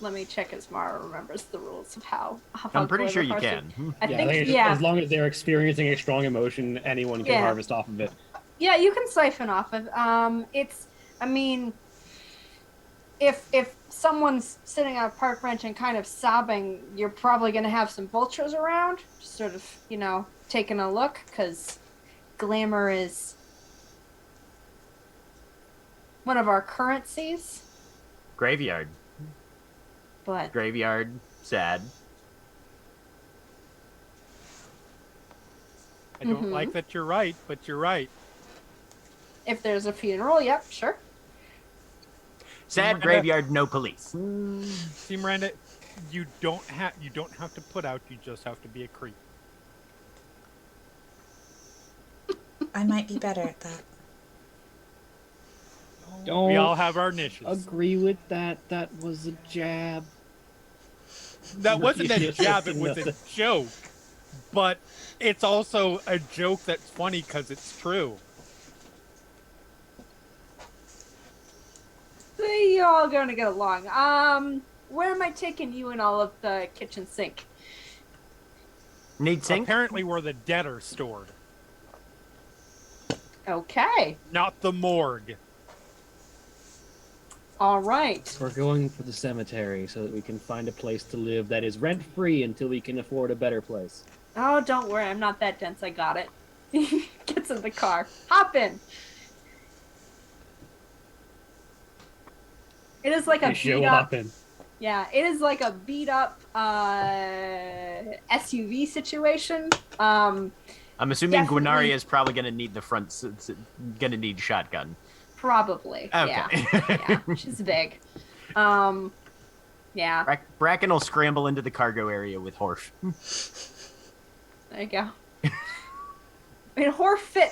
Speaker 3: Let me check as Mara remembers the rules of how
Speaker 4: I'm pretty
Speaker 3: glimmer
Speaker 4: sure you
Speaker 3: harvesting-
Speaker 4: can.
Speaker 3: I
Speaker 6: I
Speaker 3: think,
Speaker 6: it's just- as long as they're experiencing a strong emotion, anyone can
Speaker 3: Yeah.
Speaker 6: harvest off of it.
Speaker 3: Yeah, you can siphon off of. If someone's sitting on a park bench and kind of sobbing, you're probably going to have some vultures around, just sort of, taking a look, because glamour is one of our currencies.
Speaker 4: Graveyard.
Speaker 3: But
Speaker 4: Graveyard. Sad.
Speaker 2: I don't like that you're right, but you're right.
Speaker 3: if there's a funeral, yep, sure.
Speaker 4: Sad
Speaker 2: Miranda-
Speaker 4: graveyard, no police.
Speaker 2: See, Miranda, you don't have to put out. You just have to be a creep.
Speaker 5: I might be better at that.
Speaker 6: Don't
Speaker 2: We all have our niches.
Speaker 6: agree with that. That was a jab.
Speaker 2: That wasn't a
Speaker 6: Yes,
Speaker 2: jab, it was a
Speaker 6: nothing.
Speaker 2: joke. But it's also a joke that's funny because it's true.
Speaker 3: You're all going to get along. Where am I taking you in all of the kitchen sink?
Speaker 4: Need sink?
Speaker 2: Apparently, where the dead are stored,
Speaker 3: Okay.
Speaker 2: not the morgue.
Speaker 3: All right.
Speaker 6: We're going for the cemetery so that we can find a place to live that is rent-free until we can afford a better place.
Speaker 3: Oh, don't worry. I'm not that dense. I got it. Gets in the car. Hop in. It is like a
Speaker 6: They show
Speaker 3: beat up.
Speaker 6: up and
Speaker 3: Yeah, it is like a beat up SUV situation.
Speaker 4: I'm assuming
Speaker 3: Definitely.
Speaker 4: Gwynaria is probably going to need the front, going to need shotgun.
Speaker 3: Probably.
Speaker 4: Okay.
Speaker 3: Yeah. Yeah. She's big. Yeah.
Speaker 4: Bracken will scramble into the cargo area with Horf.
Speaker 3: There you go. I mean, Horf.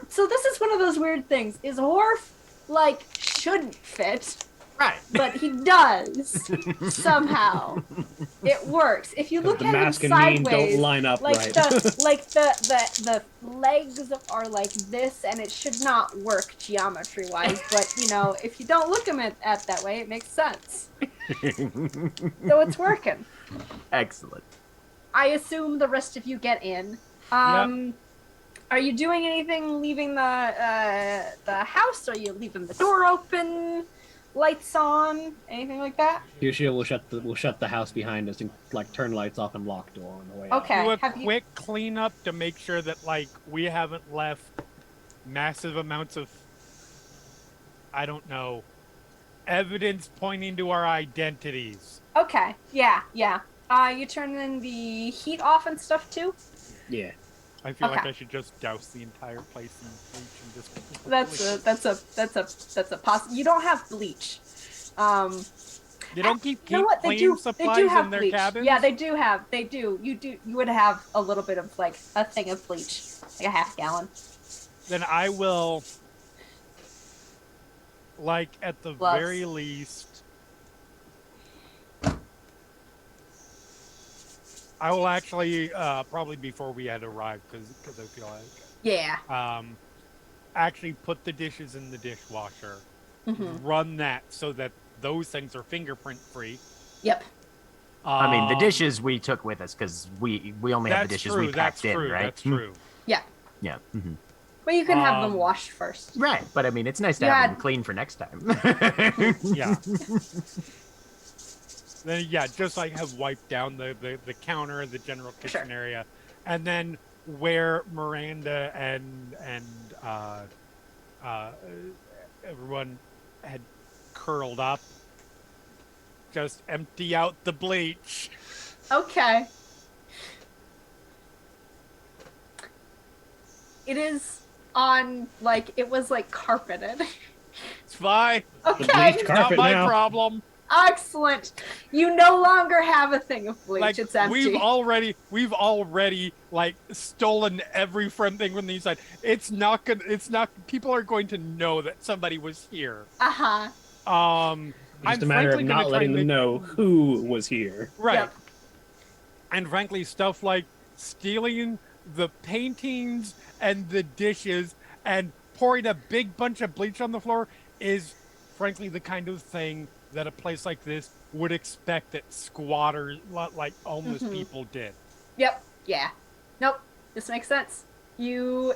Speaker 3: So this is one of those weird things. Is Horf shouldn't fit?
Speaker 4: Right.
Speaker 3: But he does somehow. It works. If you look
Speaker 6: the
Speaker 3: at him
Speaker 6: mask and mean
Speaker 3: sideways,
Speaker 6: don't line up
Speaker 3: like
Speaker 6: right.
Speaker 3: the legs are like this, and it should not work geometry wise. But if you don't look at it that way, it makes sense. So it's working.
Speaker 4: Excellent.
Speaker 3: I assume the rest of you get in.
Speaker 2: Yep.
Speaker 3: Are you doing anything leaving the house? Are you leaving the door open? Lights on? Anything like that?
Speaker 6: Fuchsia will shut the house behind us and turn lights off and lock door on the way out.
Speaker 3: Okay.
Speaker 2: Do a
Speaker 3: Have you-
Speaker 2: quick cleanup to make sure that we haven't left massive amounts of, I don't know, evidence pointing to our identities.
Speaker 3: Okay. Yeah. You turning the heat off and stuff too?
Speaker 6: Yeah.
Speaker 2: I feel like
Speaker 3: Okay.
Speaker 2: I should just douse the entire place in bleach and just.
Speaker 3: That's a You don't have bleach.
Speaker 2: They don't keep
Speaker 3: You know what?
Speaker 2: cleaning
Speaker 3: They
Speaker 2: supplies
Speaker 3: do have
Speaker 2: in their
Speaker 3: bleach.
Speaker 2: cabins.
Speaker 3: Yeah, they do have. They do. You would have a little bit of a thing of bleach, like a half gallon.
Speaker 2: Then I will, at the
Speaker 3: Gloves.
Speaker 2: very least, I will actually probably before we had arrived because I feel like
Speaker 3: Yeah.
Speaker 2: actually put the dishes in the dishwasher, run that so that those things are fingerprint free.
Speaker 3: Yep.
Speaker 4: I mean, the dishes we took with us because we only have the dishes we packed in, right?
Speaker 2: That's true.
Speaker 3: Yeah.
Speaker 4: Yeah. Mm-hmm.
Speaker 3: But you can have them washed first.
Speaker 4: Right, but I mean, it's nice to
Speaker 3: You
Speaker 4: have
Speaker 3: had-
Speaker 4: them clean for next time.
Speaker 2: Yeah. Then just have wiped down the counter, the general kitchen
Speaker 3: Sure.
Speaker 2: area, and then where Miranda and everyone had curled up, just empty out the bleach.
Speaker 3: Okay. It is on it was carpeted.
Speaker 2: fine.
Speaker 6: The
Speaker 3: Okay.
Speaker 6: bleached
Speaker 2: Not
Speaker 6: carpet
Speaker 2: my
Speaker 6: now.
Speaker 2: problem.
Speaker 3: Excellent. You no longer have a thing of bleach.
Speaker 2: Like
Speaker 3: It's empty.
Speaker 2: we've already like stolen every thing from the inside. It's not good. It's not. People are going to know that somebody was here.
Speaker 3: Uh-huh.
Speaker 6: It's just
Speaker 2: I'm
Speaker 6: a matter of
Speaker 2: frankly gonna
Speaker 6: not
Speaker 2: try
Speaker 6: letting
Speaker 2: and
Speaker 6: them
Speaker 2: make
Speaker 6: know who was here.
Speaker 2: right.
Speaker 3: Yep.
Speaker 2: And frankly, stuff like stealing the paintings and the dishes and pouring a big bunch of bleach on the floor is frankly the kind of thing that a place like this would expect that squatters like homeless
Speaker 3: Mhm.
Speaker 2: people did.
Speaker 3: Yep. Yeah. Nope. This makes sense. You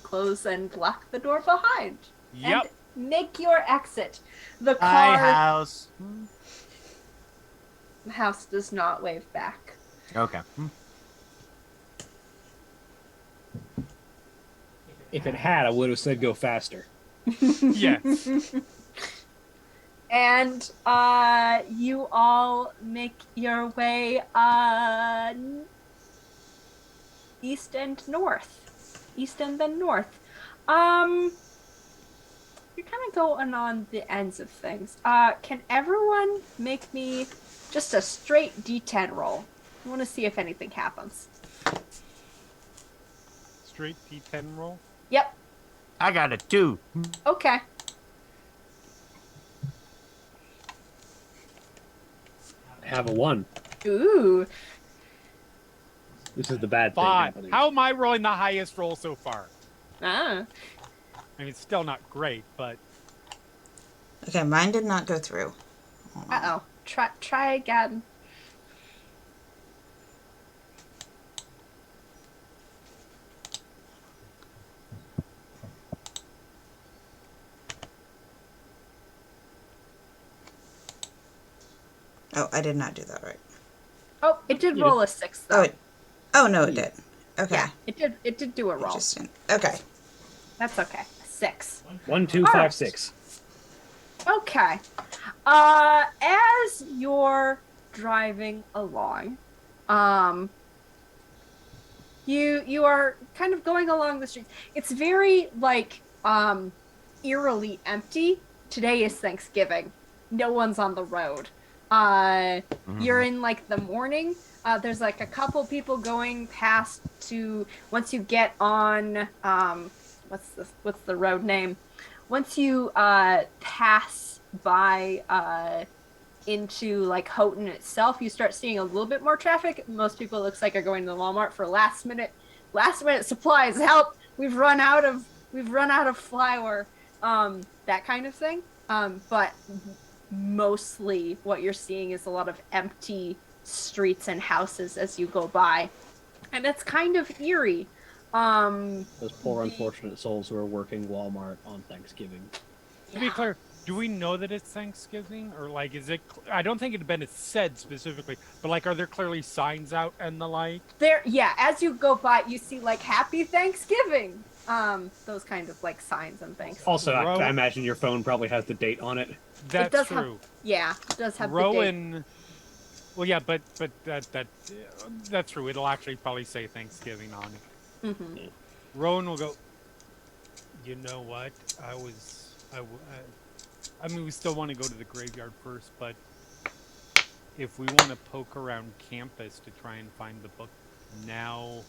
Speaker 3: close and lock the door behind.
Speaker 2: Yep.
Speaker 3: And make your exit. The
Speaker 4: Hi,
Speaker 3: car
Speaker 4: house.
Speaker 3: the house does not wave back.
Speaker 4: Okay.
Speaker 6: If it had, I would have said go faster.
Speaker 2: Yes.
Speaker 3: And you all make your way east and north. East and then north. You're kind of going on the ends of things. Can everyone make me just a straight D10 roll? I want to see if anything happens.
Speaker 2: Straight D10 roll.
Speaker 3: Yep.
Speaker 4: I got a 2.
Speaker 3: Okay.
Speaker 6: I have a 1.
Speaker 3: Ooh.
Speaker 6: This is the bad thing
Speaker 2: 5.
Speaker 6: happening.
Speaker 2: How am I rolling the highest roll so far?
Speaker 3: Ah.
Speaker 2: I mean, it's still not great, but
Speaker 5: Okay, mine did not go through. Hold on.
Speaker 3: Uh-oh. Try again.
Speaker 5: Oh, I did not do that right.
Speaker 3: Oh, it did
Speaker 6: You
Speaker 3: roll a 6 though.
Speaker 5: Oh no, it did. Okay.
Speaker 3: Yeah, it did do a roll.
Speaker 5: Interesting. Okay.
Speaker 3: That's okay. 6.
Speaker 6: 1, 2,
Speaker 3: All
Speaker 6: 5,
Speaker 3: right.
Speaker 6: 6.
Speaker 3: Okay. As you're driving along, you are kind of going along the streets. It's very like eerily empty. Today is Thanksgiving. No one's on the road. You're in like the morning. There's like a couple people going past to once you get on what's the road name? Once you pass by into like Houghton itself, you start seeing a little bit more traffic. Most people, it looks like, are going to the Walmart for last minute supplies. Help! We've run out of flour. That kind of thing. But mostly what you're seeing is a lot of empty streets and houses as you go by, and it's kind of eerie.
Speaker 6: Those poor unfortunate souls who are working Walmart on Thanksgiving.
Speaker 2: to be clear, do we know that it's Thanksgiving, or like, is it? I don't think it had been said specifically, but like, are there clearly signs out and the like?
Speaker 3: There, yeah. As you go by, you see like "Happy Thanksgiving," those kind of like signs and things.
Speaker 6: Also,
Speaker 2: Ro-
Speaker 6: I imagine your phone probably has the date on it.
Speaker 2: That's
Speaker 3: does
Speaker 2: true.
Speaker 3: Yeah, it does have the date.
Speaker 2: Rowan. Well, yeah, but that's true. It'll actually probably say Thanksgiving on it.
Speaker 3: Mhm.
Speaker 2: Rowan will go. You know what? I mean, we still want to go to the graveyard first, but if we want to poke around campus to try and find the book, now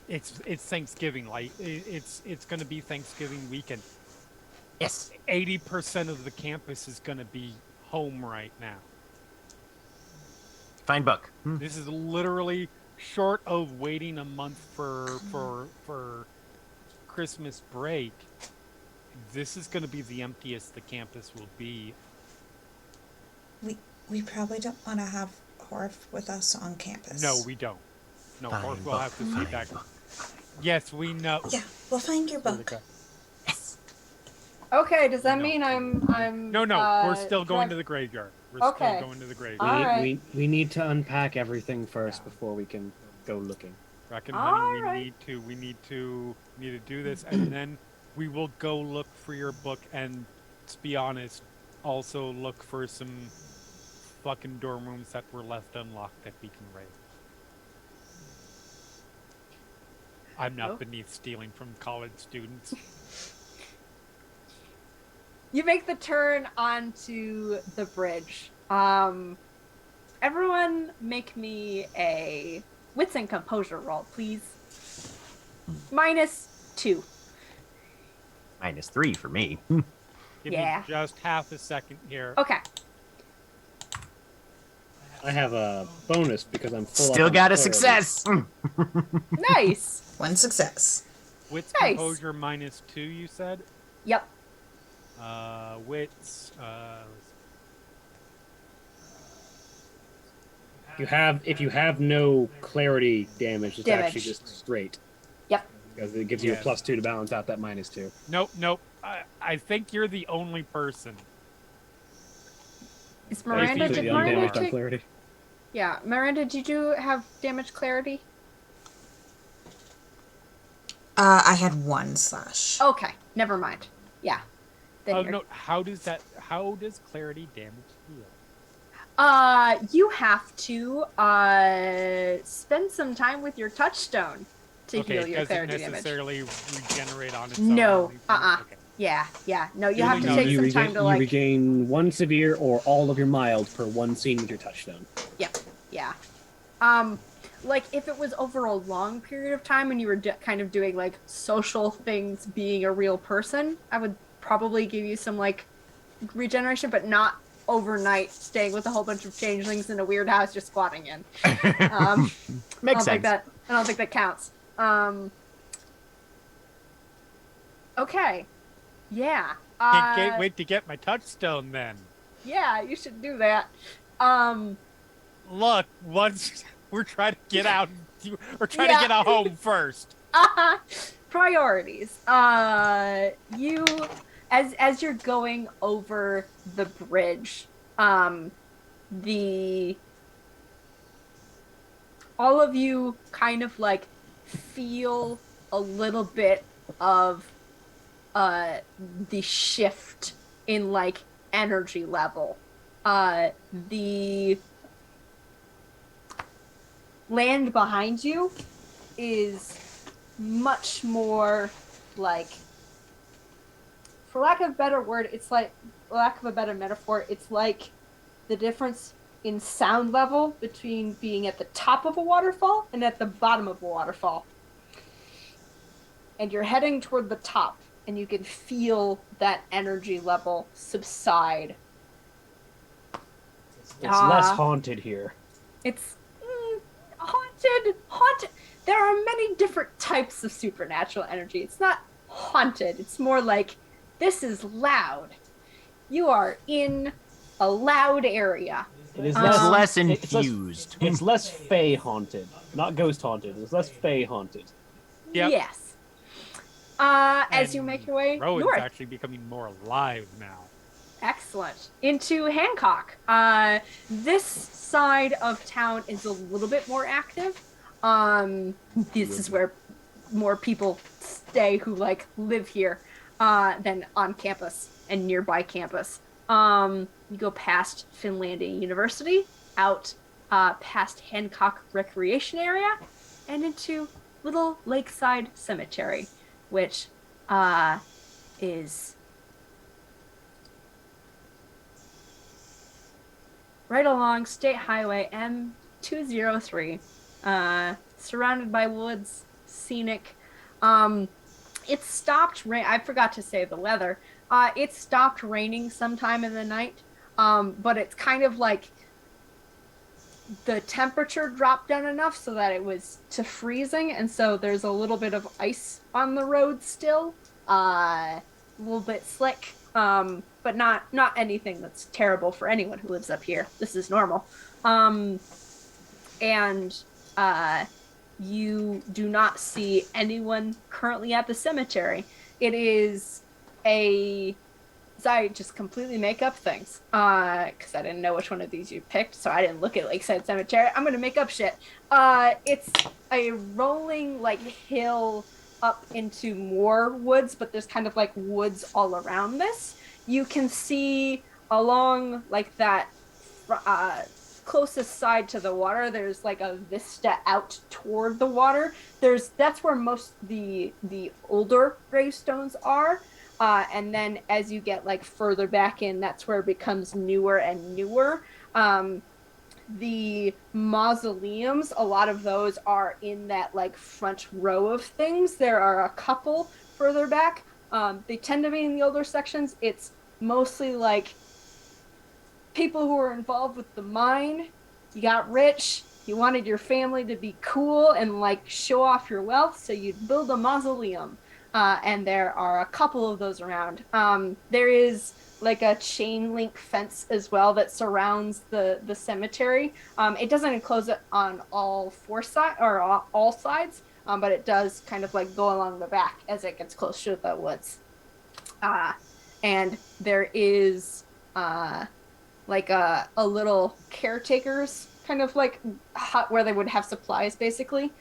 Speaker 2: it's Thanksgiving. Like it's going to be Thanksgiving weekend.
Speaker 4: Yes.
Speaker 2: 80% of the campus is going to be home right now.
Speaker 4: Fine book.
Speaker 2: This is literally short of waiting a month for Christmas break. This is going to be the emptiest the campus will be.
Speaker 5: We probably don't want to have Horf with us on campus.
Speaker 2: No, we don't. No,
Speaker 4: Fine
Speaker 2: or we'll
Speaker 4: book,
Speaker 2: have to see
Speaker 4: fine
Speaker 2: back.
Speaker 4: book.
Speaker 2: Yes, we know.
Speaker 5: Yeah, we'll find your book.
Speaker 3: Okay, does that
Speaker 2: No.
Speaker 3: mean I'm
Speaker 2: No, we're still going to the graveyard. We're
Speaker 3: Okay.
Speaker 2: still going to the
Speaker 6: We,
Speaker 2: graveyard.
Speaker 3: All
Speaker 6: need,
Speaker 3: right.
Speaker 6: we need to unpack everything first before we can go looking.
Speaker 2: Reckon,
Speaker 3: All
Speaker 2: honey,
Speaker 3: right.
Speaker 2: we need to do this, and then we will go look for your book, and to be honest, also look for some fucking dorm rooms that were left unlocked that we can raid. I'm not
Speaker 3: Oh.
Speaker 2: beneath stealing from college students.
Speaker 3: You make the turn onto the bridge. Everyone make me a wits and composure roll, please. -2.
Speaker 4: -3 for me.
Speaker 2: Give
Speaker 3: Yeah.
Speaker 2: me just half a second here.
Speaker 3: Okay.
Speaker 6: I have a bonus because I'm full.
Speaker 4: Still
Speaker 6: up on
Speaker 4: got a
Speaker 6: clarity.
Speaker 4: success.
Speaker 3: Nice.
Speaker 5: One success.
Speaker 2: Wits
Speaker 3: Nice.
Speaker 2: composure -2, you said?
Speaker 3: Yep.
Speaker 2: Wits.
Speaker 6: If you have no clarity damage, it's actually
Speaker 3: Damage.
Speaker 6: just straight.
Speaker 3: Yep.
Speaker 6: Because it gives you
Speaker 2: Yeah.
Speaker 6: a +2 to balance out that -2.
Speaker 2: Nope. I think you're the only person.
Speaker 3: Is
Speaker 6: That is
Speaker 3: Miranda?
Speaker 6: completely
Speaker 3: Did Miranda
Speaker 6: undamaged on
Speaker 3: take?
Speaker 6: clarity.
Speaker 3: Yeah, Miranda. Did you have damage clarity?
Speaker 5: I had 1 slash.
Speaker 3: Okay. Never mind. Yeah. Then
Speaker 2: Oh
Speaker 3: you're-
Speaker 2: no! How does clarity damage heal?
Speaker 3: You have to spend some time with your touchstone to
Speaker 2: Okay,
Speaker 3: heal
Speaker 2: it
Speaker 3: your
Speaker 2: doesn't
Speaker 3: clarity damage.
Speaker 2: necessarily regenerate on its own.
Speaker 3: No.
Speaker 2: or anything? Okay.
Speaker 3: Yeah. No, you
Speaker 2: Really
Speaker 3: have to
Speaker 2: not.
Speaker 3: take
Speaker 6: you
Speaker 3: some
Speaker 6: regain,
Speaker 3: time to
Speaker 6: you
Speaker 3: like.
Speaker 6: regain 1 severe or all of your mild per 1 scene with your touchstone.
Speaker 3: Yeah. Like if it was over a long period of time and you were kind of doing like social things, being a real person, I would probably give you some like regeneration, but not overnight staying with a whole bunch of changelings in a weird house just squatting in.
Speaker 4: Makes sense.
Speaker 3: I don't think that counts. Okay. Yeah.
Speaker 2: Can't wait to get my touchstone then.
Speaker 3: Yeah, you should do that.
Speaker 2: Look, once we're trying to get out, we're trying
Speaker 3: Yeah.
Speaker 2: to get a home first.
Speaker 3: Priorities. You, as you're going over the bridge, all of you kind of like feel a little bit of the shift in like energy level. The land behind you is much more like, for lack of a better word, it's like, lack of a better metaphor, it's like the difference in sound level between being at the top of a waterfall and at the bottom of a waterfall. And you're heading toward the top, and you can feel that energy level subside.
Speaker 6: It's less haunted here.
Speaker 3: It's haunted. There are many different types of supernatural energy. It's not haunted. It's more like, this is loud. You are in a loud area.
Speaker 6: It is
Speaker 4: It's less
Speaker 6: it's less-
Speaker 4: infused.
Speaker 6: It's less fey haunted, not ghost haunted. It's less fey haunted.
Speaker 2: Yep.
Speaker 3: Yes. As you
Speaker 2: And
Speaker 3: make your way
Speaker 2: Rowan's
Speaker 3: north.
Speaker 2: actually becoming more alive now.
Speaker 3: Excellent. Into Hancock. This side of town is a little bit more active. This is where more people stay who like live here than on campus and nearby campus. You go past Finlandia University, out past Hancock Recreation Area, and into Little Lakeside Cemetery, which is right along State Highway M203, surrounded by woods, scenic. It stopped rain. I forgot to say the weather. It stopped raining sometime in the night, but it's kind of like the temperature dropped down enough so that it was to freezing, and so there's a little bit of ice on the road still, a little bit slick, but not anything that's terrible for anyone who lives up here. This is normal. And you do not see anyone currently at the cemetery. It is so I just completely make up things because I didn't know which one of these you picked, so I didn't look at Lakeside Cemetery. I'm gonna make up shit. It's a rolling like hill up into more woods, but there's kind of like woods all around this. You can see along like that closest side to the water, there's like a vista out toward the water. That's where most the older gravestones are. And then as you get like further back in, that's where it becomes newer and newer. The mausoleums, a lot of those are in that like front row of things. There are a couple further back. They tend to be in the older sections. It's mostly like people who were involved with the mine. You got rich, you wanted your family to be cool and like show off your wealth, so you'd build a mausoleum. And there are a couple of those around. There is like a chain link fence as well that surrounds the cemetery. It doesn't enclose it on all four sides or all sides, but it does kind of like go along the back as it gets closer to the woods. And there is like a little caretaker's kind of like hut where they would have supplies basically,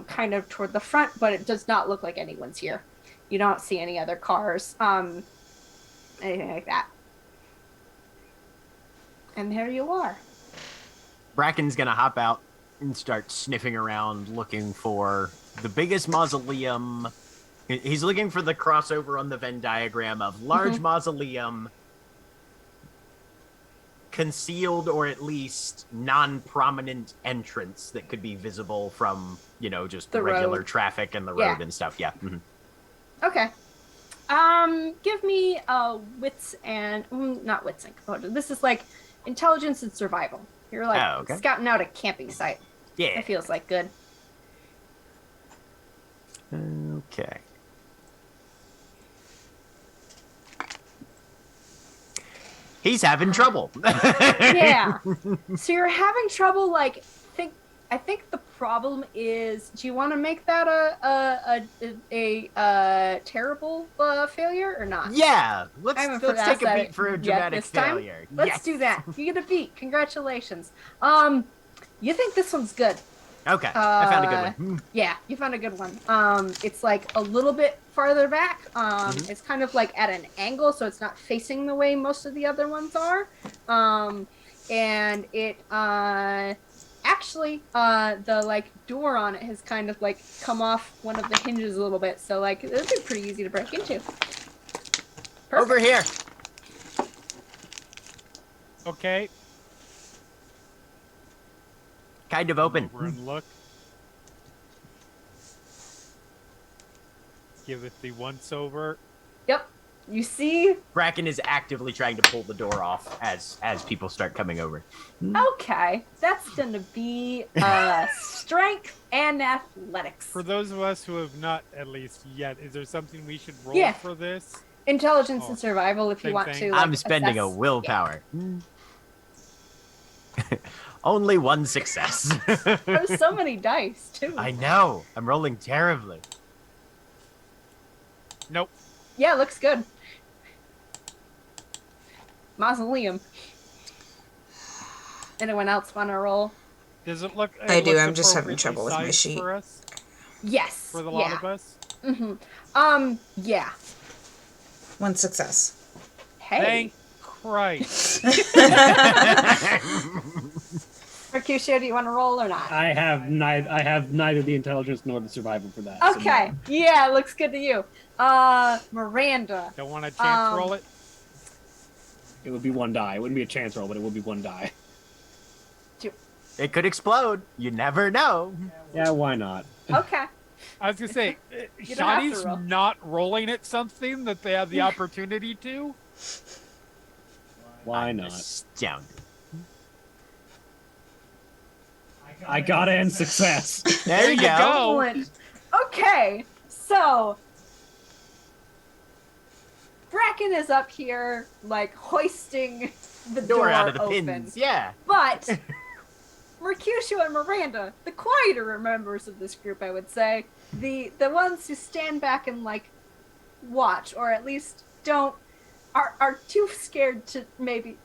Speaker 3: kind of toward the front, but it does not look like anyone's here. You don't see any other cars, anything like that. And there you are.
Speaker 4: Bracken's gonna hop out and start sniffing around looking for the biggest mausoleum. He's looking for the crossover on the Venn diagram of large mausoleum, concealed or at least non-prominent entrance that could be visible from, just the regular
Speaker 3: road.
Speaker 4: traffic and the road and stuff. Yeah. Mm-hmm.
Speaker 3: Okay. Give me wits and not wits and composure. This is like intelligence and survival. You're like scouting out a camping site.
Speaker 4: Yeah.
Speaker 3: It feels like good.
Speaker 4: Okay. He's having trouble.
Speaker 3: Yeah. So you're having trouble. Like, I think the problem is. Do you want to make that a terrible failure or not?
Speaker 4: Yeah. Let's take a beat for a dramatic failure.
Speaker 3: Let's do that. You get a beat. Congratulations. You think this one's good?
Speaker 4: Okay. I found a good one.
Speaker 3: Yeah, you found a good one. It's like a little bit farther back. It's kind of like at an angle, so it's not facing the way most of the other ones are. And it actually the like door on it has kind of like come off one of the hinges a little bit, so like it would be pretty easy to break into. Perfect.
Speaker 4: Over here.
Speaker 2: Okay.
Speaker 4: Kind of open.
Speaker 2: Over and look. Give it the once over.
Speaker 3: Yep. You see?
Speaker 4: Bracken is actively trying to pull the door off as people start coming over.
Speaker 3: Okay. That's going to be strength and athletics.
Speaker 2: For those of us who have not, at least yet, is there something we should roll for this?
Speaker 3: Intelligence and survival if you want to. Like,
Speaker 4: I'm spending a willpower. Yeah. Only one success.
Speaker 3: There's so many dice, too.
Speaker 4: I know. I'm rolling terribly.
Speaker 2: Nope.
Speaker 3: Yeah, looks good. Mausoleum. Anyone else want to roll?
Speaker 2: Does it look?
Speaker 5: I do. I'm just having trouble with my sheet.
Speaker 2: For us?
Speaker 3: Yes.
Speaker 2: For the lot of us?
Speaker 3: Mm-hmm. Yeah.
Speaker 5: One success.
Speaker 3: Hey.
Speaker 2: Thank Christ.
Speaker 3: Mercutio, do you want to roll or not?
Speaker 6: I have neither the intelligence nor the survival for that.
Speaker 3: Okay. So no. Yeah, looks good to you. Miranda.
Speaker 2: Don't want to chance roll it?
Speaker 6: It would be one die. It wouldn't be a chance roll, but it would be one die.
Speaker 4: It could explode. You never know.
Speaker 6: Yeah, why not?
Speaker 3: Okay.
Speaker 2: I was going to say, Shotty's not rolling at something that they have the opportunity to.
Speaker 6: Why
Speaker 4: I'm
Speaker 6: not?
Speaker 4: Astounded.
Speaker 6: I got it in success.
Speaker 4: There you go.
Speaker 3: Excellent. Okay, so Bracken is up here, like hoisting the door
Speaker 4: out of the
Speaker 3: open.
Speaker 4: pins. Yeah.
Speaker 3: But Mercutio and Miranda, the quieter members of this group, I would say, the ones who stand back and like watch, or at least are too scared to maybe.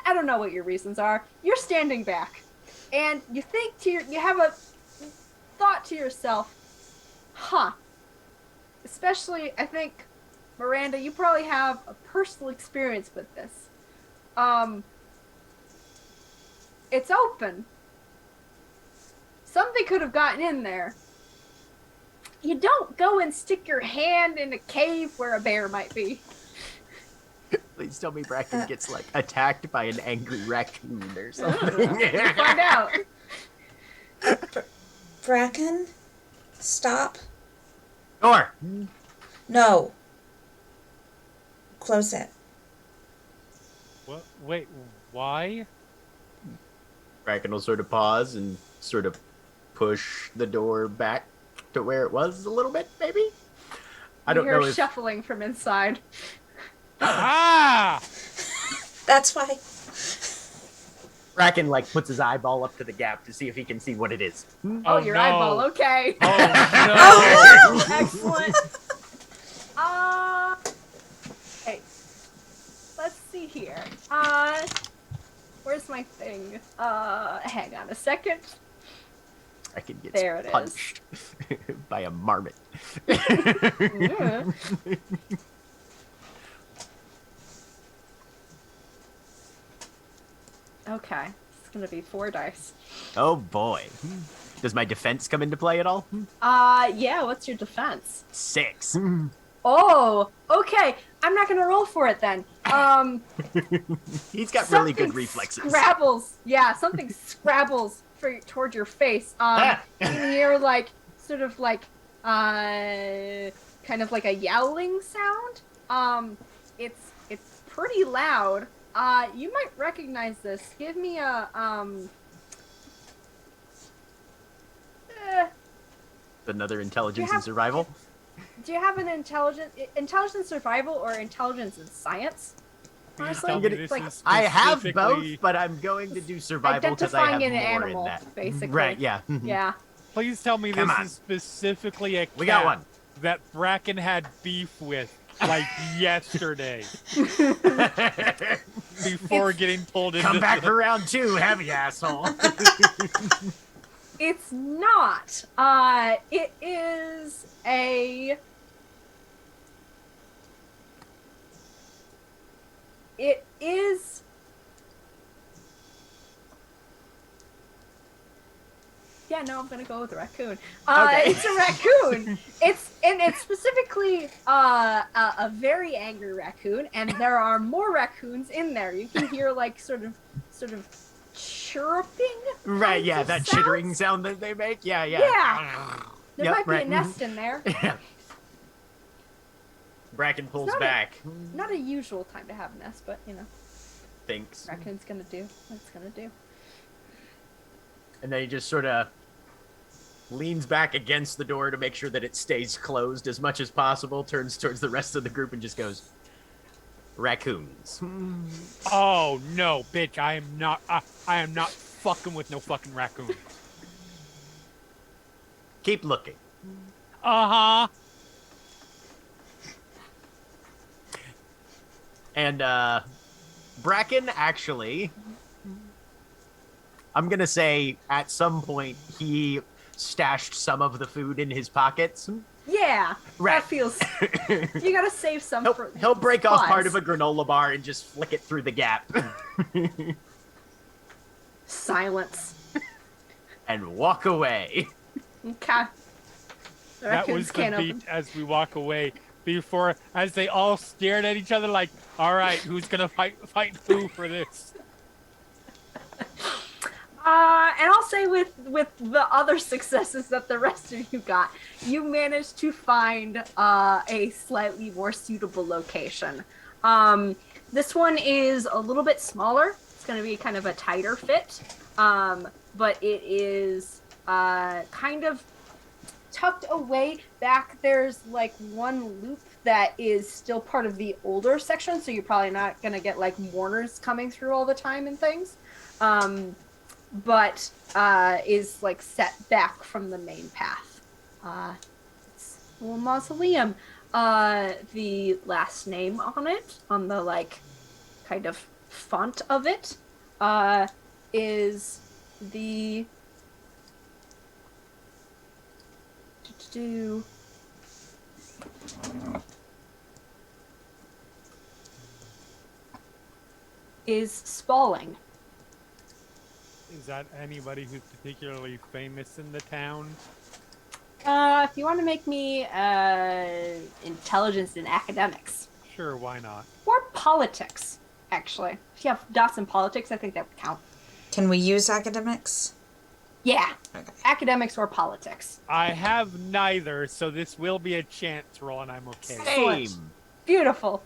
Speaker 3: I don't know what your reasons are. You're standing back. And you think you have a thought to yourself, especially, I think, Miranda, you probably have a personal experience with this. It's open. Something could have gotten in there. you don't go and stick your hand in a cave where a bear might be.
Speaker 4: Please tell me Bracken gets like attacked by an angry raccoon or something.
Speaker 3: We'll find out.
Speaker 5: Bracken, stop.
Speaker 4: Or
Speaker 5: No. Close it.
Speaker 2: What? Wait, why?
Speaker 4: Bracken will sort of pause and sort of push the door back to where it was a little bit, maybe. I don't know
Speaker 3: You're
Speaker 4: if
Speaker 3: shuffling from inside.
Speaker 2: Ah!
Speaker 5: That's why.
Speaker 4: Bracken like puts his eyeball up to the gap to see if he can see what it is.
Speaker 3: Oh, your
Speaker 2: no.
Speaker 3: eyeball. Okay.
Speaker 2: Oh
Speaker 3: Excellent. Okay. Let's see here. Where's my thing? Hang on a second.
Speaker 4: Bracken gets
Speaker 3: There it is.
Speaker 4: punched by a marmot.
Speaker 3: Yeah. Okay. It's gonna be 4 dice.
Speaker 4: Oh boy. Does my defense come into play at all?
Speaker 3: Yeah, what's your defense?
Speaker 4: 6.
Speaker 3: Oh, okay. I'm not gonna roll for it then.
Speaker 4: He's got really good
Speaker 3: Something
Speaker 4: reflexes.
Speaker 3: Scrabbles. Yeah, something scrabbles toward your face. And you're like, sort of like, kind of like a yowling sound. It's pretty loud. You might recognize this. Give me a,
Speaker 4: Another intelligence
Speaker 3: have-
Speaker 4: and survival.
Speaker 3: do you have an intelligence survival or intelligence and science? Honestly,
Speaker 2: tell me this
Speaker 3: like
Speaker 2: is
Speaker 4: I have
Speaker 2: specifically-
Speaker 4: both, but I'm going to do survival because I have
Speaker 3: identifying an
Speaker 4: more
Speaker 3: animal,
Speaker 4: in that.
Speaker 3: basically.
Speaker 4: Right, yeah.
Speaker 3: Yeah.
Speaker 2: Please tell me
Speaker 4: Come
Speaker 2: this
Speaker 4: on.
Speaker 2: is specifically a cat
Speaker 4: We got one.
Speaker 2: that Bracken had beef with, like, yesterday, before getting pulled into
Speaker 4: Come back
Speaker 2: the-
Speaker 4: for round 2, have you, asshole?
Speaker 3: It's not. It is a. It is. Yeah, no, I'm gonna go with a raccoon.
Speaker 4: Okay.
Speaker 3: It's a raccoon. It's specifically a very angry raccoon, and there are more raccoons in there. You can hear like sort of chirping.
Speaker 4: Right,
Speaker 3: kinds
Speaker 4: yeah,
Speaker 3: of
Speaker 4: that
Speaker 3: sounds.
Speaker 4: chittering sound that they make. Yeah.
Speaker 3: Yeah. There
Speaker 4: Yep,
Speaker 3: might be
Speaker 4: right.
Speaker 3: a nest in there.
Speaker 4: Yeah. Bracken pulls
Speaker 3: not a-
Speaker 4: back.
Speaker 3: Not a usual time to have a nest, but you know,
Speaker 4: Thinks.
Speaker 3: raccoon's gonna do what it's gonna do.
Speaker 4: And then he just sort of leans back against the door to make sure that it stays closed as much as possible, turns towards the rest of the group and just goes, raccoons.
Speaker 2: Oh no, bitch! I am not fucking with no fucking raccoon.
Speaker 4: Keep looking.
Speaker 2: Uh huh.
Speaker 4: And Bracken actually, I'm gonna say at some point he stashed some of the food in his pockets.
Speaker 3: Yeah,
Speaker 4: Right.
Speaker 3: that feels. You gotta save some for.
Speaker 4: He'll break off part
Speaker 3: pods.
Speaker 4: of a granola bar and just flick it through the gap.
Speaker 3: Silence.
Speaker 4: And walk away.
Speaker 3: Okay. The
Speaker 2: That
Speaker 3: raccoons
Speaker 2: was the
Speaker 3: can't
Speaker 2: beat
Speaker 3: open.
Speaker 2: as we walk away. Before, as they all stared at each other, like, "All right, who's gonna fight who for this?"
Speaker 3: And I'll say with the other successes that the rest of you got, you managed to find a slightly more suitable location. This one is a little bit smaller. It's going to be kind of a tighter fit, but it is kind of tucked away back. There's like one loop that is still part of the older section, so you're probably not going to get like mourners coming through all the time and things. But is like set back from the main path. It's a little mausoleum. The last name on it, on the like kind of font of it, is the is Spalling.
Speaker 2: Is that anybody who's particularly famous in the town?
Speaker 3: If you want to make me intelligence and academics
Speaker 2: Sure, why not?
Speaker 3: or politics, actually. If you have dots in politics, I think that would count.
Speaker 5: Can we use academics?
Speaker 3: Yeah,
Speaker 5: Okay.
Speaker 3: academics or politics.
Speaker 2: I have neither, so this will be a chance roll, and I'm okay. with it.
Speaker 4: Same.
Speaker 3: Beautiful.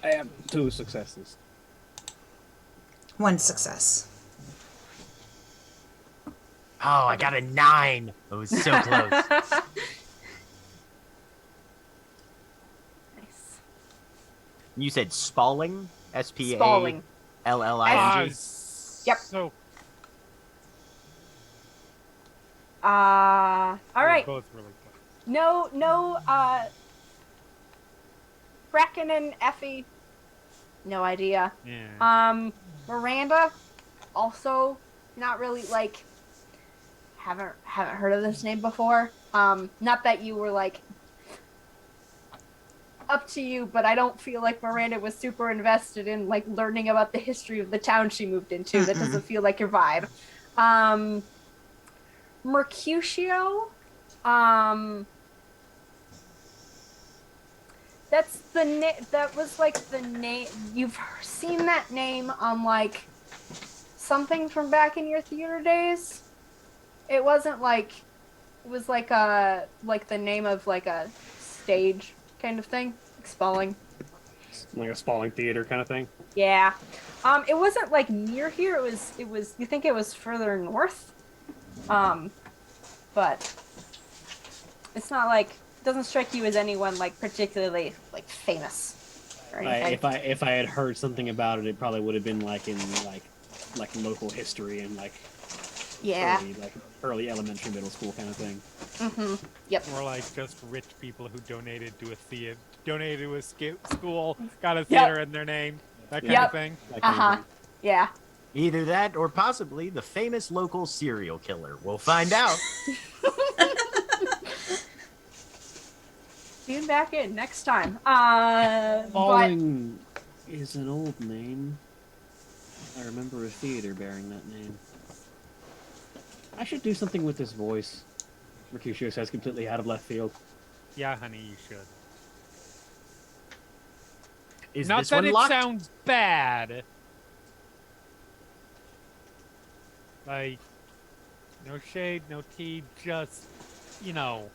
Speaker 6: I have 2 successes.
Speaker 5: 1 success.
Speaker 4: Oh, I got a 9. It was so close.
Speaker 3: Nice.
Speaker 4: You said Spalling?
Speaker 3: Spalling.
Speaker 4: S-P-A-L-L-I-N-G?
Speaker 3: Yep.
Speaker 2: So,
Speaker 3: All right.
Speaker 2: both really close.
Speaker 3: No, Bracken and Effie, no idea.
Speaker 2: Yeah.
Speaker 3: Miranda, also not really, like, haven't heard of this name before. Not that you were, like, up to you, but I don't feel like Miranda was super invested in, like, learning about the history of the town she moved into. That doesn't feel like your vibe. Mercutio, that's the name. That was like the name. You've seen that name on like something from back in your theater days. It wasn't like it was like the name of like a stage kind of thing. Like Spalling.
Speaker 6: Like a Spalling theater kind of thing.
Speaker 3: Yeah. It wasn't like near here. It was. You think it was further north? But it's not like. Doesn't strike you as anyone like particularly like famous or anything.
Speaker 6: If I had heard something about it, it probably would have been like in like local history and like
Speaker 3: Yeah.
Speaker 6: early elementary, middle school kind of thing.
Speaker 3: Mm-hmm. Yep.
Speaker 2: Or like just rich people who donated to a school, got a theater in their name, that kind of thing.
Speaker 6: That kind of
Speaker 3: Uh-huh.
Speaker 6: thing.
Speaker 3: Yeah.
Speaker 4: Either that or possibly the famous local serial killer. We'll find out.
Speaker 3: Tune back in next time. But
Speaker 6: Falling is an old name. I remember a theater bearing that name. I should do something with this voice. Mercutio says completely out of left field.
Speaker 2: Yeah, honey, you should.
Speaker 4: Is
Speaker 2: Not
Speaker 4: this
Speaker 2: that
Speaker 4: one
Speaker 2: it
Speaker 4: locked?
Speaker 2: sounds bad. Like, no shade, no tea, just, you know,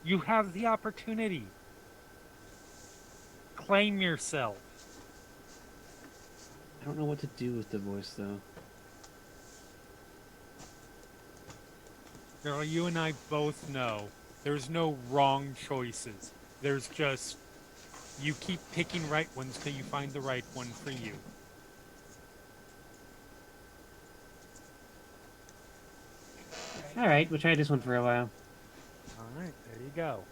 Speaker 2: you have the opportunity. Claim yourself.
Speaker 6: I don't know what to do with the voice though.
Speaker 2: Girl, you and I both know there's no wrong choices. There's just, you keep picking right ones till you find the right one for you.
Speaker 6: Alright, we'll try this one for a while.
Speaker 2: Alright, there you go.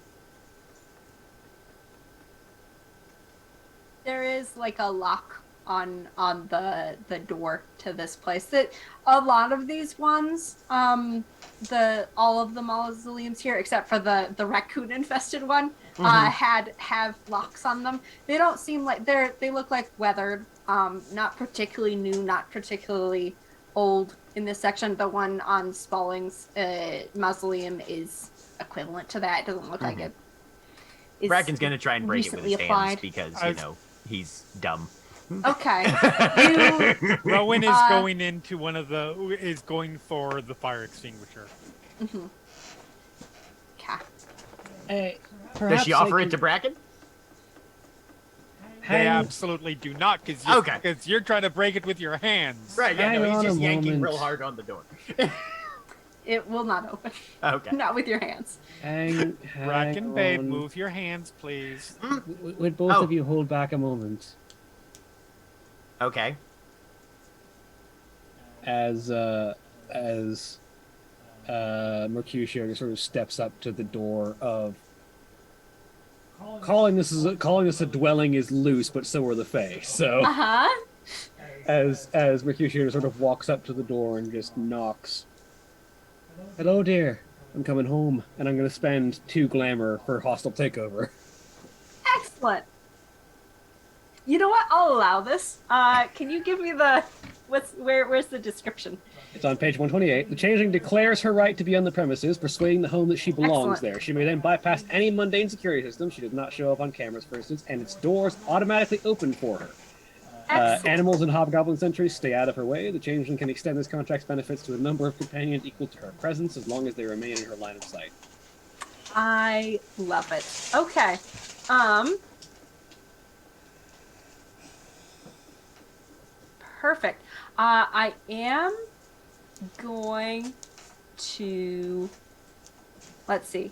Speaker 3: there is like a lock on the door to this place. That a lot of these ones, all of the mausoleums here, except for the raccoon infested one, have locks on them. They don't seem like they look like weathered, not particularly new, not particularly old in this section. The one on Spalling's mausoleum is equivalent to that. It doesn't look like it.
Speaker 4: Bracken's gonna try and break it with his
Speaker 3: recently
Speaker 4: hands
Speaker 3: applied.
Speaker 4: because, he's dumb.
Speaker 3: Okay.
Speaker 2: Rowan is going into is going for the fire extinguisher.
Speaker 3: Mm-hmm. Okay.
Speaker 4: Does she offer it to Bracken?
Speaker 2: They absolutely do not, because you're trying to break it with your hands.
Speaker 4: Right, yeah,
Speaker 6: Hang
Speaker 4: no, he's
Speaker 6: on
Speaker 4: just
Speaker 6: a
Speaker 4: yanking
Speaker 6: moment.
Speaker 4: real hard on the door.
Speaker 3: It will not open.
Speaker 4: Okay.
Speaker 3: Not with your hands.
Speaker 6: Hang
Speaker 2: Bracken, babe,
Speaker 6: on.
Speaker 2: move your hands, please.
Speaker 6: Would both of you hold back a moment?
Speaker 4: Okay.
Speaker 6: As Mercutio sort of steps up to the door of calling this a dwelling is loose, but so are the Fae. So
Speaker 3: Uh-huh.
Speaker 6: as Mercutio sort of walks up to the door and just knocks. Hello, dear. I'm coming home, and I'm going to spend 2 glamour for hostile takeover.
Speaker 3: Excellent. You know what? I'll allow this. Can you give me where's the description?
Speaker 6: It's on page 128. The Changeling declares her right to be on the premises, persuading the home that she belongs
Speaker 3: Excellent.
Speaker 6: there. She may then bypass any mundane security system. She does not show up on cameras, for instance, and its doors automatically open for her.
Speaker 3: Excellent.
Speaker 6: Animals and hobgoblin sentries stay out of her way. The Changeling can extend this contract's benefits to a number of companions equal to her presence as long as they remain in her line of sight.
Speaker 3: I love it. Okay. Perfect. I am going to, let's see.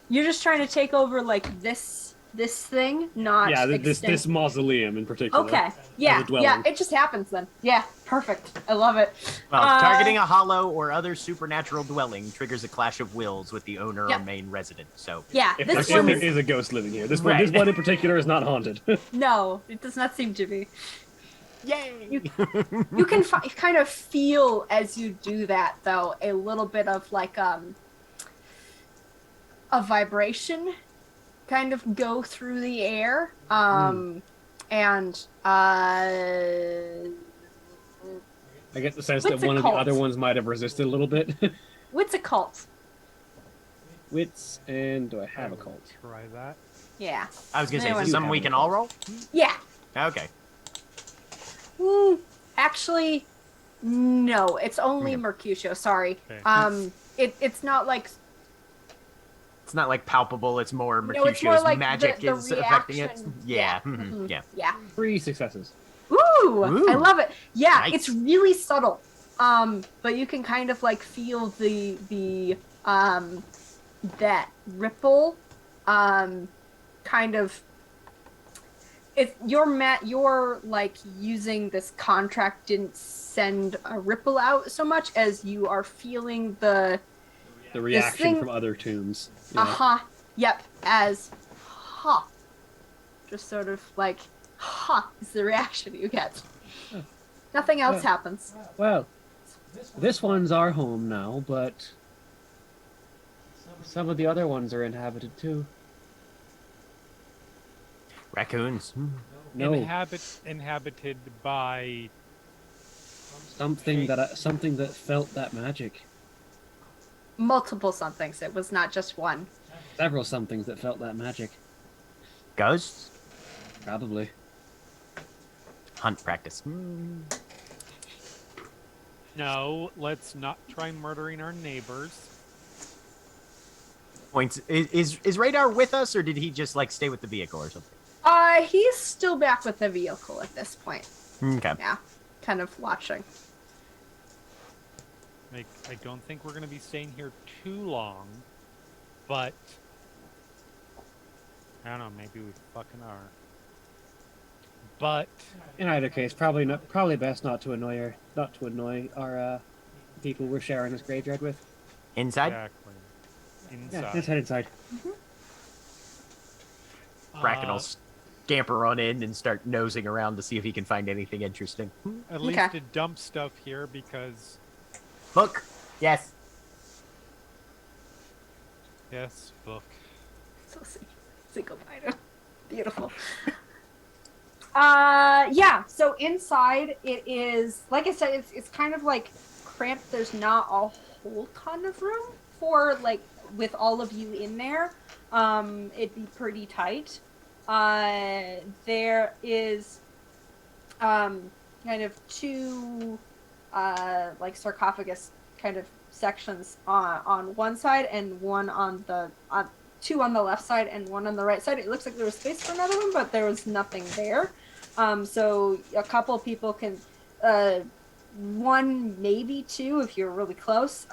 Speaker 3: You're just trying to take over like this thing, not
Speaker 6: Yeah,
Speaker 3: extend-
Speaker 6: this mausoleum in particular.
Speaker 3: Okay. Yeah.
Speaker 6: dwelling.
Speaker 3: Yeah. It just happens then. Yeah. Perfect. I love it.
Speaker 4: Well, targeting a hollow or other supernatural dwelling triggers a clash of wills with the owner
Speaker 3: Yep.
Speaker 4: or main resident. So
Speaker 3: Yeah.
Speaker 6: If
Speaker 3: This
Speaker 6: there
Speaker 3: one.
Speaker 6: is a ghost living here. This
Speaker 4: Right.
Speaker 6: one in particular is not haunted.
Speaker 3: No, it does not seem to be.
Speaker 4: yay!
Speaker 3: You can kind of feel as you do that, though, a little bit of like a vibration kind of go through the air. And
Speaker 6: I get the sense
Speaker 3: What's
Speaker 6: that
Speaker 3: it
Speaker 6: one of the
Speaker 3: called?
Speaker 6: other ones might have resisted a little bit.
Speaker 3: what's a cult?
Speaker 6: Wits, and do I have a cult?
Speaker 2: Try that.
Speaker 3: Yeah.
Speaker 4: I was gonna say, is
Speaker 3: Anyone-
Speaker 4: this something we can all roll?
Speaker 3: Yeah.
Speaker 4: Okay.
Speaker 3: Actually, no. It's only Mercutio. Sorry.
Speaker 2: Okay.
Speaker 3: It's not like.
Speaker 4: It's not like palpable. It's more
Speaker 3: No, it's more
Speaker 4: Mercutio's
Speaker 3: like
Speaker 4: magic
Speaker 3: the
Speaker 4: is affecting it.
Speaker 3: reaction.
Speaker 4: Yeah.
Speaker 3: Mhm.
Speaker 4: Yeah.
Speaker 3: Yeah.
Speaker 6: 3 successes.
Speaker 3: Ooh, I
Speaker 4: Ooh.
Speaker 3: love it. Yeah,
Speaker 4: Nice.
Speaker 3: it's really subtle. But you can kind of like feel the that ripple, kind of. It's you're like using this contract didn't send a ripple out so much as you are feeling the
Speaker 6: The reaction
Speaker 3: thing-
Speaker 6: from other tombs. Yeah.
Speaker 3: yep, as just sort of like is the reaction you get. Nothing else happens.
Speaker 6: Well, this one's our home now, but some of the other ones are inhabited too.
Speaker 4: Raccoons.
Speaker 6: No,
Speaker 2: Inhabited by.
Speaker 6: something that felt that magic.
Speaker 3: Multiple somethings. It was not just one.
Speaker 6: Several somethings that felt that magic.
Speaker 4: Ghosts.
Speaker 6: Probably.
Speaker 4: Hunt practice.
Speaker 2: No, let's not try murdering our neighbors.
Speaker 4: Points. Is Radar with us, or did he just like stay with the vehicle or something?
Speaker 3: He's still back with the vehicle at this point.
Speaker 4: Okay.
Speaker 3: Yeah, kind of watching.
Speaker 2: Like, I don't think we're gonna be staying here too long, but I don't know. Maybe we fucking are. But
Speaker 6: In either case, probably best not to annoy our people we're sharing this graveyard with.
Speaker 4: Inside.
Speaker 2: exactly inside.
Speaker 6: Yeah, let's head inside.
Speaker 4: Bracken will scamper on in and start nosing around to see if he can find anything interesting.
Speaker 2: At least
Speaker 3: Okay.
Speaker 2: to dump stuff here because
Speaker 4: Book. Yes.
Speaker 2: yes, book.
Speaker 3: So say goodbye to. Beautiful. Yeah. So inside it is, like I said, it's kind of like cramped. There's not a whole ton of room for like with all of you in there. It'd be pretty tight. There is kind of two like sarcophagus kind of sections on one side and one on the two on the left side and one on the right side. It looks like there was space for another one, but there was nothing there. So a couple of people can one, maybe two, if you're really close,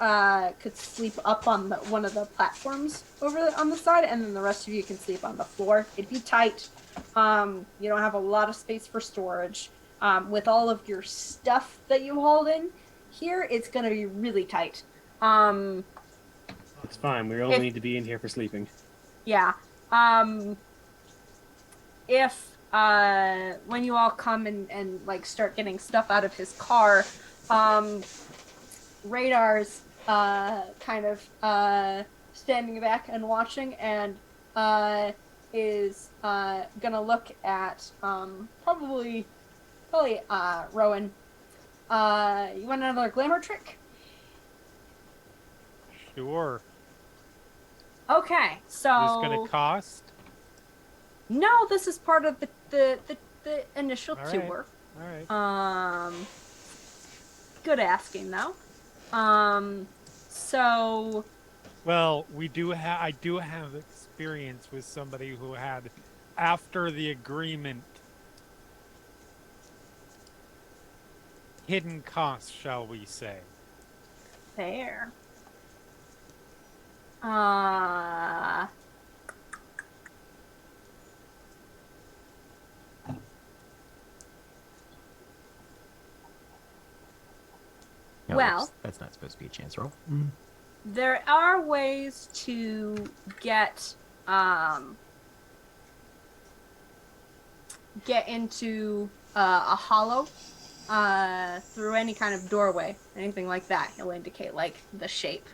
Speaker 3: could sleep up on one of the platforms over on the side, and then the rest of you can sleep on the floor. It'd be tight. You don't have a lot of space for storage. With all of your stuff that you hold in here, it's going to be really tight.
Speaker 6: It's fine. We only need to be in here for sleeping.
Speaker 3: Yeah. If when you all come and like start getting stuff out of his car, Radar's kind of standing back and watching, and is gonna look at probably Rowan. You want another glamour trick?
Speaker 2: Sure.
Speaker 3: Okay, so
Speaker 2: Is this gonna cost?
Speaker 3: no, this is part of the initial
Speaker 2: All right.
Speaker 3: tour.
Speaker 2: All right.
Speaker 3: Good asking though. So
Speaker 2: Well, I do have experience with somebody who had, after the agreement, hidden costs, shall we say?
Speaker 3: fair. Uh,
Speaker 4: No,
Speaker 3: Well-
Speaker 4: that's not supposed to be a chance roll.
Speaker 3: there are ways to get into a hollow through any kind of doorway, anything like that. He'll indicate like the shape.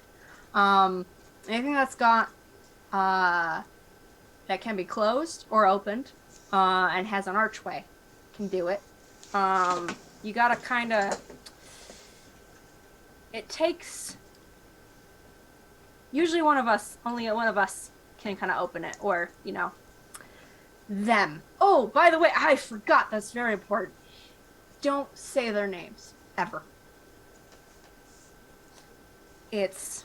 Speaker 3: Anything that's got that can be closed or opened and has an archway can do it. You gotta kind of. It takes. Usually only one of us can kind of open it, or, them. Oh, by the way, I forgot, that's very important. Don't say their names, ever. It's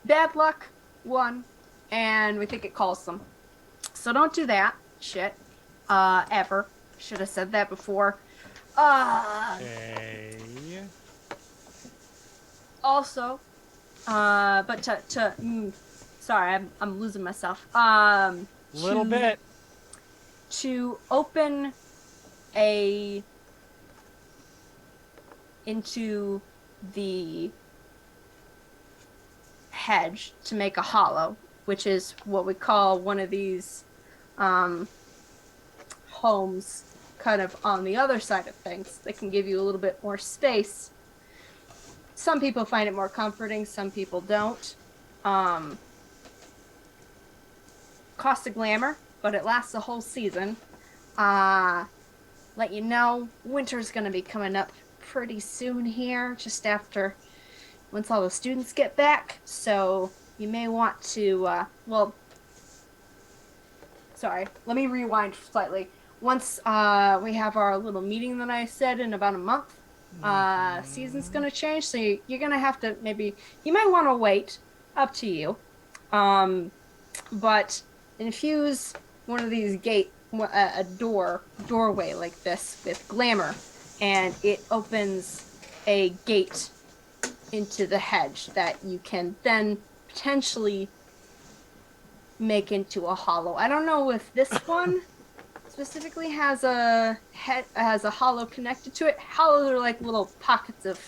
Speaker 3: bad luck, one, and we think it calls them. So don't do that shit, ever. Should have said that before.
Speaker 2: Okay.
Speaker 3: Also, but sorry, I'm losing myself.
Speaker 2: Little bit.
Speaker 3: To open into the hedge to make a hollow, which is what we call one of these homes kind of on the other side of things. They can give you a little bit more space. Some people find it more comforting, some people don't. Cost a glamour, but it lasts a whole season. Let you know, winter's gonna be coming up pretty soon here, just after, once all the students get back. So you may want to, sorry, let me rewind slightly. Once we have our little meeting that I said in about a month, season's gonna change, so you're gonna have to you might want to wait, up to you, but infuse one of these doorway like this with glamour, and it opens a gate into the hedge that you can then potentially make into a hollow. I don't know if this one specifically has a hollow connected to it. Hollows are like little pockets of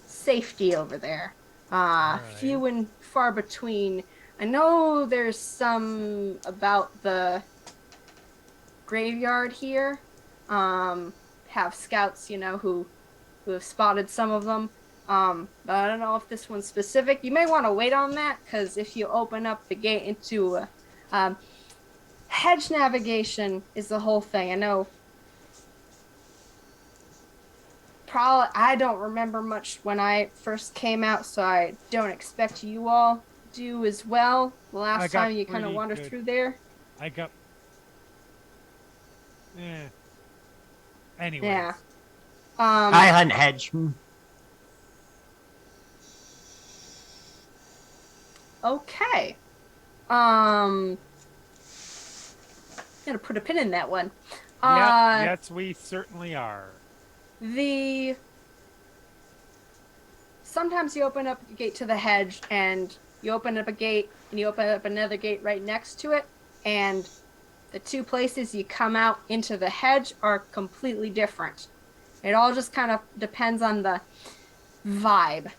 Speaker 3: safety over there. Few and far between. I know there's some about the graveyard here. Have scouts, who have spotted some of them. But I don't know if this one's specific. You may want to wait on that, because if you open up the gate into hedge navigation is the whole thing. I know. Probably, I don't remember much when I first came out, so I don't expect you all do as well. The last time you kind of wander through there.
Speaker 2: I got. Anyways.
Speaker 3: Yeah.
Speaker 4: I hunt hedge.
Speaker 3: Okay. Gonna put a pin in that one.
Speaker 2: Yes, we certainly are.
Speaker 3: Sometimes you open up the gate to the hedge, and you open up a gate, and you open up another gate right next to it, and the two places you come out into the hedge are completely different. It all just kind of depends on the vibe.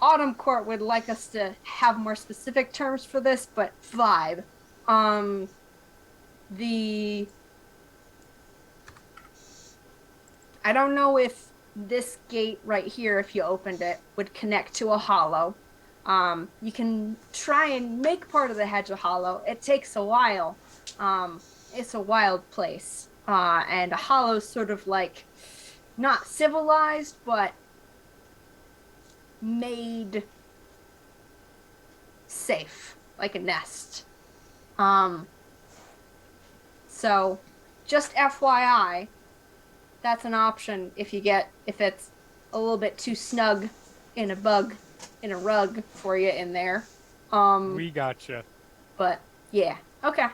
Speaker 3: Autumn Court would like us to have more specific terms for this, but vibe. I don't know if this gate right here, if you opened it, would connect to a hollow. You can try and make part of the hedge a hollow. It takes a while. It's a wild place. And a hollow's sort of like, not civilized, but made safe, like a nest. So just FYI, that's an option if it's a little bit too snug in a rug for you in there.
Speaker 2: We gotcha.
Speaker 3: But yeah, okay.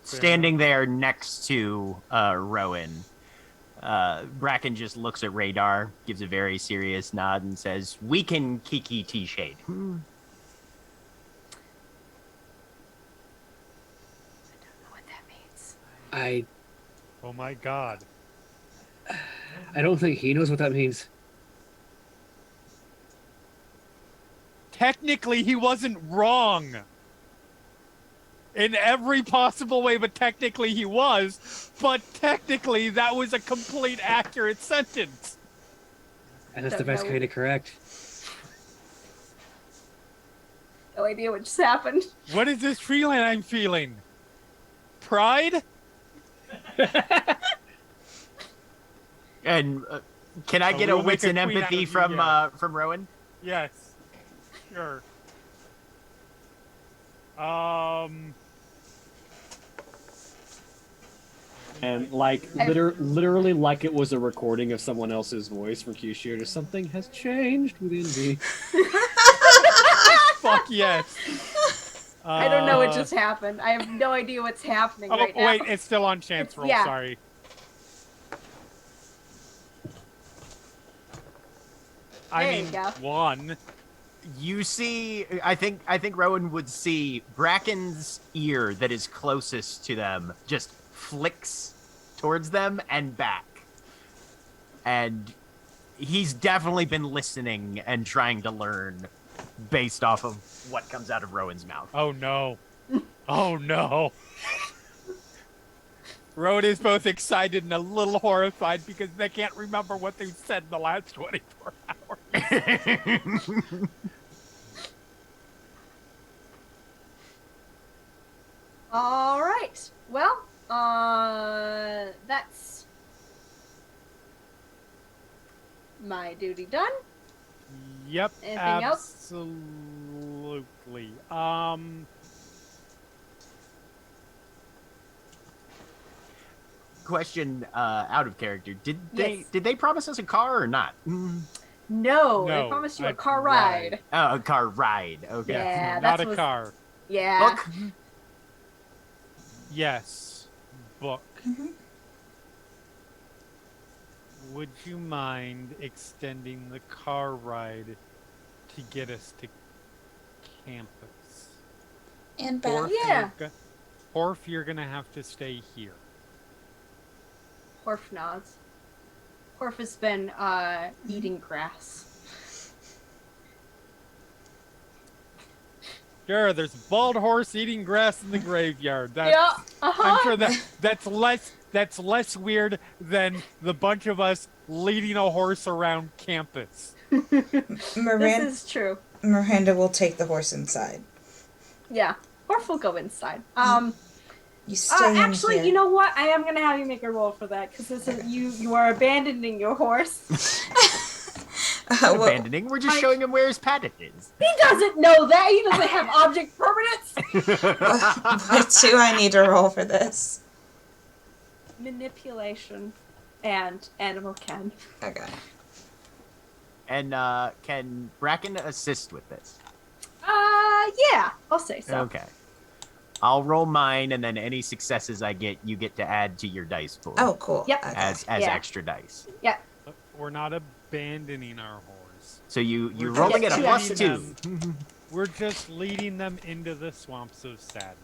Speaker 4: Standing there next to Rowan, Bracken just looks at Radar, gives a very serious nod, and says, "We can Kiki T-Shade."
Speaker 3: I don't know what that means.
Speaker 2: Oh my god.
Speaker 6: I don't think he knows what that means.
Speaker 2: Technically, he wasn't wrong. In every possible way, but technically he was. But technically, that was a complete accurate sentence.
Speaker 6: And that's the
Speaker 3: Don't
Speaker 6: best
Speaker 3: know.
Speaker 6: kind of correct.
Speaker 3: No idea what just happened.
Speaker 2: What is this feeling I'm feeling? Pride?
Speaker 4: And can I get a
Speaker 2: we'll make
Speaker 4: wits and
Speaker 2: a queen out
Speaker 4: empathy
Speaker 2: of you, yeah.
Speaker 4: from Rowan?
Speaker 2: Yes. Sure.
Speaker 6: And like literally like it was a recording of someone else's voice from Kyushu. Just something has changed within me.
Speaker 2: Fuck yes.
Speaker 3: I don't know what just happened. I have no idea what's happening
Speaker 2: Oh,
Speaker 3: right now.
Speaker 2: wait, it's still on chance roll,
Speaker 3: yeah.
Speaker 2: sorry.
Speaker 3: There you go.
Speaker 2: One.
Speaker 4: You see, I think Rowan would see Bracken's ear that is closest to them just flicks towards them and back. And he's definitely been listening and trying to learn based off of what comes out of Rowan's mouth.
Speaker 2: Oh no. Oh no. Rowan is both excited and a little horrified because they can't remember what they've said in the last 24 hours.
Speaker 3: All right. Well, that's my duty done.
Speaker 2: Yep,
Speaker 3: Anything else?
Speaker 2: absolutely.
Speaker 4: Question out of character. Did
Speaker 3: Yes.
Speaker 4: they promise us a car or not?
Speaker 3: No,
Speaker 2: No,
Speaker 3: I promised you a
Speaker 2: a
Speaker 3: car ride.
Speaker 4: Oh, a car ride. Okay.
Speaker 3: Yeah,
Speaker 2: Not
Speaker 3: that's
Speaker 2: a
Speaker 3: what's-
Speaker 2: car.
Speaker 3: Yeah.
Speaker 4: Book.
Speaker 2: Yes, book.
Speaker 5: Mhm.
Speaker 2: Would you mind extending the car ride to get us to campus?
Speaker 5: And
Speaker 2: Or
Speaker 5: back.
Speaker 2: if
Speaker 3: Yeah.
Speaker 2: or if you're gonna have to stay here.
Speaker 3: Horf nods. Horf has been eating grass.
Speaker 2: Sure, there's a bald horse eating grass in the graveyard. That's,
Speaker 3: Yeah. Uh-huh.
Speaker 2: I'm sure that's less weird than the bunch of us leading a horse around campus.
Speaker 3: This is true.
Speaker 5: Miranda will take the horse inside.
Speaker 3: Yeah. Horf will go inside.
Speaker 5: You stay in
Speaker 3: Actually,
Speaker 5: here.
Speaker 3: you know what? I am gonna have you make a roll for that because this is you are abandoning your horse.
Speaker 5: Well,
Speaker 4: Abandoning. We're just showing him where his paddock is.
Speaker 3: He doesn't know that. He doesn't have object permanence.
Speaker 5: what do I need to roll for this?
Speaker 3: Manipulation and animal ken.
Speaker 5: Okay.
Speaker 4: And can Bracken assist with this?
Speaker 3: Yeah, I'll say so.
Speaker 4: Okay. I'll roll mine, and then any successes I get, you get to add to your dice pool.
Speaker 5: Oh, cool.
Speaker 3: Yep.
Speaker 5: Okay.
Speaker 4: As
Speaker 3: Yeah.
Speaker 4: extra dice.
Speaker 3: Yeah.
Speaker 2: We're not abandoning our horse.
Speaker 4: So you're
Speaker 2: We're
Speaker 4: rolling at
Speaker 3: just
Speaker 4: a plus
Speaker 2: leading
Speaker 4: 2.
Speaker 2: them- We're just leading them into the swamps of sadness.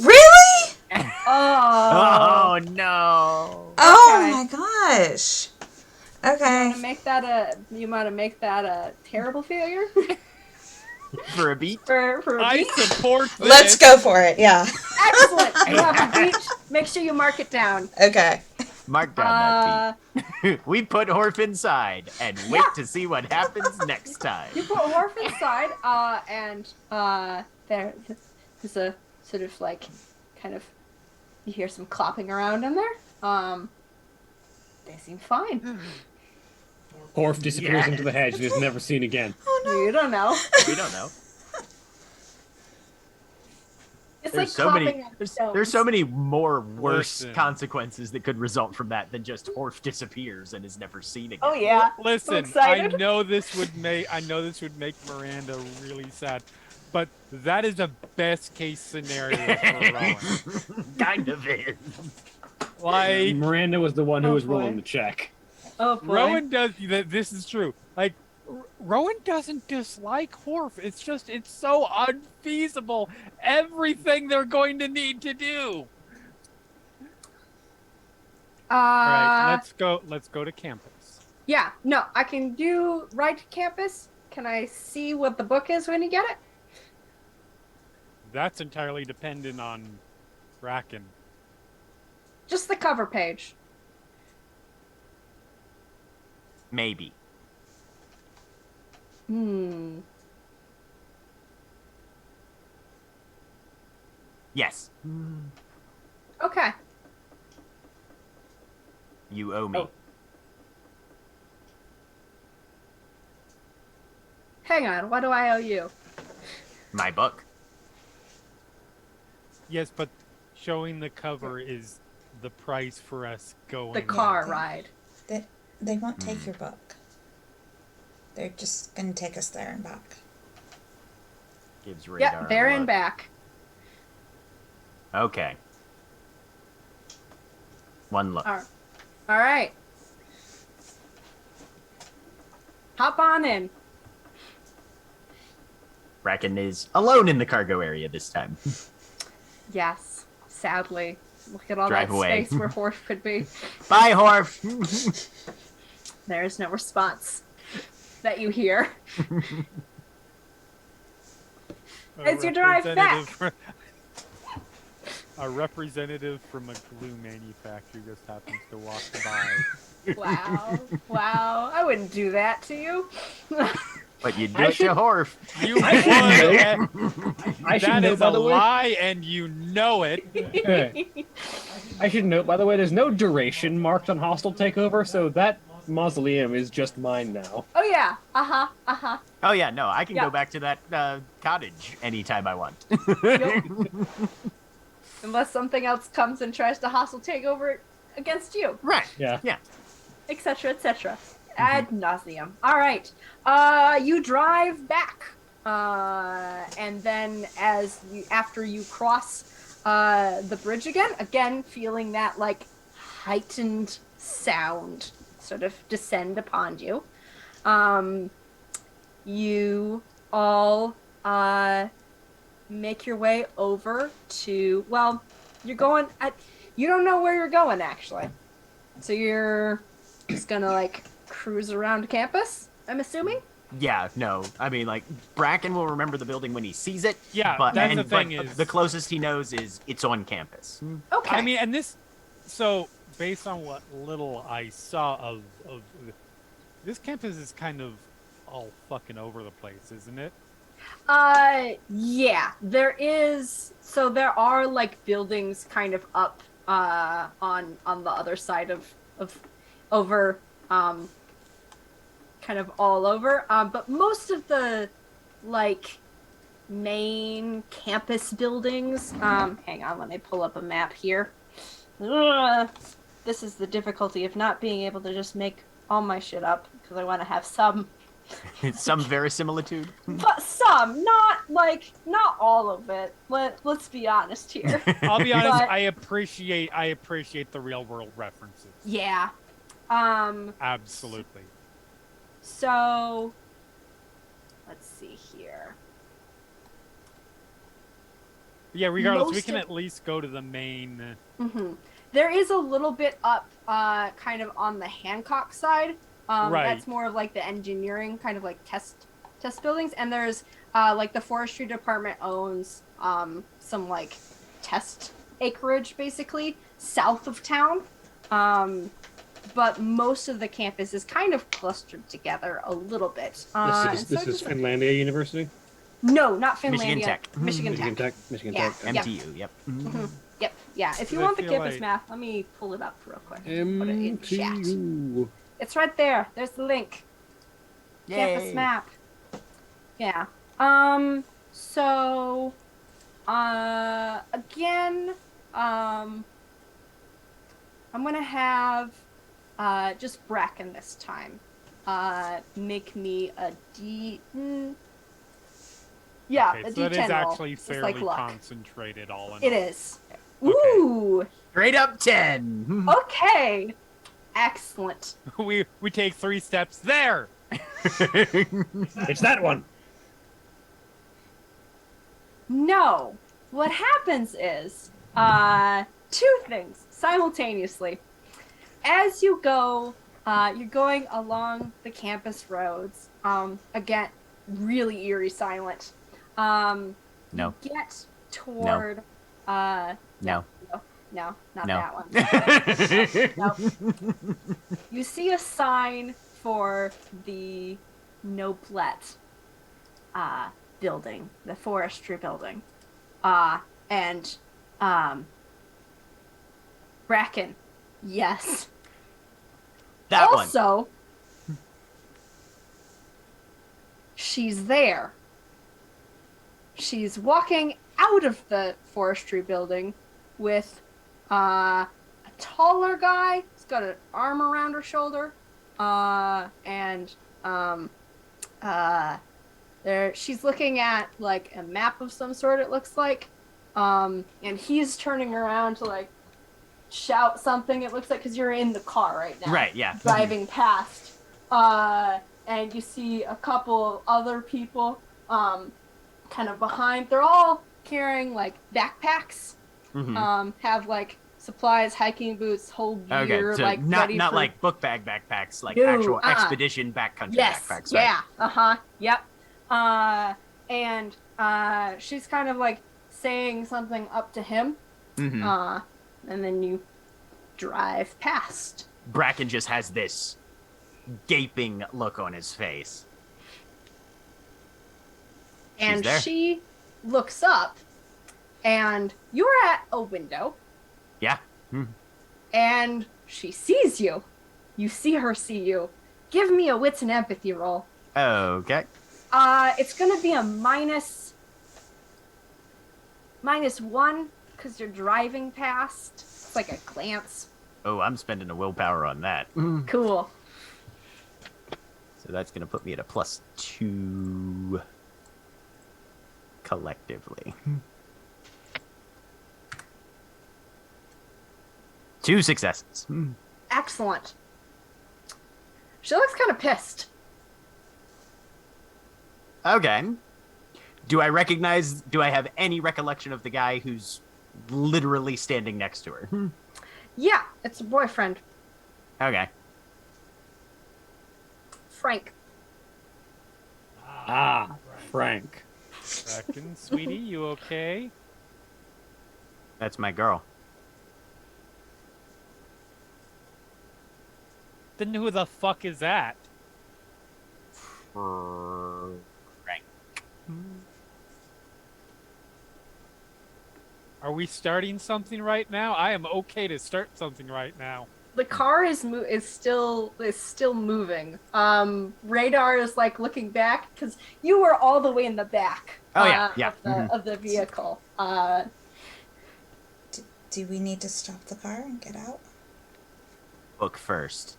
Speaker 5: Really?
Speaker 3: Oh.
Speaker 4: Oh no!
Speaker 5: Oh
Speaker 3: Okay.
Speaker 5: my gosh. Okay.
Speaker 3: You want to make that a terrible failure
Speaker 4: For a beat.
Speaker 3: for a
Speaker 2: I
Speaker 3: beat?
Speaker 2: support this.
Speaker 5: Let's go for it. Yeah.
Speaker 3: Excellent. You have a beat. Make sure you mark it down.
Speaker 5: Okay.
Speaker 4: Mark down that beat. We put Horf inside and wait to see what happens next time.
Speaker 3: You put Horf inside, and there's a sort of like, kind of, you hear some clopping around in there. They seem fine.
Speaker 6: Horf disappears
Speaker 4: Yes.
Speaker 6: into the hedge and is never seen again.
Speaker 3: You don't know.
Speaker 4: We don't know.
Speaker 3: It's
Speaker 4: There's
Speaker 3: like
Speaker 4: so many.
Speaker 3: coughing up
Speaker 4: There's so
Speaker 3: stones.
Speaker 4: many more worse
Speaker 2: Listen.
Speaker 4: consequences that could result from that than just Horf disappears and is never seen again.
Speaker 3: Oh yeah.
Speaker 2: Listen, I
Speaker 3: excited.
Speaker 2: know this would make Miranda really sad, but that is a best case scenario for Rowan.
Speaker 4: Kind of is.
Speaker 2: Like
Speaker 6: Miranda was the one who
Speaker 3: Oh,
Speaker 6: was
Speaker 3: boy.
Speaker 6: rolling the check.
Speaker 3: Oh boy.
Speaker 2: Rowan does. This is true. Like Rowan doesn't dislike Horf. It's just it's so unfeasible. Everything they're going to need to do. All right, let's go to campus.
Speaker 3: Yeah, no, I can do right to campus. Can I see what the book is when you get it?
Speaker 2: That's entirely dependent on Bracken.
Speaker 3: Just the cover page.
Speaker 4: Maybe. Yes.
Speaker 3: Okay.
Speaker 4: You owe me.
Speaker 6: Oh.
Speaker 3: Hang on, what do I owe you?
Speaker 4: My book.
Speaker 2: Yes, but showing the cover is the price for us going.
Speaker 3: The car
Speaker 5: Okay.
Speaker 3: ride.
Speaker 5: They won't take your book. They're just gonna take us there and back.
Speaker 4: Gives radar.
Speaker 3: Yep, there
Speaker 4: a
Speaker 3: and
Speaker 4: look.
Speaker 3: back.
Speaker 4: Okay. One look.
Speaker 3: All right. Hop on in.
Speaker 4: Bracken is alone in the cargo area this time.
Speaker 3: Yes, sadly. Look at all
Speaker 4: Drive
Speaker 3: that
Speaker 4: away.
Speaker 3: space where Horf could be.
Speaker 4: Bye, Horf.
Speaker 3: There is no response that you hear. As you drive
Speaker 2: A representative from a glue manufacturer just happens to walk by.
Speaker 3: Wow. Wow. I wouldn't do that to you.
Speaker 4: But you do
Speaker 6: I
Speaker 4: it
Speaker 6: should-
Speaker 4: to Horf.
Speaker 2: You
Speaker 6: I should
Speaker 2: would,
Speaker 6: know.
Speaker 2: and
Speaker 6: I should
Speaker 2: that
Speaker 6: note,
Speaker 2: is
Speaker 6: by
Speaker 2: a
Speaker 6: the way.
Speaker 2: lie, and you know it.
Speaker 6: I should note, by the way, there's no duration marked on hostile takeover, so that mausoleum is just mine now.
Speaker 3: Oh yeah. Uh-huh. Uh-huh.
Speaker 4: Oh yeah, no, I can
Speaker 3: Yeah.
Speaker 4: go back to that cottage anytime I want.
Speaker 3: Yep. Unless something else comes and tries to hostile take over against you.
Speaker 4: Right.
Speaker 6: Yeah.
Speaker 4: Yeah.
Speaker 3: Etc. Etc. Ad nauseum. All right. You drive back, and then after you cross the bridge again feeling that like heightened sound sort of descend upon you. You all make your way over to you're going you don't know where you're going actually, so you're just gonna like cruise around campus, I'm assuming.
Speaker 4: Yeah, no. I mean, like, Bracken will remember the building when he sees it.
Speaker 2: Yeah,
Speaker 4: but,
Speaker 2: that's the
Speaker 4: but
Speaker 2: thing is-
Speaker 4: the closest he knows is it's on campus.
Speaker 3: Okay.
Speaker 2: I mean, and this, so based on what little I saw of this campus is kind of all fucking over the place, isn't it?
Speaker 3: Yeah, there are like buildings kind of up on the other side of over kind of all over, but most of the like main campus buildings, hang on, let me pull up a map here. This is the difficulty of not being able to just make all my shit up because I want to have some
Speaker 4: Some verisimilitude.
Speaker 3: but some, not all of it. Let's be honest here.
Speaker 2: I'll be honest.
Speaker 3: But-
Speaker 2: I appreciate the real world references.
Speaker 3: Yeah.
Speaker 2: Absolutely.
Speaker 3: So let's see here.
Speaker 2: Yeah. Regardless, we
Speaker 3: Most
Speaker 2: can
Speaker 3: of-
Speaker 2: at least go to the main.
Speaker 3: There is a little bit up, kind of on the Hancock side.
Speaker 2: Right.
Speaker 3: That's more of like the engineering, kind of like test buildings. And there's like the forestry department owns some like test acreage basically south of town. But most of the campus is kind of clustered together a little bit.
Speaker 6: This is Finlandia University?
Speaker 3: No, not Finlandia.
Speaker 4: Michigan Tech.
Speaker 3: Michigan Tech.
Speaker 6: Michigan
Speaker 3: Yeah.
Speaker 6: Tech.
Speaker 4: MTU, yep.
Speaker 3: Yep. Yeah. If you
Speaker 2: I
Speaker 3: want the
Speaker 2: feel
Speaker 3: campus
Speaker 2: like-
Speaker 3: map, let me pull it up real quick. Put it in chat.
Speaker 6: MTU.
Speaker 3: It's right there. There's the link. Campus
Speaker 4: Yay.
Speaker 3: map. Yeah. So, again, I'm gonna have, just Bracken this time. Make me a D. Yeah,
Speaker 2: Okay,
Speaker 3: a
Speaker 2: so that
Speaker 3: D10
Speaker 2: is
Speaker 3: roll.
Speaker 2: actually
Speaker 3: Just
Speaker 2: fairly
Speaker 3: like luck.
Speaker 2: concentrated all in
Speaker 3: It
Speaker 2: all.
Speaker 3: is. Ooh.
Speaker 4: Straight up 10.
Speaker 3: Okay. Excellent.
Speaker 2: We take 3 steps there.
Speaker 6: It's that one.
Speaker 3: No. What happens is, two things simultaneously. As you go, you're going along the campus roads. Again, really eerie silent.
Speaker 4: No.
Speaker 3: You get toward,
Speaker 4: No.
Speaker 3: no, not
Speaker 4: No.
Speaker 3: that one. No. You see a sign for the Noblet building, the forestry building. And Bracken, yes.
Speaker 4: That one.
Speaker 3: Also, she's there. She's walking out of the forestry building with a taller guy. He's got an arm around her shoulder. And there she's looking at like a map of some sort, it looks like. And he's turning around to like shout something, it looks like, because you're in the car right now.
Speaker 4: Right, yeah.
Speaker 3: Driving past. And you see a couple other people kind of behind. They're all carrying like backpacks. Have like supplies, hiking boots, whole gear,
Speaker 4: Okay, so
Speaker 3: like
Speaker 4: not
Speaker 3: ready for...
Speaker 4: like book bag backpacks, like
Speaker 3: No,
Speaker 4: actual expedition backcountry
Speaker 3: yes,
Speaker 4: backpacks.
Speaker 3: yeah,
Speaker 4: Right?
Speaker 3: yep. And she's kind of like saying something up to him. And then you drive past.
Speaker 4: Bracken just has this gaping look on his face.
Speaker 3: And
Speaker 4: there.
Speaker 3: she looks up, and you're at a window,
Speaker 4: Yeah.
Speaker 3: and she sees you. You see her see you. Give me a wits and empathy roll.
Speaker 4: Okay.
Speaker 3: It's gonna be a minus -1 because you're driving past. It's like a glance.
Speaker 4: Oh, I'm spending a willpower on that.
Speaker 3: Cool.
Speaker 4: So that's going to put me at a +2 collectively. 2 successes.
Speaker 3: Excellent. She looks kind of pissed.
Speaker 4: Okay. Do I have any recollection of the guy who's literally standing next to her?
Speaker 3: Yeah, it's a boyfriend,
Speaker 4: Okay.
Speaker 3: Frank.
Speaker 6: Frank.
Speaker 2: Bracken, sweetie, you okay?
Speaker 4: That's my girl.
Speaker 2: Then who the fuck is that?
Speaker 4: Frank.
Speaker 2: Are we starting something right now? I am okay to start something right now.
Speaker 3: The car is still moving. Radar is like looking back because you were all the way in the back.
Speaker 4: Oh, yeah.
Speaker 3: Of the vehicle.
Speaker 5: Do we need to stop the car and get out?
Speaker 4: Book first.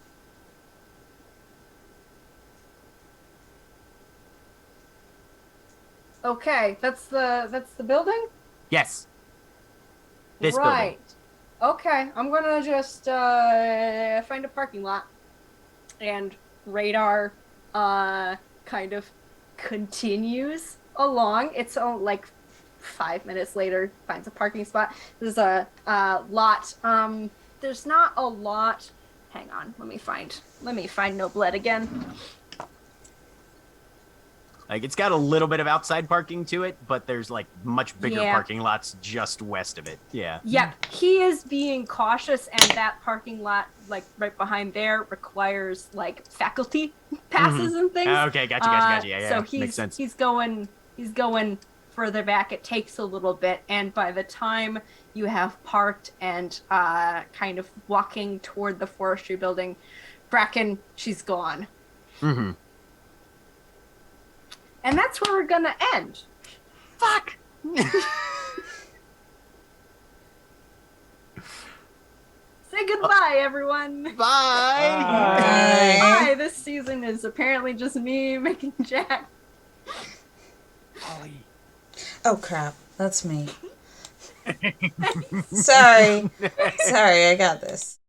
Speaker 3: Okay, that's the building.
Speaker 4: Yes. This
Speaker 3: right. Okay, I'm gonna just find a parking lot, and Radar kind of continues along. It's like 5 minutes later, finds a parking spot. There's a lot. There's not a lot. Hang on, let me find Noblet again.
Speaker 4: Like, it's got a little bit of outside parking to it, but there's, like, much bigger
Speaker 3: Yeah.
Speaker 4: parking lots just west of it. Yeah.
Speaker 3: Yep, he is being cautious, and that parking lot, like, right behind there, requires, like, faculty passes and things.
Speaker 4: Okay, gotcha. Yeah,
Speaker 3: So
Speaker 4: makes sense.
Speaker 3: he's going further back. It takes a little bit, and by the time you have parked and kind of walking toward the forestry building, Bracken, she's gone.
Speaker 4: Mm-hmm.
Speaker 3: And that's where we're gonna end.
Speaker 4: Fuck.
Speaker 3: Say goodbye, everyone.
Speaker 4: Bye.
Speaker 5: Bye.
Speaker 3: Bye. This season is apparently just me making Jack.
Speaker 2: Ollie.
Speaker 5: Oh crap, that's me. Sorry. Sorry, I got this.